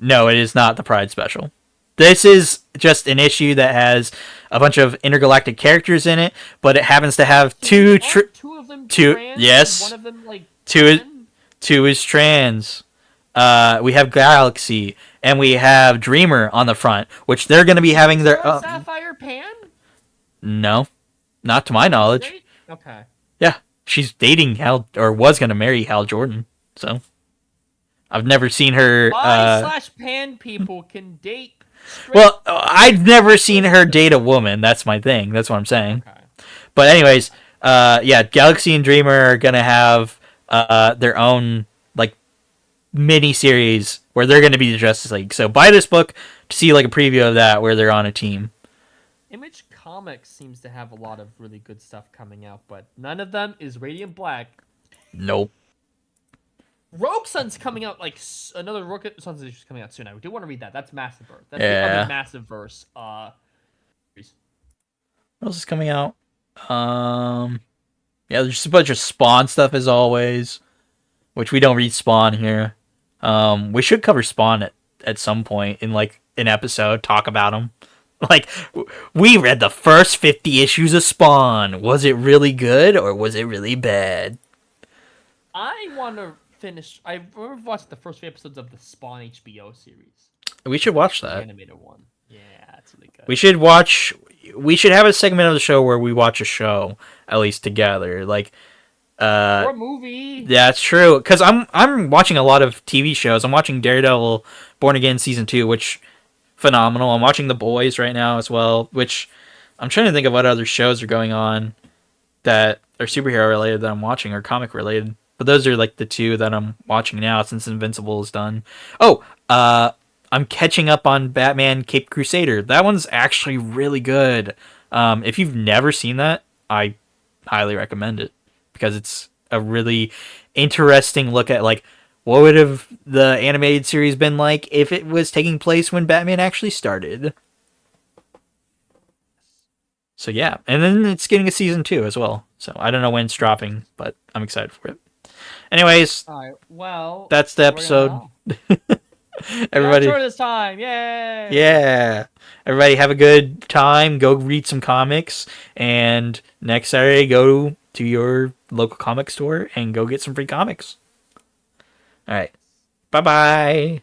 No, it is not the Pride Special. This is just an issue that has a bunch of intergalactic characters in it, but it happens to have two of them trans, yes. One of them like two is trans. We have Galaxy and we have Dreamer on the front, which they're going to be having their Sapphire Pan? No. Not to my knowledge. Okay. Yeah, she's dating Hal, or was going to marry Hal Jordan. So I've never seen her Bi/Pan people can date. Well, I've never seen her date a woman. That's my thing. That's what I'm saying. Okay. But anyways, yeah, Galaxy and Dreamer are gonna have their own like mini series where they're gonna be the Justice League. So buy this book to see like a preview of that where they're on a team. Image Comics seems to have a lot of really good stuff coming out, but none of them is Radiant Black. Nope. Rogue Sun's coming out, like, another Rogue Sun's issue is coming out soon. I do want to read that. That's Massive Verse. That's the other Massive Verse. What else is coming out? Yeah, there's just a bunch of Spawn stuff as always, which we don't read Spawn here. We should cover Spawn at some point in, like, an episode, talk about them. Like, we read the first 50 issues of Spawn. Was it really good, or was it really bad? I want to finish. I remember watched the first few episodes of the Spawn HBO series. We should watch that. The animated one. Yeah, that's really good. We should have a segment of the show where we watch a show at least together, like or a movie. Yeah, it's true. Because I'm watching a lot of TV shows. I'm watching Daredevil, Born Again season 2, which phenomenal. I'm watching The Boys right now as well, which I'm trying to think of what other shows are going on that are superhero related that I'm watching or comic related. But those are like the two that I'm watching now since Invincible is done. Oh, I'm catching up on Batman Caped Crusader. That one's actually really good. If you've never seen that, I highly recommend it because it's a really interesting look at like what would have the animated series been like if it was taking place when Batman actually started. So yeah, and then it's getting a season 2 as well. So I don't know when it's dropping, but I'm excited for it. Anyways, All right. Well, that's the we're gonna head episode. off. We got Everybody, short this time. Yay! yeah. Everybody have a good time. Go read some comics. And next Saturday, go to your local comic store and go get some free comics. All right. Bye bye.